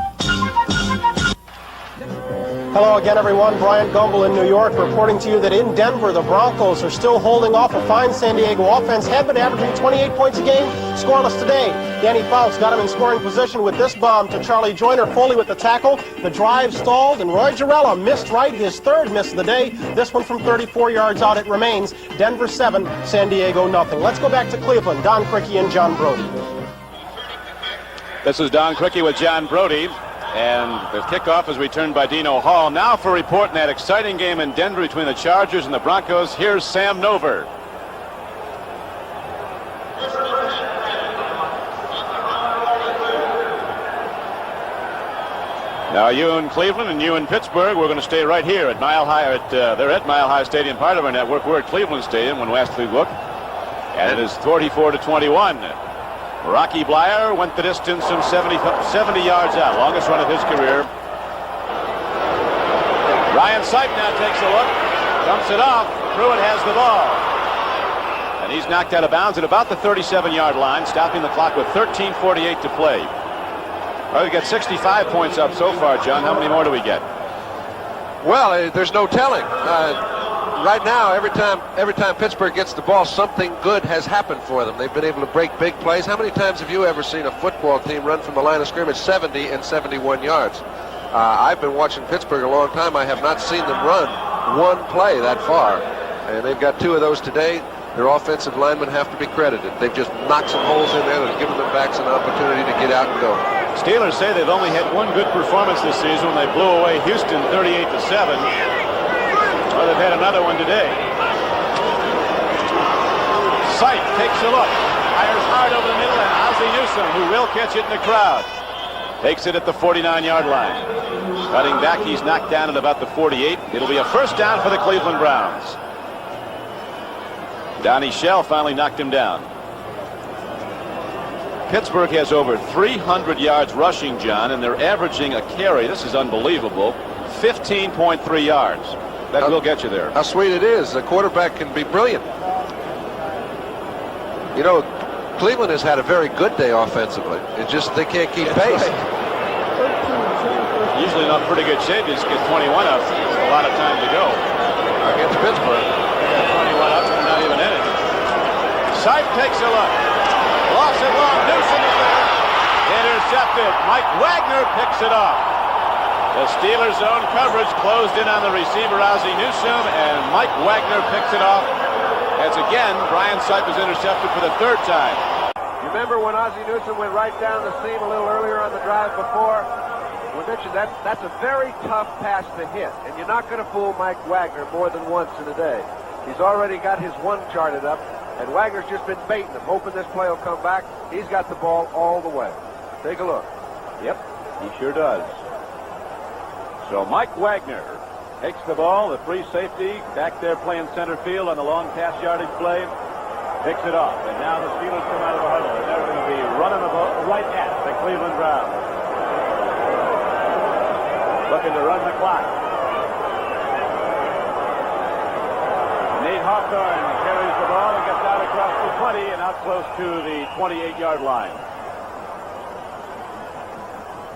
Hello again, everyone. Brian Gumble in New York reporting to you that in Denver, the Broncos are still holding off a fine San Diego offense. Had been averaging 28 points a game, scoreless today. Danny Fouts got him in scoring position with this bomb to Charlie Joyner. Foley with the tackle. The drive stalled, and Roy Girella missed right, his third miss of the day. This one from 34 yards out. It remains Denver 7, San Diego nothing. Let's go back to Cleveland. Don Criqui and John Brody. This is Don Criqui with John Brody. And the kickoff is returned by Dino Hall. Now for reporting that exciting game in Denver between the Chargers and the Broncos, here's Sam Nover. Now you in Cleveland and you in Pittsburgh, we're going to stay right here at Mile High. They're at Mile High Stadium, part of our network. We're at Cleveland Stadium when last we looked. And it is 44-21. Rocky Blyer went the distance from 70 yards out, longest run of his career. Ryan Sipe now takes a look, dumps it off. Pruitt has the ball. And he's knocked out of bounds at about the 37-yard line, stopping the clock with 13:48 to play. Well, we've got 65 points up so far, John. How many more do we get? Well, there's no telling. Right now, every time Pittsburgh gets the ball, something good has happened for them. They've been able to break big plays. How many times have you ever seen a football team run from the line of scrimmage 70 and 71 yards? I've been watching Pittsburgh a long time. I have not seen them run one play that far. And they've got 2 of those today. Their offensive linemen have to be credited. They've just knocked some holes in there and given them backs an opportunity to get out and go. Steelers say they've only had one good performance this season when they blew away Houston 38-7. Well, they've had another one today. Sipe takes a look, fires hard over the middle, and Ozzie Newsome, who will catch it in the crowd, takes it at the 49-yard line. Cutting back, he's knocked down at about the 48. It'll be a first down for the Cleveland Browns. Donnie Shell finally knocked him down. Pittsburgh has over 300 yards rushing, John, and they're averaging a carry. This is unbelievable. 15.3 yards. That will get you there. How sweet it is. The quarterback can be brilliant. You know, Cleveland has had a very good day offensively. It's just they can't keep pace. Right. Usually in pretty good shape. You just get 21 up. A lot of time to go. Against Pittsburgh. They got 21 up and not even in it. Sipe takes a look. Loss it long. Newsome is there. Intercepted. Mike Wagner picks it off. The Steelers' zone coverage closed in on the receiver, Ozzie Newsome, and Mike Wagner picks it off. As again, Brian Sipe was intercepted for the 3rd time. You remember when Ozzie Newsome went right down the seam a little earlier on the drive before? We mentioned that's a very tough pass to hit, and you're not going to fool Mike Wagner more than once in a day. He's already got his one charted up, and Wagner's just been baiting him, hoping this play will come back. He's got the ball all the way. Take a look. Yep, he sure does. So Mike Wagner takes the ball, the free safety, back there playing center field on the long pass yardage play, picks it off. And now the Steelers come out of the huddle, and they're going to be running the ball right at the Cleveland Browns. looking to run the clock. Nate Hawthorne carries the ball and gets out across the 20 and out close to the 28-yard line.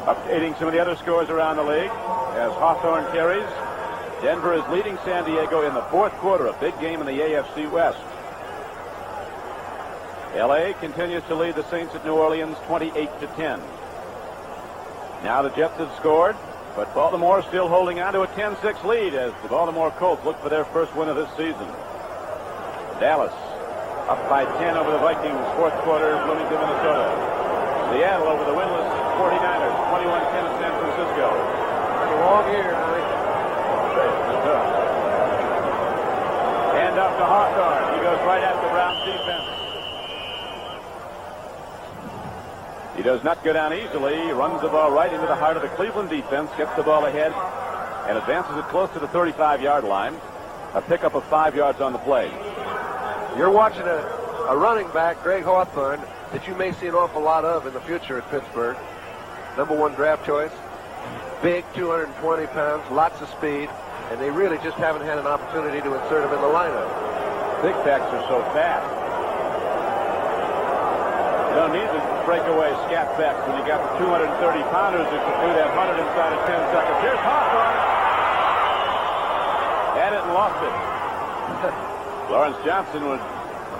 Updating some of the other scores around the league as Hawthorne carries. Denver is leading San Diego in the fourth quarter, a big game in the AFC West. L.A. continues to lead the Saints at New Orleans 28-10. Now the Jets have scored, but Baltimore still holding on to a 10-6 lead as the Baltimore Colts look for their first win of this season. Dallas up by 10 over the Vikings, fourth quarter, Bloomington, Minnesota. Seattle over the winless 49ers, 21-10 at San Francisco. It's a long year, Mike. Hand off to Hawthorne. He goes right at the Browns defense. He does not go down easily. He runs the ball right into the heart of the Cleveland defense, gets the ball ahead, and advances it close to the 35-yard line. A pickup of 5 yards on the play. You're watching a running back, Greg Hawthorne, that you may see an awful lot of in the future at Pittsburgh. #1 draft choice. Big, 220 pounds, lots of speed, and they really just haven't had an opportunity to insert him in the lineup. Big backs are so fast. You don't need the breakaway scat backs when you got the 230-pounders who can do that 100 inside of 10 seconds. Here's Hawthorne. Had it and lost it. Lawrence Johnson wants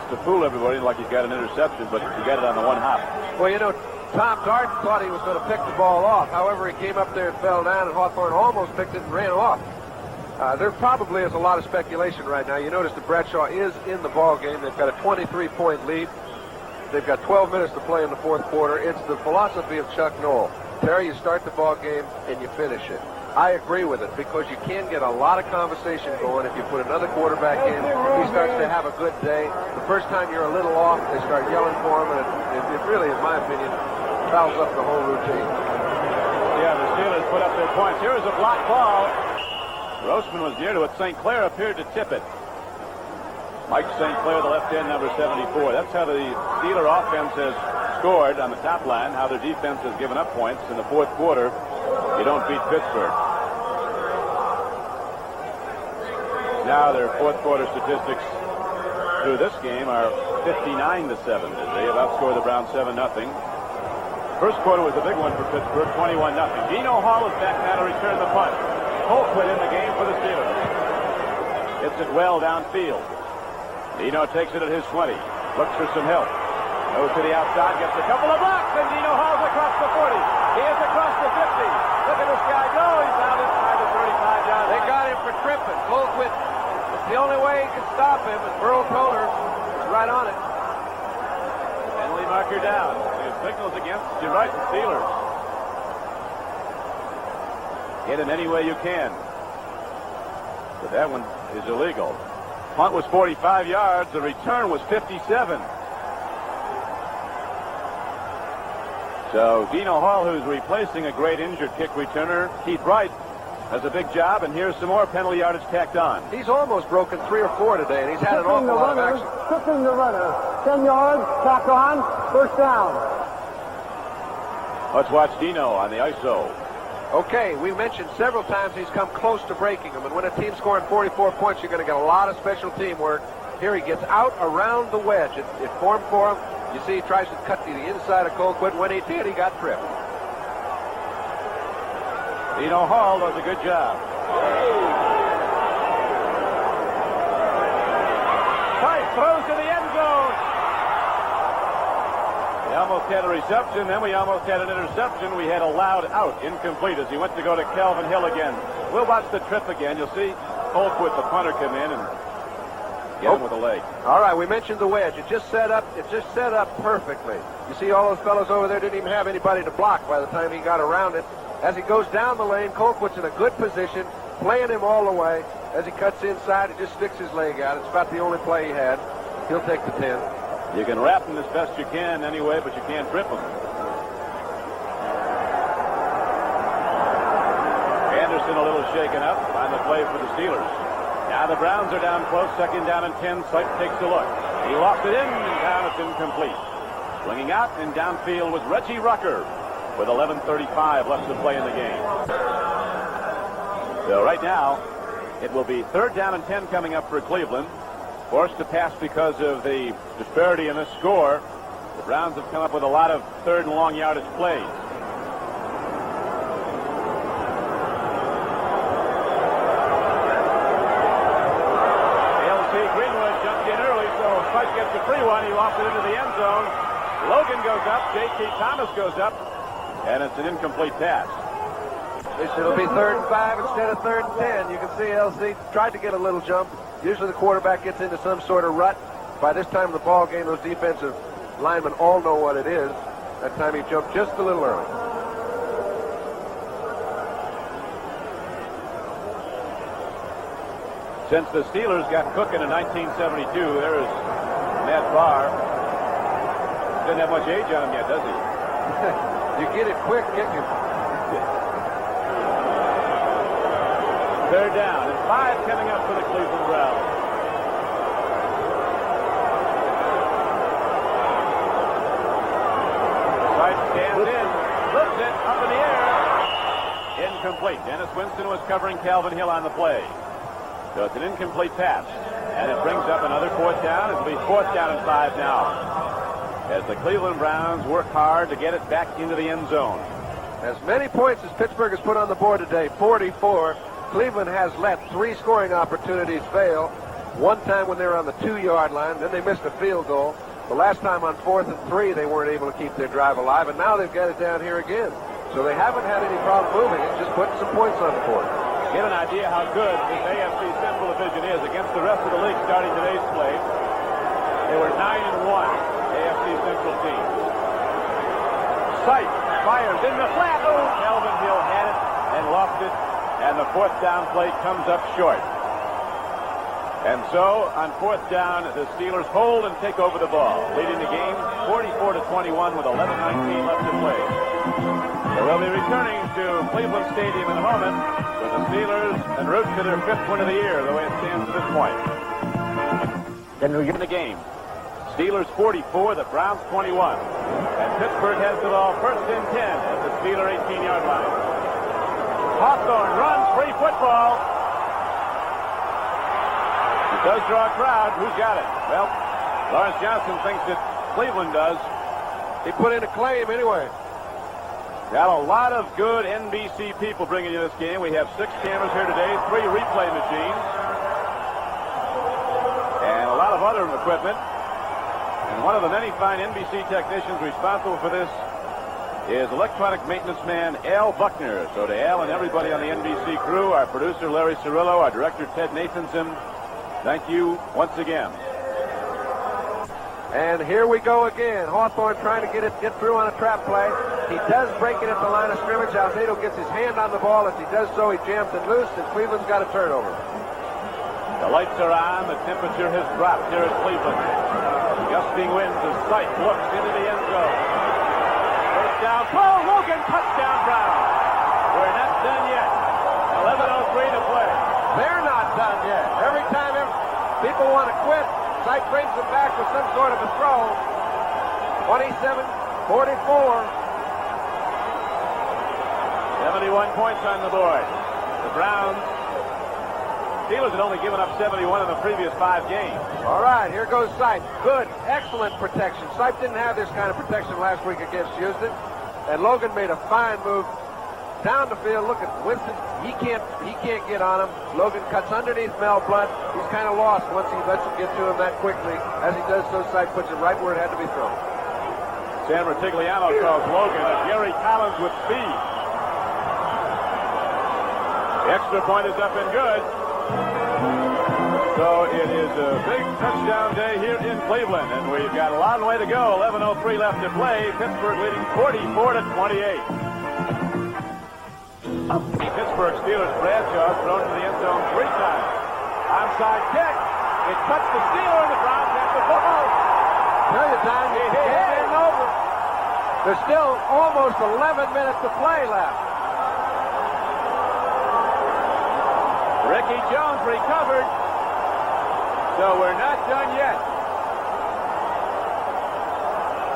to fool everybody like he's got an interception, but he got it on the one hop. Well, you know, Tom Darden thought he was going to pick the ball off. However, he came up there and fell down, and Hawthorne almost picked it and ran off. There probably is a lot of speculation right now. You notice that Bradshaw is in the ball game. They've got a 23-point lead. They've got 12 minutes to play in the fourth quarter. It's the philosophy of Chuck Noll. Terry, you start the ball game and you finish it. I agree with it because you can get a lot of conversation going if you put another quarterback in. He starts to have a good day. The first time you're a little off, they start yelling for him, and it really, in my opinion, fouls up the whole routine. Yeah, the Steelers put up their points. Here is a blocked ball. Grossman was near to it. St. Clair appeared to tip it. Mike St. Clair, the left end, number 74. That's how the Steeler offense has scored on the top line, how their defense has given up points in the fourth quarter. You don't beat Pittsburgh. Now their fourth quarter statistics through this game are 59-7. They have outscored the Browns 7-0. First quarter was a big one for Pittsburgh, 21-0. Dino Hall is back now to return the punt. Colquitt in the game for the Steelers. Hits it well downfield. Dino takes it at his 20. Looks for some help. Goes to the outside, gets a couple of blocks, and Dino Hall's across the 40. He is across the 50. Look at this guy go. He's out inside the 35-yard line. They got him for tripping. Colquitt, it's the only way he can stop him, and Burl Toner is right on it. Penalty marker down. It signals against your right, the Steelers. Get him any way you can. But that one is illegal. Punt was 45 yards. The return was 57. So Dino Hall, who's replacing a great injured kick returner, Keith Wright, has a big job, and here's some more penalty yardage tacked on. He's almost broken 3 or 4 today, and he's had an awful lot of action. Tripping the runner. 10 yards, tack on, first down. Let's watch Dino on the ISO. Okay, we mentioned several times he's come close to breaking them, and when a team's scoring 44 points, you're going to get a lot of special teamwork. Here he gets out around the wedge. It formed for him. You see, he tries to cut to the inside of Colquitt. When he did, he got tripped. Dino Hall does a good job. Price throws to the end zone. We almost had a reception, then we almost had an interception. We had a loud out, incomplete, as he went to go to Calvin Hill again. We'll watch the trip again. You'll see Colquitt, the punter, come in and get him with a leg. All right, we mentioned the wedge. It just set up perfectly. You see all those fellows over there didn't even have anybody to block by the time he got around it. As he goes down the lane, Colquitt's in a good position, playing him all the way. As he cuts inside, he just sticks his leg out. It's about the only play he had. He'll take the 10. You can wrap him as best you can anyway, but you can't trip him. Anderson a little shaken up on the play for the Steelers. Now the Browns are down close, second down and 10. Sight takes a look. He lost it in, and down it's incomplete. Swinging out and downfield was Reggie Rucker with 11:35 left to play in the game. So right now, it will be 3rd down and 10 coming up for Cleveland. Forced to pass because of the disparity in the score. The Browns have come up with a lot of 3rd and long yardage plays. Gets a free one. He lost it into the end zone. Logan goes up. J.T. Thomas goes up. And it's an incomplete pass. It'll be 3rd and 5 instead of 3rd and 10. You can see LC tried to get a little jump. Usually the quarterback gets into some sort of rut. By this time in the ball game, those defensive linemen all know what it is. That time he jumped just a little early. Since the Steelers got cooking in 1972, there's Matt Barr. Doesn't have much age on him yet, does he? You get it quick, kicking. 3rd down and 5 coming up for the Cleveland Browns. Sight stands in, flips it up in the air. Incomplete. Dennis Winston was covering Calvin Hill on the play. So it's an incomplete pass. And it brings up another 4th down. It'll be 4th down and 5 now. As the Cleveland Browns work hard to get it back into the end zone. As many points as Pittsburgh has put on the board today, 44. Cleveland has let 3 scoring opportunities fail. One time when they were on the 2-yard line, then they missed a field goal. The last time on 4th and 3, they weren't able to keep their drive alive, and now they've got it down here again. So they haven't had any problem moving it, just putting some points on the board. Get an idea how good this AFC Central Division is against the rest of the league starting today's play. They were 9-1, AFC Central team. Sight fires in the flat. Oh, Calvin Hill had it and lost it, and the 4th down play comes up short. And so, on 4th down, the Steelers hold and take over the ball, leading the game 44-21 with 11:19 left to play. So we'll be returning to Cleveland Stadium in a moment with the Steelers en route to their 5th win of the year, the way it stands at this point. Then we get in the game. Steelers 44, the Browns 21. And Pittsburgh has the ball 1st and 10 at the Steeler 18-yard line. Hawthorne runs free football. It does draw a crowd. Who's got it? Well, Lawrence Johnson thinks that Cleveland does. He put in a claim anyway. Got a lot of good NBC people bringing you this game. We have 6 cameras here today, 3 replay machines, and a lot of other equipment. And one of the many fine NBC technicians responsible for this is electronic maintenance man Al Buckner. So to Al and everybody on the NBC crew, our producer Larry Cirillo, our director Ted Nathanson, thank you once again. And here we go again. Hawthorne trying to get through on a trap play. He does break it at the line of scrimmage. Alzado gets his hand on the ball. As he does so, he jams it loose, and Cleveland's got a turnover. The lights are on. The temperature has dropped here at Cleveland. Gusting winds as Sight looks into the end zone. First down. Oh, Logan, touchdown Browns. We're not done yet. 11:03 to play. They're not done yet. Every time people want to quit, Sight brings them back with some sort of a throw. 27-44. 71 points on the board. The Browns. Steelers had only given up 71 in the previous 5 games. All right, here goes Sight. Good, excellent protection. Sight didn't have this kind of protection last week against Houston. And Logan made a fine move down the field. Look at Winston. He can't get on him. Logan cuts underneath Mel Blunt. He's kind of lost once he lets him get to him that quickly. As he does so, Sight puts it right where it had to be thrown. San Ratigliano calls Logan a Gary Collins with speed. The extra point is up and good. So it is a big touchdown day here in Cleveland, and we've got a long way to go. 11:03 left to play. Pittsburgh leading 44-28. Pittsburgh Steelers Bradshaw thrown to the end zone 3 times. Onside kick. It cuts the Steeler, and the Browns have the ball. Tell you, Tom, it's game over. There's still almost 11 minutes to play left. Ricky Jones recovered. So we're not done yet.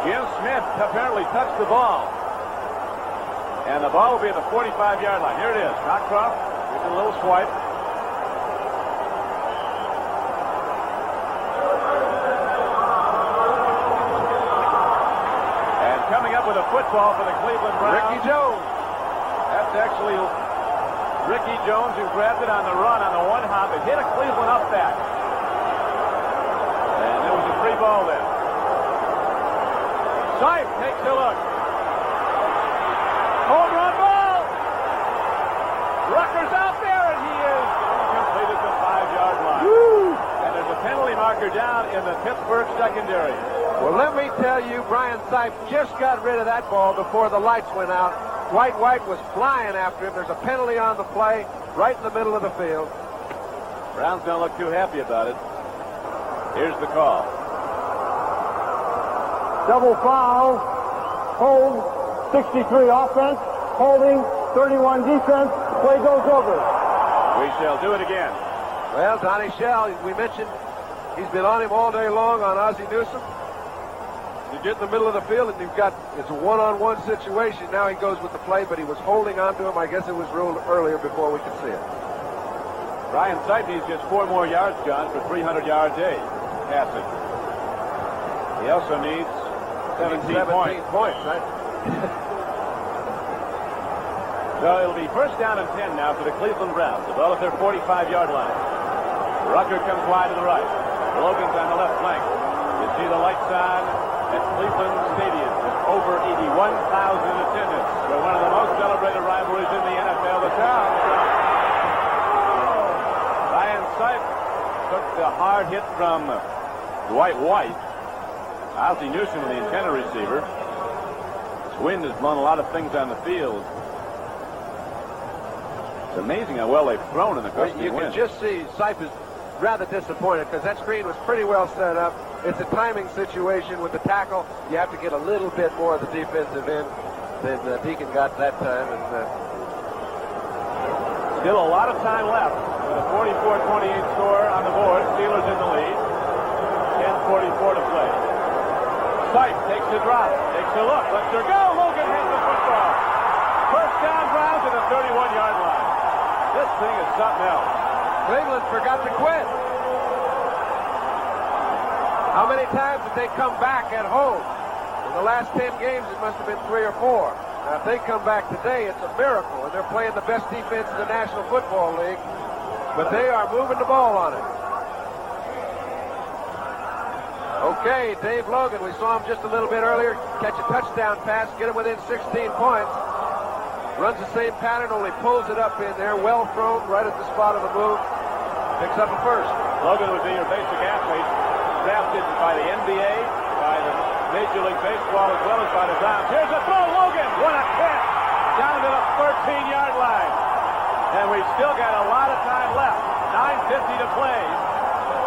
Jim Smith apparently touched the ball. And the ball will be at the 45-yard line. Here it is. Cockcroft a little swipe. And coming up with a football for the Cleveland Browns. Ricky Jones. That's actually Ricky Jones, who grabbed it on the run on the one hop. It hit a Cleveland up back. And there was a free ball there. Sipe takes a look. Home run ball. Rucker's out there, and he is completed the 5-yard line. Woo! And there's a penalty marker down in the Pittsburgh secondary. Well, let me tell you, Brian Sipe just got rid of that ball before the lights went out. Dwight White was flying after him. There's a penalty on the play right in the middle of the field. Browns don't look too happy about it. Here's the call. Double foul. Hold. 63 offense. Holding. 31 defense. Play goes over. We shall do it again. Well, Donnie Shell, we mentioned he's been on him all day long on Ozzie Newsome. You get in the middle of the field and it's a one-on-one situation. Now he goes with the play, but he was holding on to him. I guess it was ruled earlier before we could see it. Brian Sipe needs just 4 more yards, John, for 300 yards passing. He also needs 17 points. Right? So it'll be first down and 10 now for the Cleveland Browns. The ball at their 45-yard line. Rucker comes wide to the right. Logan's on the left flank. You see the lights on at Cleveland Stadium with over 81,000 attendance for one of the most celebrated rivalries in the NFL. The town. Brian Sipe took the hard hit from Dwight White. Ozzie Newsome, the antenna receiver. This wind has blown a lot of things on the field. It's amazing how well they've thrown in the gusty wind. You can just see Sipe is rather disappointed because that screen was pretty well set up. It's a timing situation with the tackle. You have to get a little bit more of the defensive end than Deacon got that time. And still a lot of time left with a 44-28 score on the board. Steelers in the lead. 10:44 to play. Sipe takes the drop, takes a look, lets her go. Logan has the football. First down, Browns at the 31-yard line. This thing is something else. Cleveland forgot to quit. How many times did they come back at home? In the last 10 games, it must have been 3 or 4. Now, if they come back today, it's a miracle, and they're playing the best defense in the National Football League. But they are moving the ball on it. Okay, Dave Logan, we saw him just a little bit earlier, catch a touchdown pass, get him within 16 points. Runs the same pattern, only pulls it up in there, well thrown, right at the spot of the move. Picks up a first. Logan would be your basic athlete, drafted by the NBA, by the Major League Baseball, as well as by the Browns. Here's a throw, Logan! What a catch! Down to the 13-yard line. And we've still got a lot of time left. 9:50 to play.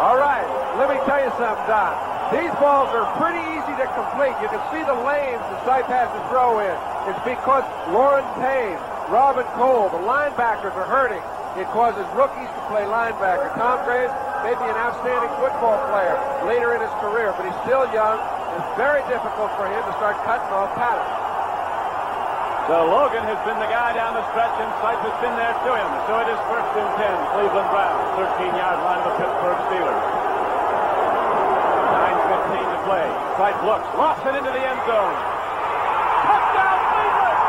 All right, let me tell you something, Don. These balls are pretty easy to complete. You can see the lanes the Sipe has to throw in. It's because Lauren Payne, Robin Cole, the linebackers are hurting. It causes rookies to play linebacker. Tom Graves may be an outstanding football player later in his career, but he's still young. It's very difficult for him to start cutting off patterns. So Logan has been the guy down the stretch, and Sipe has been there to him. So it is first and 10, Cleveland Browns, 13-yard line of the Pittsburgh Steelers. 9:15 to play. Sipe looks, lofts it into the end zone. Touchdown, Cleveland!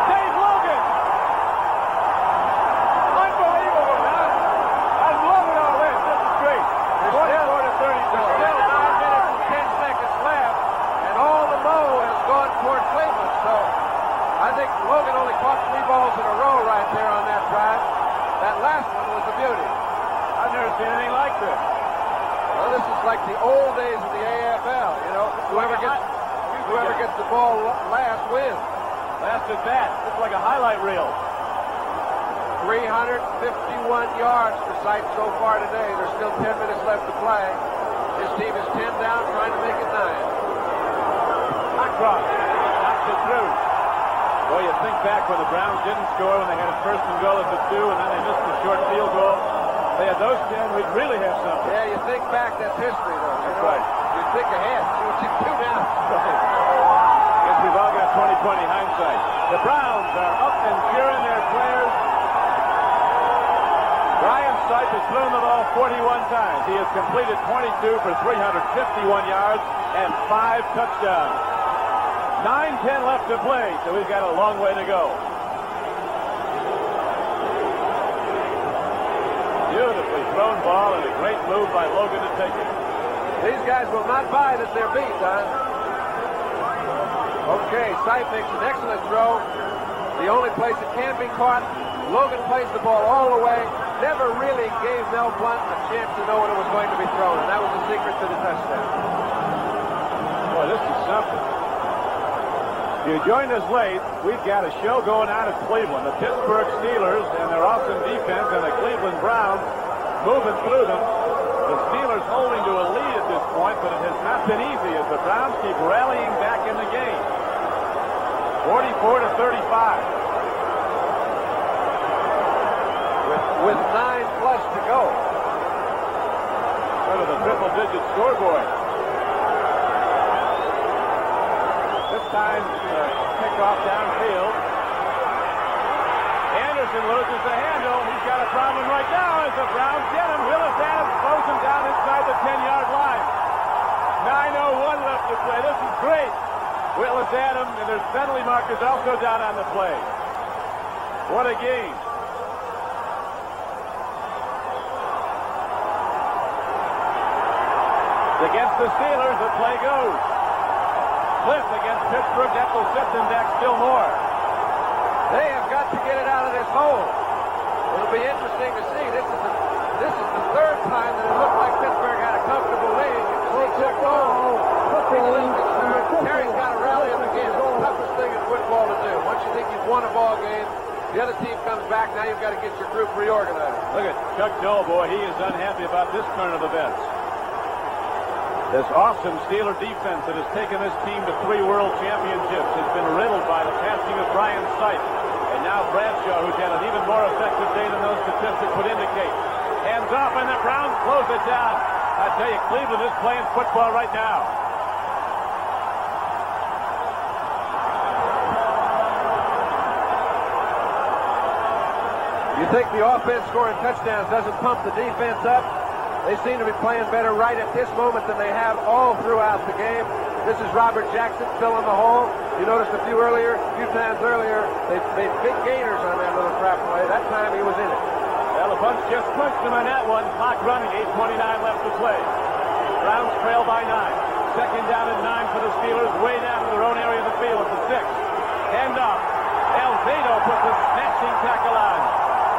Dave Logan! Unbelievable, man! I'm loving all this. This is great. 24 to 34. There's still 9 minutes and 10 seconds left, and all the mo has gone toward Cleveland. So I think Logan only caught 3 balls in a row right there on that drive. That last one was a beauty. I've never seen anything like this. Well, this is like the old days of the AFL, you know. Whoever gets the ball last wins. Last at bat. It's like a highlight reel. 351 yards for Sipe so far today. There's still 10 minutes left to play. His team is 10 down, trying to make it 9. Cross knocks it through. Boy, you think back when the Browns didn't score, when they had a first and goal at the 2, and then they missed the short field goal. They had those 10, we'd really have something. Yeah, you think back, that's history, though. That's right. You think ahead, see what you can do now. Guess we've all got 20/20 hindsight. The Browns are up and cheering their players. Sipe has thrown the ball 41 times. He has completed 22 for 351 yards and 5 touchdowns. 9:10 left to play, so we've got a long way to go. Beautifully thrown ball and a great move by Logan to take it. These guys will not buy that they're beat, Don. Okay, Sipe makes an excellent throw. The only place it can be caught. Logan plays the ball all the way. Never really gave Mel Blount a chance to know when it was going to be thrown, and that was the secret to the touchdown. Boy, this is something. If you joined us late, we've got a show going on at Cleveland. The Pittsburgh Steelers and their awesome defense and the Cleveland Browns moving through them. The Steelers holding to a lead at this point, but it has not been easy as the Browns keep rallying back in the game. 44-35. With 9+ to go. Sort of a triple-digit scoreboard. This time, kickoff downfield. Anderson loses the handle. He's got a problem right now as the Browns get him. Willis Adams throws him down inside the 10-yard line. 9:01 left to play. This is great. Willis Adams, and there's penalty markers also down on the play. What a game. Against the Steelers, the play goes. Cliff against Pittsburgh, that will set them back still more. They have got to get it out of this hole. It'll be interesting to see. This is the third time that it looked like Pittsburgh had a comfortable lead. They took off. Terry's got to rally him again. It's the toughest thing in football to do. Once you think you've won a ball game, the other team comes back. Now you've got to get your group reorganized. Look at Chuck Joe, boy. He is unhappy about this turn of events. This awesome Steeler defense that has taken this team to 3 world championships has been riddled by the passing of Brian Sipe. And now Bradshaw, who's had an even more effective day than those statistics would indicate. Hands off, and the Browns close it down. I tell you, Cleveland is playing football right now. You think the offense scoring touchdowns doesn't pump the defense up? They seem to be playing better right at this moment than they have all throughout the game. This is Robert Jackson filling the hole. You noticed a few times earlier, they made big gainers on that little trap play. That time he was in it. Well, the Bucks just punched him on that one. Clock running, 8:29 left to play. Browns trail by 9. Second down and 9 for the Steelers, way down to their own area of the field at the 6. Hand off. Alzado puts a smashing tackle on.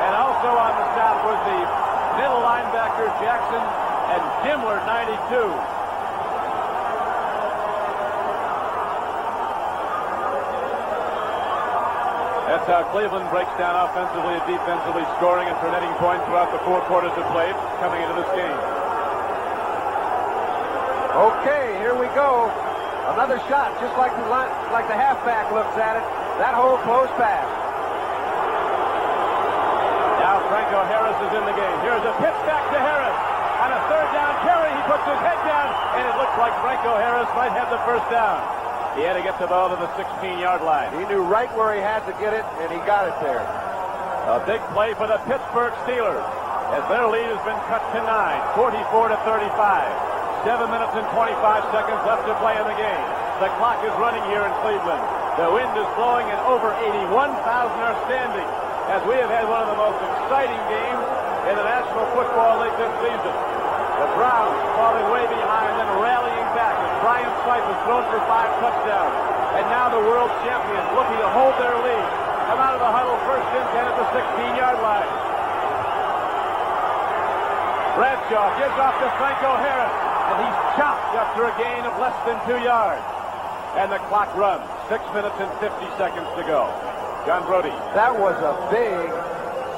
And also on the stop was the middle linebacker Jackson and Gimler, 92. That's how Cleveland breaks down offensively and defensively, scoring and turning points throughout the 4 quarters of play coming into this game. Okay, here we go. Another shot, just like the halfback looks at it. That whole close pass. Now Franco Harris is in the game. Here's a pitch back to Harris. On a 3rd down carry, he puts his head down, and it looks like Franco Harris might have the first down. He had to get the ball to the 16-yard line. He knew right where he had to get it, and he got it there. A big play for the Pittsburgh Steelers, as their lead has been cut to 9, 44-35. 7 minutes and 25 seconds left to play in the game. The clock is running here in Cleveland. The wind is blowing, and over 81,000 are standing, as we have had one of the most exciting games in the National Football League this season. The Browns falling way behind and rallying back as Brian Sipe has thrown for 5 touchdowns. And now the world champions looking to hold their lead. Come out of the huddle, 1st and 10 at the 16-yard line. Bradshaw gives off to Franco Harris, and he's chopped after a gain of less than 2 yards. And the clock runs. 6 minutes and 50 seconds to go. John Brody. That was a big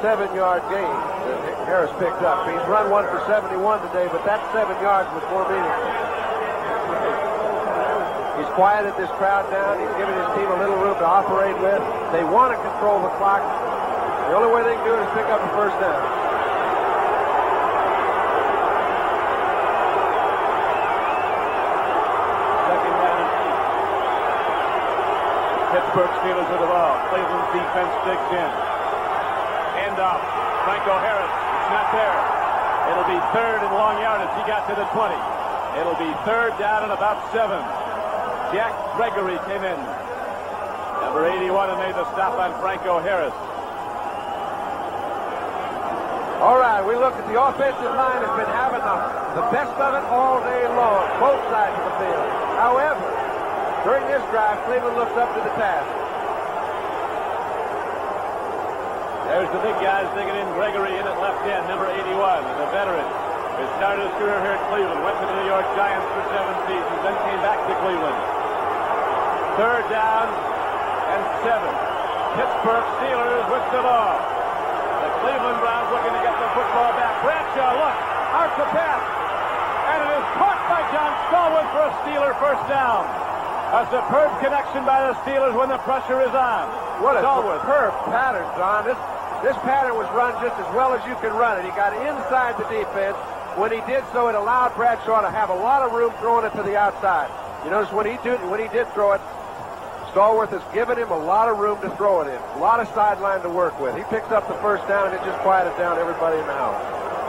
7-yard gain that Harris picked up. He's run 1 for 71 today, but that 7 yards was more meaningful. He's quieted this crowd down. He's given his team a little room to operate with. They want to control the clock. The only way they can do it is pick up a 1st down. Second down and 8. Pittsburgh Steelers with the ball. Cleveland's defense digs in. Hand off. Franco Harris. It's not there. It'll be third and long yardage. He got to the 20. It'll be third down and about 7. Jack Gregory came in. Number 81 and made the stop on Franco Harris. All right, we look at the offensive line has been having the best of it all day long, both sides of the field. However, during this drive, Cleveland looks up to the task. There's the big guys digging in. Gregory in at left end, number 81, the veteran. He started his career here at Cleveland, went to the New York Giants for 7 seasons, then came back to Cleveland. Third down and 7. Pittsburgh Steelers with the ball. The Cleveland Browns looking to get the football back. Bradshaw, look, out the pass. And it is caught by John Stallworth for a Steeler first down. A superb connection by the Steelers when the pressure is on. What a superb pattern, John. This pattern was run just as well as you can run it. He got inside the defense. When he did so, it allowed Bradshaw to have a lot of room throwing it to the outside. You notice when he did throw it, Stallworth has given him a lot of room to throw it in. A lot of sideline to work with. He picks up the first down, and it just quieted down everybody in the house.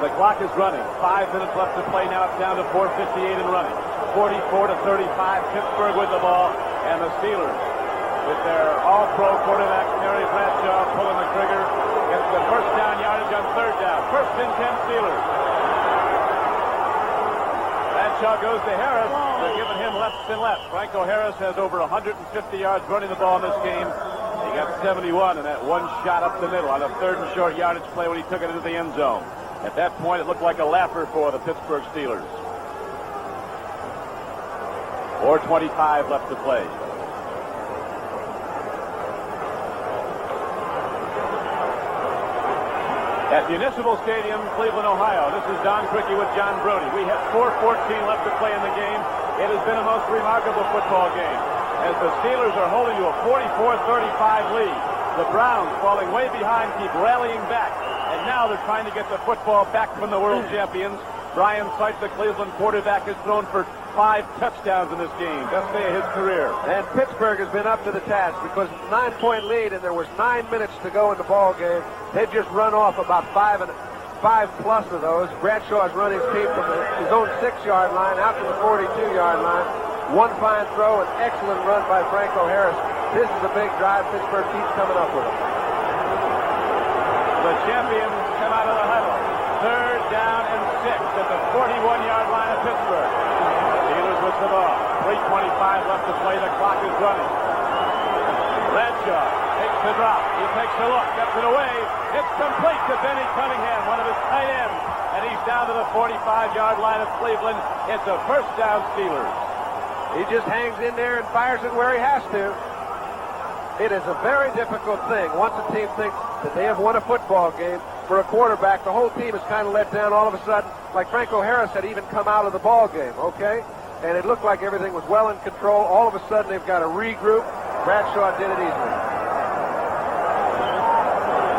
The clock is running. 5 minutes left to play. Now it's down to 4:58 and running. 44-35, Pittsburgh with the ball, and the Steelers with their all-pro quarterback, Terry Bradshaw, pulling the trigger. Gets the first down yardage on third down. First and 10 Steelers. Bradshaw goes to Harris. They're giving him left and left. Franco Harris has over 150 yards running the ball in this game. He got 71 in that one shot up the middle on a third and short yardage play when he took it into the end zone. At that point, it looked like a laugher for the Pittsburgh Steelers. 4:25 left to play. At Municipal Stadium, Cleveland, Ohio, this is Don Criqui with John Brody. We have 4:14 left to play in the game. It has been a most remarkable football game as the Steelers are holding to a 44-35 lead. The Browns, falling way behind, keep rallying back, and now they're trying to get the football back from the world champions. Brian Sight, the Cleveland quarterback, has thrown for 5 touchdowns in this game. Best day of his career. And Pittsburgh has been up to the task because it's a 9-point lead and there was 9 minutes to go in the ball game. They've just run off about 5 plus of those. Bradshaw has run his team from his own 6-yard line out to the 42-yard line. One fine throw, an excellent run by Franco Harris. This is a big drive. Pittsburgh keeps coming up with it. The champions come out of the huddle. Third down and 6 at the 41-yard line of Pittsburgh. Steelers with the ball. 3:25 left to play. The clock is running. Bradshaw takes the drop. He takes a look. Gets it away. It's complete to Benny Cunningham, one of his tight ends. And he's down to the 45-yard line of Cleveland. It's a first down Steelers. He just hangs in there and fires it where he has to. It is a very difficult thing. Once a team thinks that they have won a football game, for a quarterback, the whole team is kind of let down all of a sudden, like Franco Harris had even come out of the ball game, okay? And it looked like everything was well in control. All of a sudden, they've got to regroup. Bradshaw did it easily.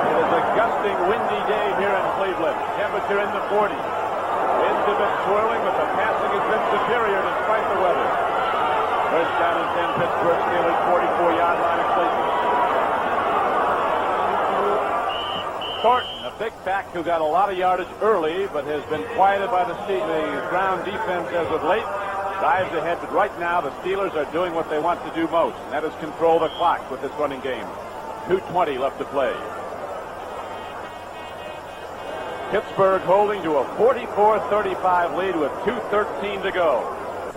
It is a gusting, windy day here in Cleveland. Temperature in the 40s. Winds have been swirling, but the passing has been superior despite the weather. First down and 10, Pittsburgh Steelers, 44-yard line of Cleveland. Thornton, a big back who got a lot of yardage early, but has been quieted by the ground defense as of late. Dives ahead, but right now the Steelers are doing what they want to do most, and that is control the clock with this running game. 2:20 left to play. Pittsburgh holding to a 44-35 lead with 2:13 to go.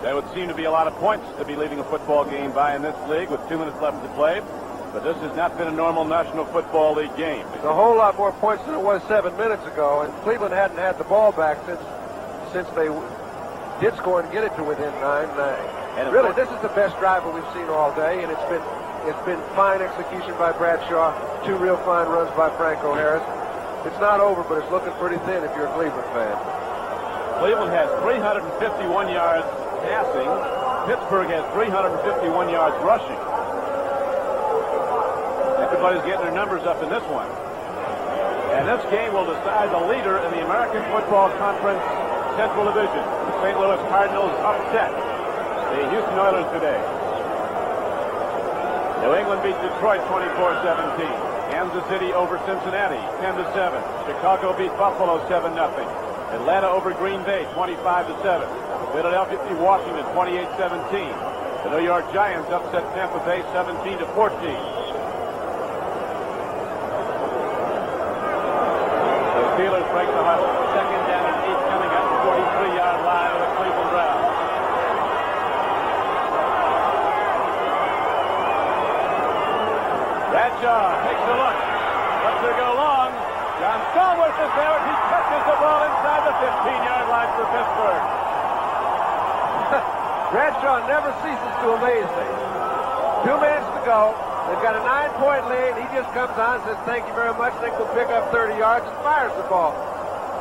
That would seem to be a lot of points to be leading a football game by in this league with 2 minutes left to play. But this has not been a normal National Football League game. It's a whole lot more points than it was 7 minutes ago, and Cleveland hadn't had the ball back since they did score and get it to within 9. And really, this is the best drive that we've seen all day, and it's been fine execution by Bradshaw, 2 real fine runs by Franco Harris. It's not over, but it's looking pretty thin if you're a Cleveland fan. Cleveland has 351 yards passing. Pittsburgh has 351 yards rushing. Everybody's getting their numbers up in this one. And this game will decide the leader in the American Football Conference Central Division. The St. Louis Cardinals upset the Houston Oilers today. New England beat Detroit 24-17. Kansas City over Cincinnati 10-7. Chicago beat Buffalo 7-0. Atlanta over Green Bay, 25-7. Philadelphia beat Washington, 28-17. The New York Giants upset Tampa Bay, 17-14. The Steelers break the huddle. Second down and 8 coming up, 43-yard line of the Cleveland Browns. Bradshaw takes a look. Lets her go long. John Stallworth is there. He catches the ball inside the 15-yard line for Pittsburgh. Bradshaw never ceases to amaze me. 2 minutes to go. They've got a 9-point lead. He just comes on and says, thank you very much. Think we'll pick up 30 yards and fires the ball.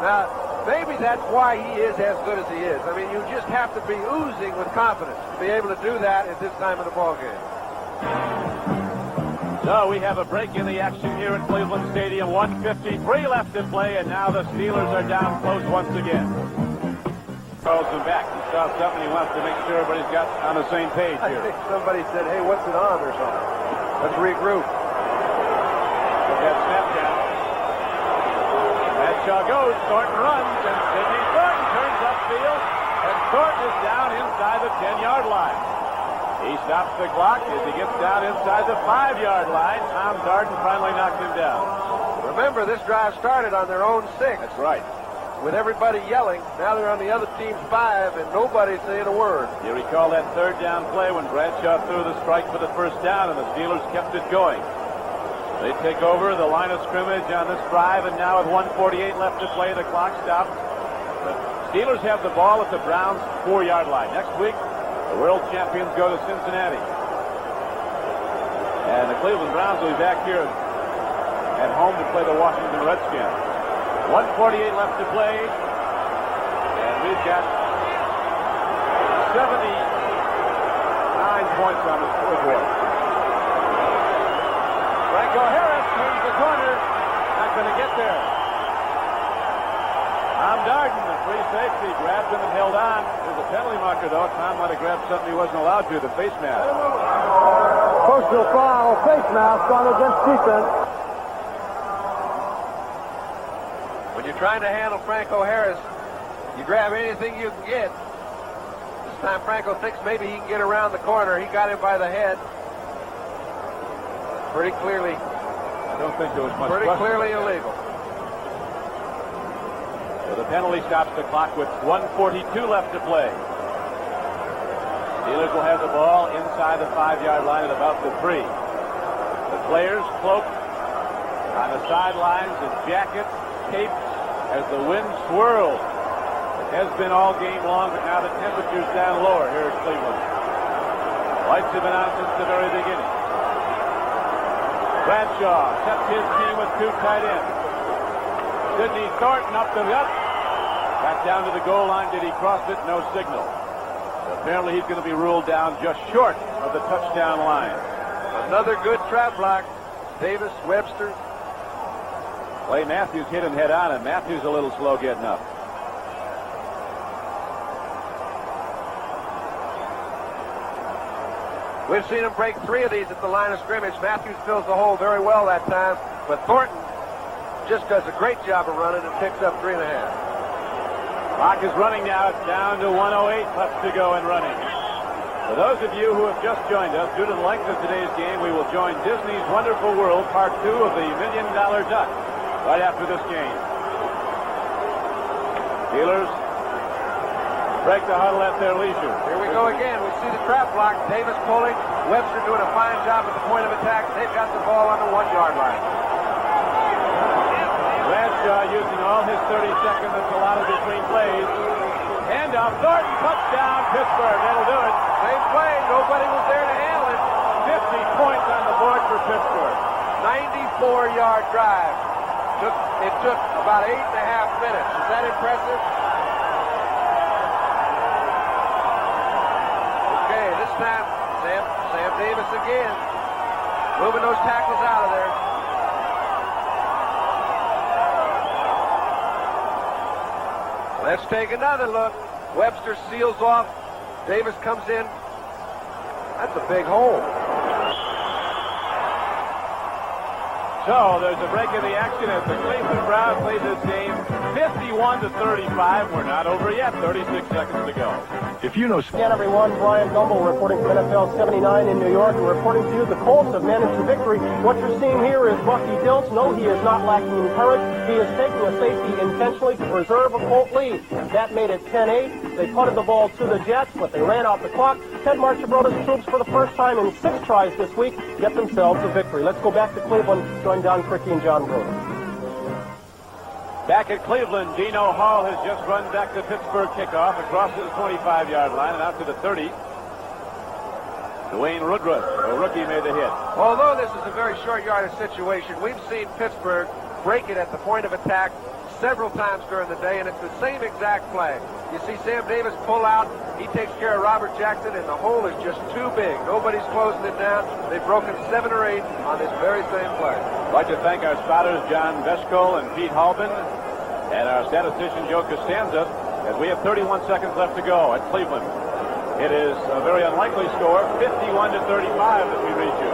Now, maybe that's why he is as good as he is. I mean, you just have to be oozing with confidence to be able to do that at this time of the ball game. So we have a break in the action here at Cleveland Stadium. 1:53 left to play, and now the Steelers are down close once again. Calls him back. He saw something. He wants to make sure everybody's got on the same page here. I think somebody said, hey, what's it on or something? Let's regroup. Look at snap down. Bradshaw goes. Thornton runs, and Sidney Thornton turns upfield, and Thornton is down inside the 10-yard line. He stops the clock as he gets down inside the 5-yard line. Tom Darden finally knocked him down. Remember, this drive started on their own 6. That's right. With everybody yelling, now they're on the other team's 5, and nobody's saying a word. You recall that third down play when Bradshaw threw the strike for the first down, and the Steelers kept it going. They take over the line of scrimmage on this drive, and now with 1:48 left to play, the clock stops. The Steelers have the ball at the Browns' 4-yard line. Next week, the world champions go to Cincinnati. And the Cleveland Browns will be back here at home to play the Washington Redskins. 1:48 left to play. And we've got 79 points on the scoreboard. Franco Harris turns the corner. Not going to get there. Tom Darden, the free safety, grabbed him and held on. There's a penalty marker, though. Tom might have grabbed something he wasn't allowed to, the face mask. Personal foul, face mask on against defense. When you're trying to handle Franco Harris, you grab anything you can get. This time Franco thinks maybe he can get around the corner. He got him by the head. Pretty clearly. I don't think there was much Pretty question. clearly illegal. So the penalty stops the clock with 1:42 left to play. Steelers will have the ball inside the 5-yard line at about the 3. The players cloaked on the sidelines in jackets, capes, as the wind swirls. It has been all game long, but now the temperature's down lower here at Cleveland. Lights have been on since the very beginning. Bradshaw sets his team with 2 tight ends. Sidney Thornton up the gut. Back down to the goal line. Did he cross it? No signal. Apparently he's going to be ruled down just short of the touchdown line. Another good trap block. Davis, Webster. Clay Matthews hit him head on, and Matthews a little slow getting up. We've seen him break 3 of these at the line of scrimmage. Matthews fills the hole very well that time, but Thornton just does a great job of running and picks up 3.5. Clock is running now. It's down to 1:08 left to go and running. For those of you who have just joined us, due to the length of today's game, we will join Disney's Wonderful World Part 2 of the $1 Million Duck right after this game. Steelers break the huddle at their leisure. Here we go again. We see the trap block. Davis pulling. Webster doing a fine job at the point of attack. They've got the ball on the 1-yard line. Bradshaw using all his 30 seconds that's allotted between plays. Hand off. Thornton, touchdown, Pittsburgh. That'll do it. Same play. Nobody was there to handle it. 50 points on the board for Pittsburgh. 94-yard drive. It took about 8.5 minutes. Is that impressive? Okay, this time, Sam Davis again. Moving those tackles out of there. Let's take another look. Webster seals off. Davis comes in. That's a big hole. So there's a break in the action as the Cleveland Browns lead this game 51-35. We're not over yet. 36 seconds to go. If you know... Again, everyone, Brian Gumbel reporting from NFL 79 in New York and reporting to you the Colts have managed the victory. What you're seeing here is Bucky Dilts. No, he is not lacking in courage. He is taking a safety intentionally to preserve a Colt lead. That made it 10-8. They punted the ball to the Jets, but they ran out the clock. Ted Marchibroda's troops, for the first time in 6 tries this week, get themselves a victory. Let's go back to Cleveland. Join Don Criqui and John Brody. Back at Cleveland, Dino Hall has just run back the Pittsburgh kickoff across to the 25-yard line and out to the 30. Dwayne Woodruff, a rookie, made the hit. Although this is a very short yardage situation, we've seen Pittsburgh break it at the point of attack several times during the day, and it's the same exact play. You see Sam Davis pull out. He takes care of Robert Jackson, and the hole is just too big. Nobody's closing it down. They've broken 7 or 8 on this very same play. I'd like to thank our spotters, John Vesko and Pete Halbin, and our statistician, Joe Costanza, as we have 31 seconds left to go at Cleveland. It is a very unlikely score, 51-35, that we reach you.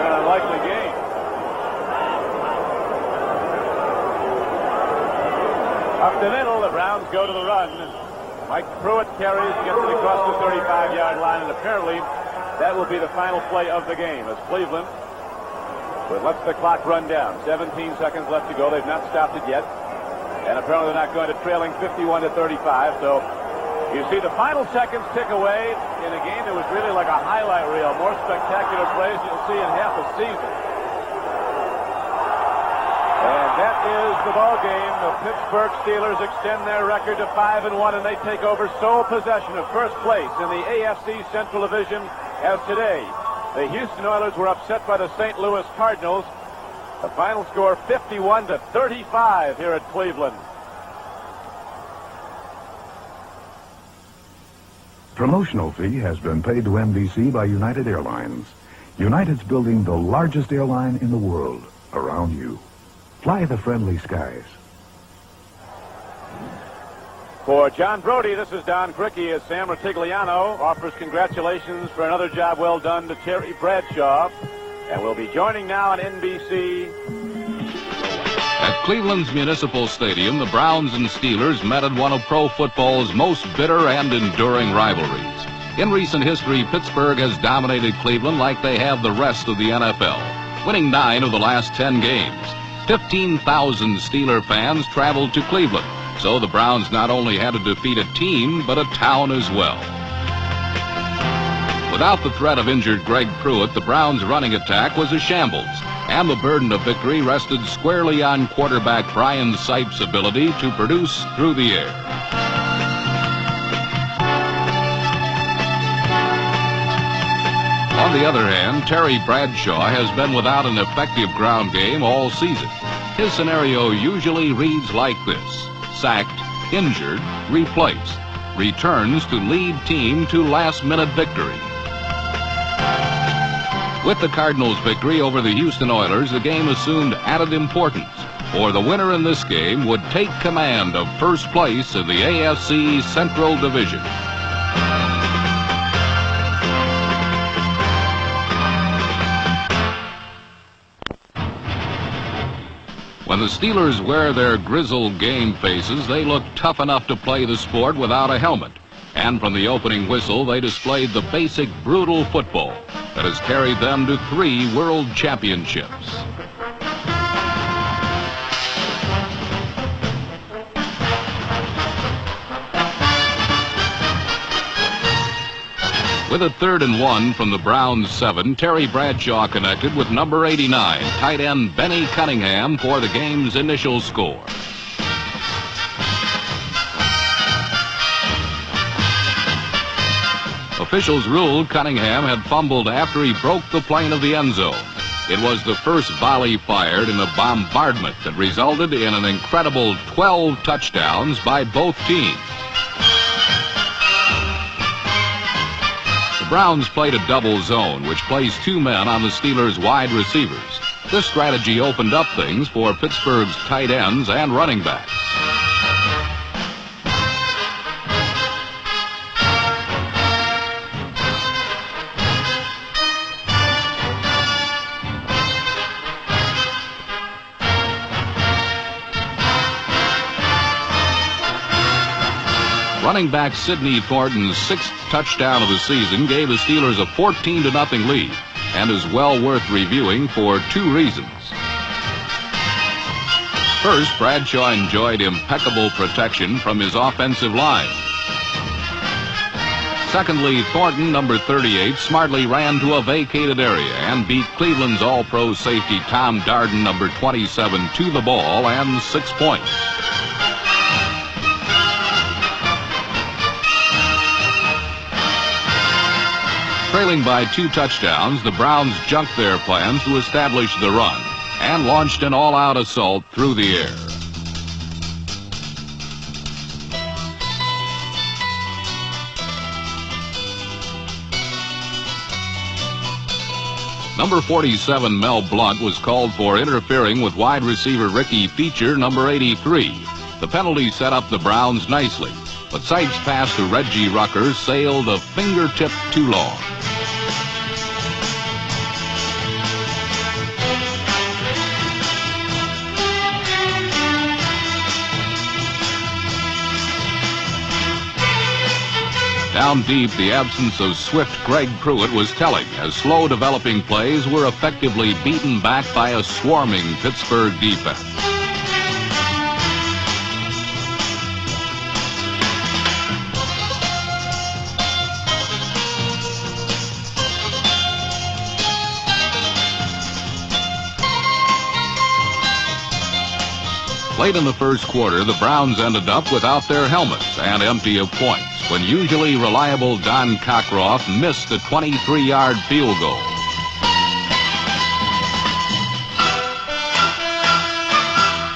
An unlikely game. Up the middle, the Browns go to the run. Mike Pruitt carries, gets it across the 35-yard line, and apparently that will be the final play of the game as Cleveland lets the clock run down. 17 seconds left to go. They've not stopped it yet. And apparently they're not going to trailing 51-35. So you see the final seconds tick away in a game that was really like a highlight reel. More spectacular plays you'll see in half a season. And that is the ball game. The Pittsburgh Steelers extend their record to 5-1, and they take over sole possession of first place in the AFC Central Division as today the Houston Oilers were upset by the St. Louis Cardinals. The final score 51-35 here at Cleveland. Promotional fee has been paid to NBC by United Airlines. United's building the largest airline in the world around you. Fly the friendly skies. For John Brody, this is Don Criqui as Sam Ratigliano offers congratulations for another job well done to Terry Bradshaw. And we'll be joining now on NBC. At Cleveland's Municipal Stadium, the Browns and Steelers met at one of pro football's most bitter and enduring rivalries. In recent history, Pittsburgh has dominated Cleveland like they have the rest of the NFL, winning 9 of the last 10 games. 15,000 Steeler fans traveled to Cleveland, so the Browns not only had to defeat a team, but a town as well. Without the threat of injured Greg Pruitt, the Browns' running attack was a shambles, and the burden of victory rested squarely on quarterback Brian Sipes' ability to produce through the air. On the other hand, Terry Bradshaw has been without an effective ground game all season. His scenario usually reads like this: sacked, injured, replaced, returns to lead team to last-minute victory. With the Cardinals' victory over the Houston Oilers, the game assumed added importance, for the winner in this game would take command of first place in the AFC Central Division. When the Steelers wear their grizzled game faces, they look tough enough to play the sport without a helmet. And from the opening whistle, they displayed the basic brutal football that has carried them to 3 world championships. With a 3rd and 1 from the Browns' 7, Terry Bradshaw connected with number 89, tight end Benny Cunningham, for the game's initial score. Officials ruled Cunningham had fumbled after he broke the plane of the end zone. It was the first volley fired in a bombardment that resulted in an incredible 12 touchdowns by both teams. The Browns played a double zone, which placed 2 men on the Steelers' wide receivers. This strategy opened up things for Pittsburgh's tight ends and running backs. Running back Sidney Thornton's sixth touchdown of the season gave the Steelers a 14-0 lead and is well worth reviewing for two reasons. First, Bradshaw enjoyed impeccable protection from his offensive line. Secondly, Thornton, number 38, smartly ran to a vacated area and beat Cleveland's All-Pro safety Tom Darden, number 27, to the ball and 6 points. Trailing by 2 touchdowns, the Browns junked their plans to establish the run and launched an all-out assault through the air. Number 47, Mel Blount, was called for interfering with wide receiver Ricky Feature, number 83. The penalty set up the Browns nicely, but Sykes' pass to Reggie Rucker sailed a fingertip too long. Down deep, the absence of swift Greg Pruitt was telling, as slow developing plays were effectively beaten back by a swarming Pittsburgh defense. Late in the first quarter, the Browns ended up without their helmets and empty of points when usually reliable Don Cockroft missed a 23-yard field goal.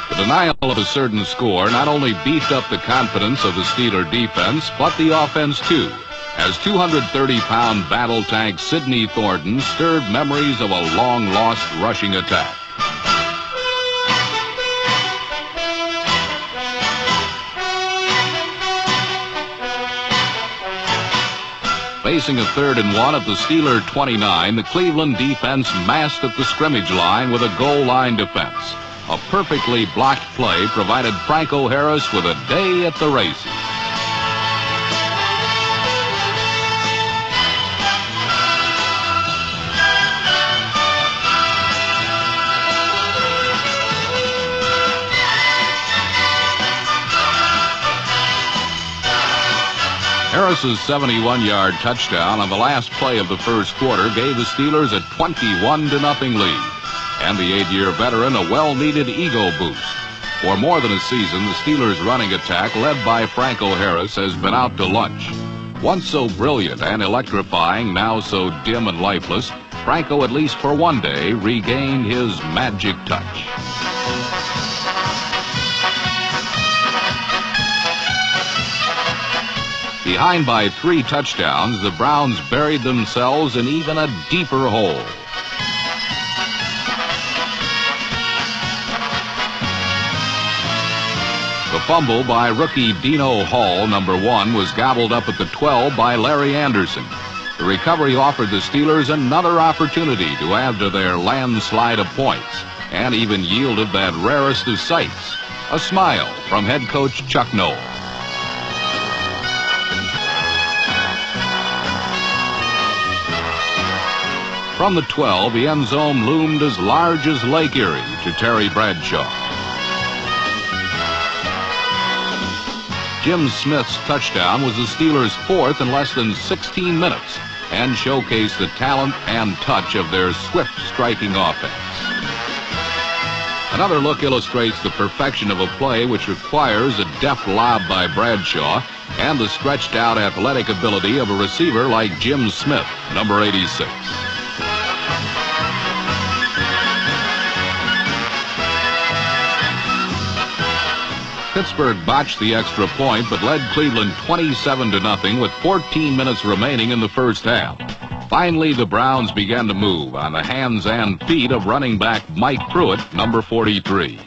The denial of a certain score not only beefed up the confidence of the Steeler defense, but the offense too, as 230-pound battle tank Sidney Thornton stirred memories of a long-lost rushing attack. Facing a 3rd and 1 at the Steeler 29, the Cleveland defense massed at the scrimmage line with a goal line defense. A perfectly blocked play provided Franco Harris with a day at the races. Harris's 71-yard touchdown on the last play of the first quarter gave the Steelers a 21-0 lead, and the 8-year veteran a well-needed ego boost. For more than a season, the Steelers' running attack, led by Franco Harris, has been out to lunch. Once so brilliant and electrifying, now so dim and lifeless, Franco, at least for one day, regained his magic touch. Behind by 3 touchdowns, the Browns buried themselves in even a deeper hole. The fumble by rookie Dino Hall, number 1, was gobbled up at the 12 by Larry Anderson. The recovery offered the Steelers another opportunity to add to their landslide of points, and even yielded that rarest of sights, a smile from head coach Chuck Noll. From the 12, the end zone loomed as large as Lake Erie to Terry Bradshaw. Jim Smith's touchdown was the Steelers' 4th in less than 16 minutes and showcased the talent and touch of their swift striking offense. Another look illustrates the perfection of a play which requires a deft lob by Bradshaw and the stretched out athletic ability of a receiver like Jim Smith, number 86. Pittsburgh botched the extra point but led Cleveland 27-0 with 14 minutes remaining in the first half. Finally, the Browns began to move on the hands and feet of running back Mike Pruitt, number 43.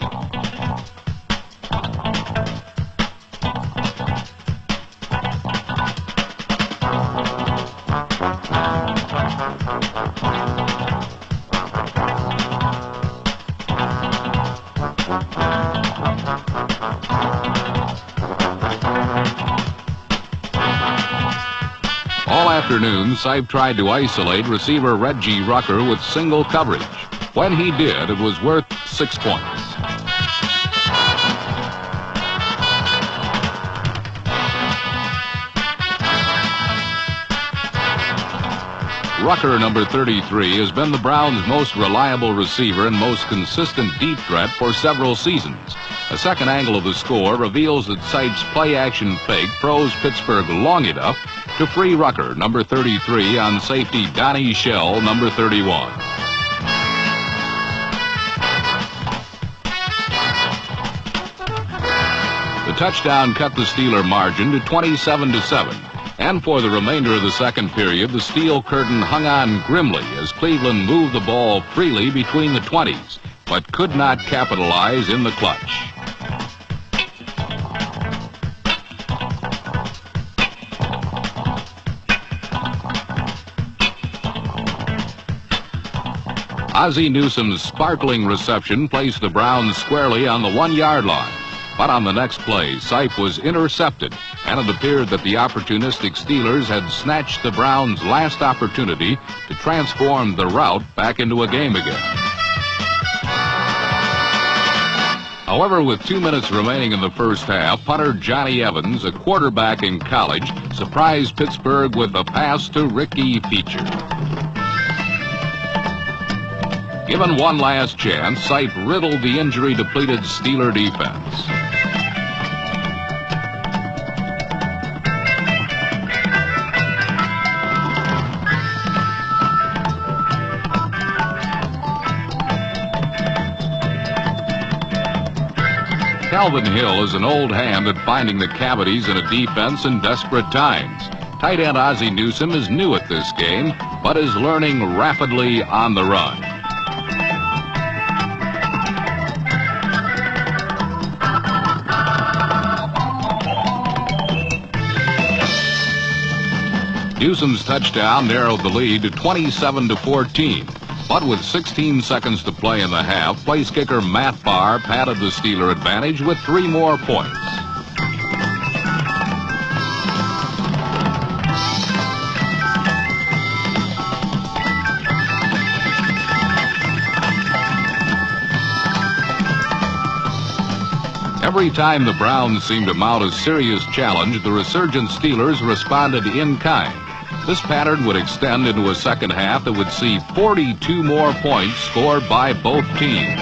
afternoon, Sipe tried to isolate receiver Reggie Rucker with single coverage. When he did, it was worth 6 points. Rucker, number 33, has been the Browns' most reliable receiver and most consistent deep threat for several seasons. A second angle of the score reveals that Sipe's play-action fake throws Pittsburgh long enough to free Rucker, number 33, on safety Donnie Shell, number 31. The touchdown cut the Steeler margin to 27-7. And for the remainder of the second period, the steel curtain hung on grimly as Cleveland moved the ball freely between the 20s, but could not capitalize in the clutch. Ozzie Newsome's sparkling reception placed the Browns squarely on the 1-yard line. But on the next play, Sipe was intercepted, and it appeared that the opportunistic Steelers had snatched the Browns' last opportunity to transform the route back into a game again. However, with 2 minutes remaining in the first half, punter Johnny Evans, a quarterback in college, surprised Pittsburgh with a pass to Ricky Feature. Given one last chance, Sipe riddled the injury-depleted Steeler defense. Calvin Hill is an old hand at finding the cavities in a defense in desperate times. Tight end Ozzie Newsome is new at this game, but is learning rapidly on the run. Newsome's touchdown narrowed the lead to 27-14. But with 16 seconds to play in the half, place kicker Matt Barr padded the Steeler advantage with 3 more points. Every time the Browns seemed to mount a serious challenge, the resurgent Steelers responded in kind. This pattern would extend into a second half that would see 42 more points scored by both teams.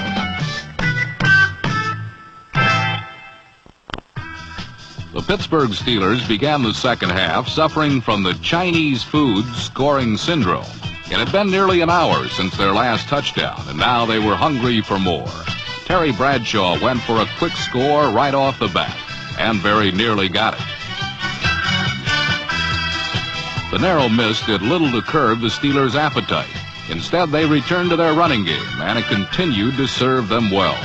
The Pittsburgh Steelers began the second half suffering from the Chinese food scoring syndrome. It had been nearly an hour since their last touchdown, and now they were hungry for more. Terry Bradshaw went for a quick score right off the bat, and very nearly got it. The narrow miss did little to curb the Steelers' appetite. Instead, they returned to their running game, and it continued to serve them well.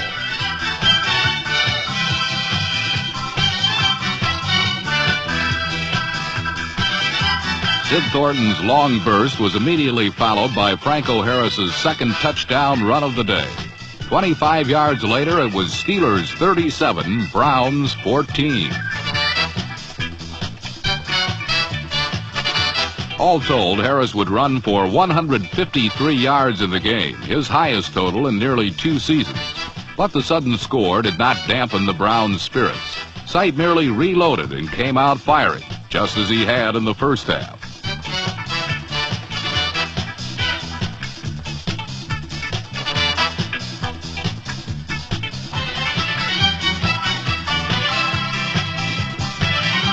Sid Thornton's long burst was immediately followed by Franco Harris's second touchdown run of the day. 25 yards later, it was Steelers 37, Browns 14. All told, Harris would run for 153 yards in the game, his highest total in nearly 2 seasons. But the sudden score did not dampen the Browns' spirits. Sipe merely reloaded and came out firing, just as he had in the first half.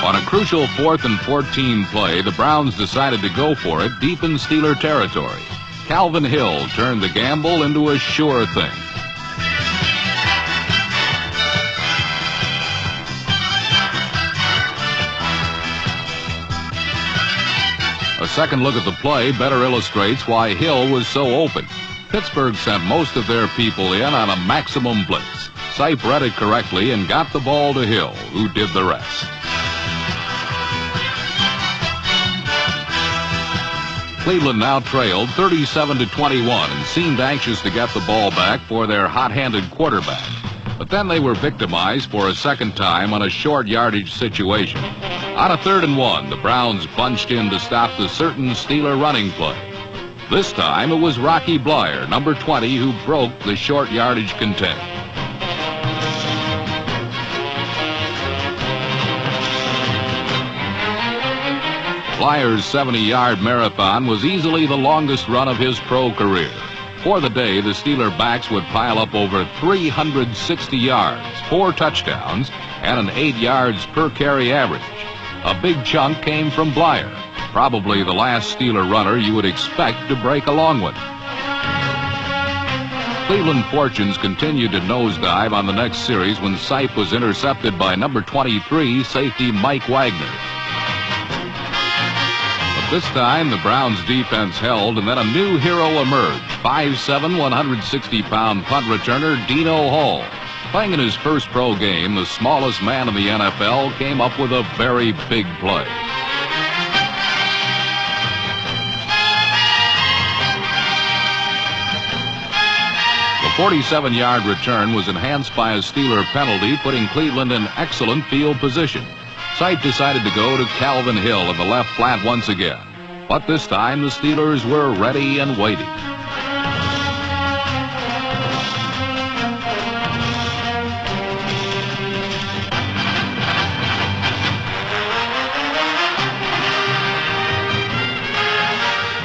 On a crucial 4th and 14 play, the Browns decided to go for it deep in Steeler territory. Calvin Hill turned the gamble into a sure thing. A second look at the play better illustrates why Hill was so open. Pittsburgh sent most of their people in on a maximum blitz. Sipe read it correctly and got the ball to Hill, who did the rest. Cleveland now trailed 37-21 and seemed anxious to get the ball back for their hot-handed quarterback. But then they were victimized for a second time on a short yardage situation. On a 3rd and 1, the Browns bunched in to stop the certain Steeler running play. This time it was Rocky Blyer, number 20, who broke the short yardage contain. Blyer's 70-yard marathon was easily the longest run of his pro career. For the day, the Steeler backs would pile up over 360 yards, 4 touchdowns, and an 8 yards per carry average. A big chunk came from Blyer, probably the last Steeler runner you would expect to break a long one. Cleveland fortunes continued to nosedive on the next series when Sipe was intercepted by number 23 safety Mike Wagner. But this time, the Browns defense held, and then a new hero emerged, 5'7", 160-pound punt returner Dino Hall. Playing in his first pro game, the smallest man in the NFL came up with a very big play. The 47-yard return was enhanced by a Steeler penalty, putting Cleveland in excellent field position. Sipe decided to go to Calvin Hill in the left flat once again. But this time, the Steelers were ready and waiting.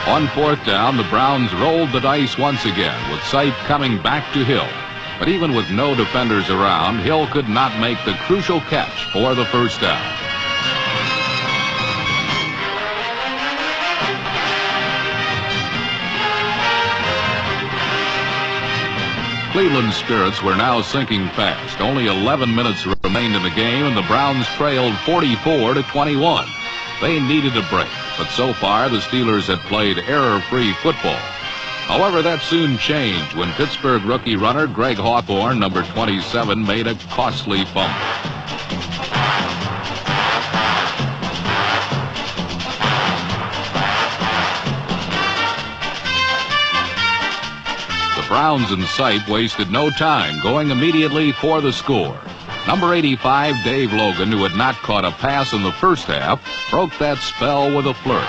On 4th down, the Browns rolled the dice once again, with Sipe coming back to Hill. But even with no defenders around, Hill could not make the crucial catch for the first down. Cleveland's spirits were now sinking fast. Only 11 minutes remained in the game, and the Browns trailed 44-21. They needed a break, but so far the Steelers had played error-free football. However, that soon changed when Pittsburgh rookie runner Greg Hawthorne, number 27, made a costly fumble. The Browns and Sipe wasted no time, going immediately for the score. Number 85, Dave Logan, who had not caught a pass in the first half, broke that spell with a flourish.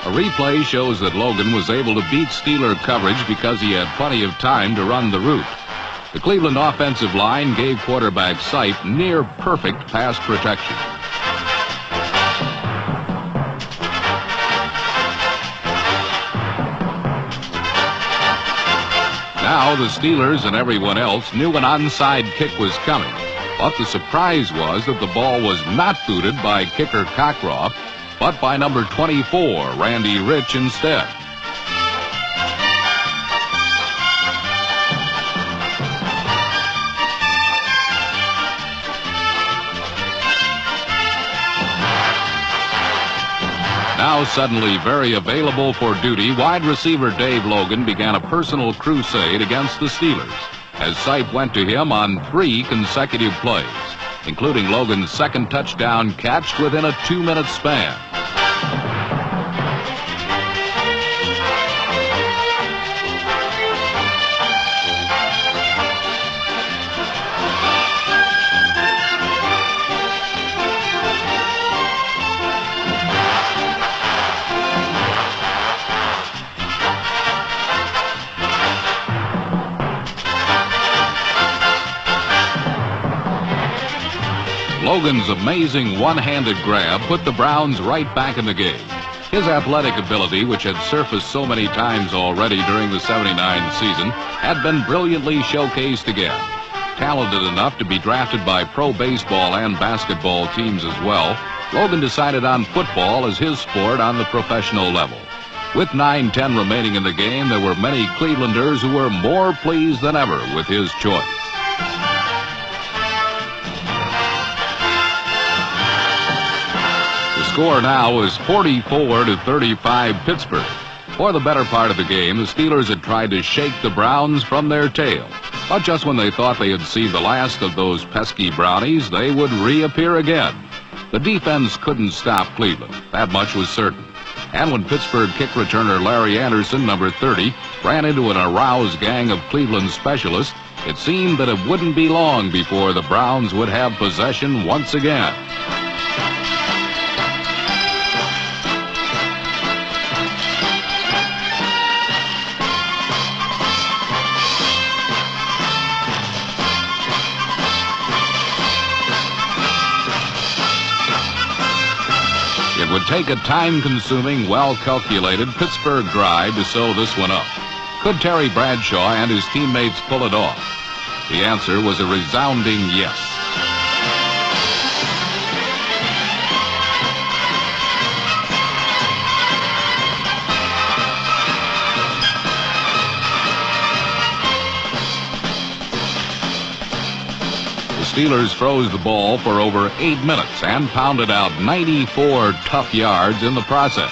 A replay shows that Logan was able to beat Steeler coverage because he had plenty of time to run the route. The Cleveland offensive line gave quarterback Sipe near-perfect pass protection. Now the Steelers and everyone else knew an onside kick was coming. But the surprise was that the ball was not booted by kicker Cockroft, but by number 24, Randy Rich, instead. Now suddenly very available for duty, wide receiver Dave Logan began a personal crusade against the Steelers, as Sipe went to him on 3 consecutive plays, including Logan's second touchdown catch within a 2-minute span. Logan's amazing one-handed grab put the Browns right back in the game. His athletic ability, which had surfaced so many times already during the '79 season, had been brilliantly showcased again. Talented enough to be drafted by pro baseball and basketball teams as well, Logan decided on football as his sport on the professional level. With 9:10 remaining in the game, there were many Clevelanders who were more pleased than ever with his choice. The score now is 44-35 Pittsburgh. For the better part of the game, the Steelers had tried to shake the Browns from their tail. But just when they thought they had seen the last of those pesky Brownies, they would reappear again. The defense couldn't stop Cleveland. That much was certain. And when Pittsburgh kick returner Larry Anderson, number 30, ran into an aroused gang of Cleveland specialists, it seemed that it wouldn't be long before the Browns would have possession once again. It would take a time-consuming, well-calculated Pittsburgh drive to sew this one up. Could Terry Bradshaw and his teammates pull it off? The answer was a resounding yes. The Steelers froze the ball for over 8 minutes and pounded out 94 tough yards in the process.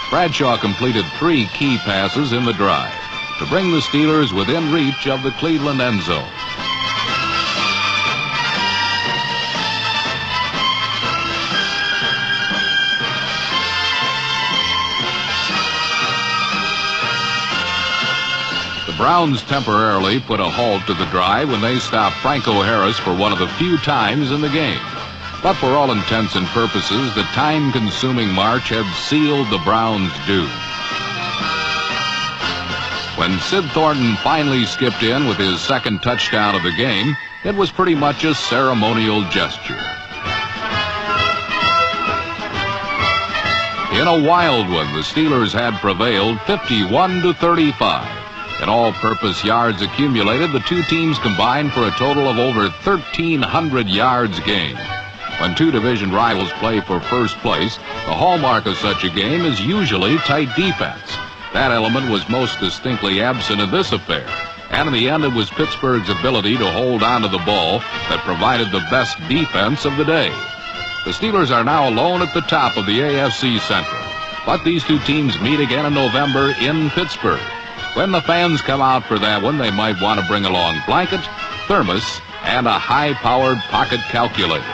Bradshaw completed 3 key passes in the drive to bring the Steelers within reach of the Cleveland end zone. The Browns temporarily put a halt to the drive when they stopped Franco Harris for one of the few times in the game. But for all intents and purposes, the time-consuming march had sealed the Browns' doom. When Sid Thornton finally skipped in with his second touchdown of the game, it was pretty much a ceremonial gesture. In a wild one, the Steelers had prevailed 51-35. In all-purpose yards accumulated, the two teams combined for a total of over 1,300 yards gained. When two division rivals play for first place, the hallmark of such a game is usually tight defense. That element was most distinctly absent in this affair, and in the end it was Pittsburgh's ability to hold on to the ball that provided the best defense of the day. The Steelers are now alone at the top of the AFC Central, but these two teams meet again in November in Pittsburgh. When the fans come out for that one, they might want to bring along blanket, thermos, and a high-powered pocket calculator.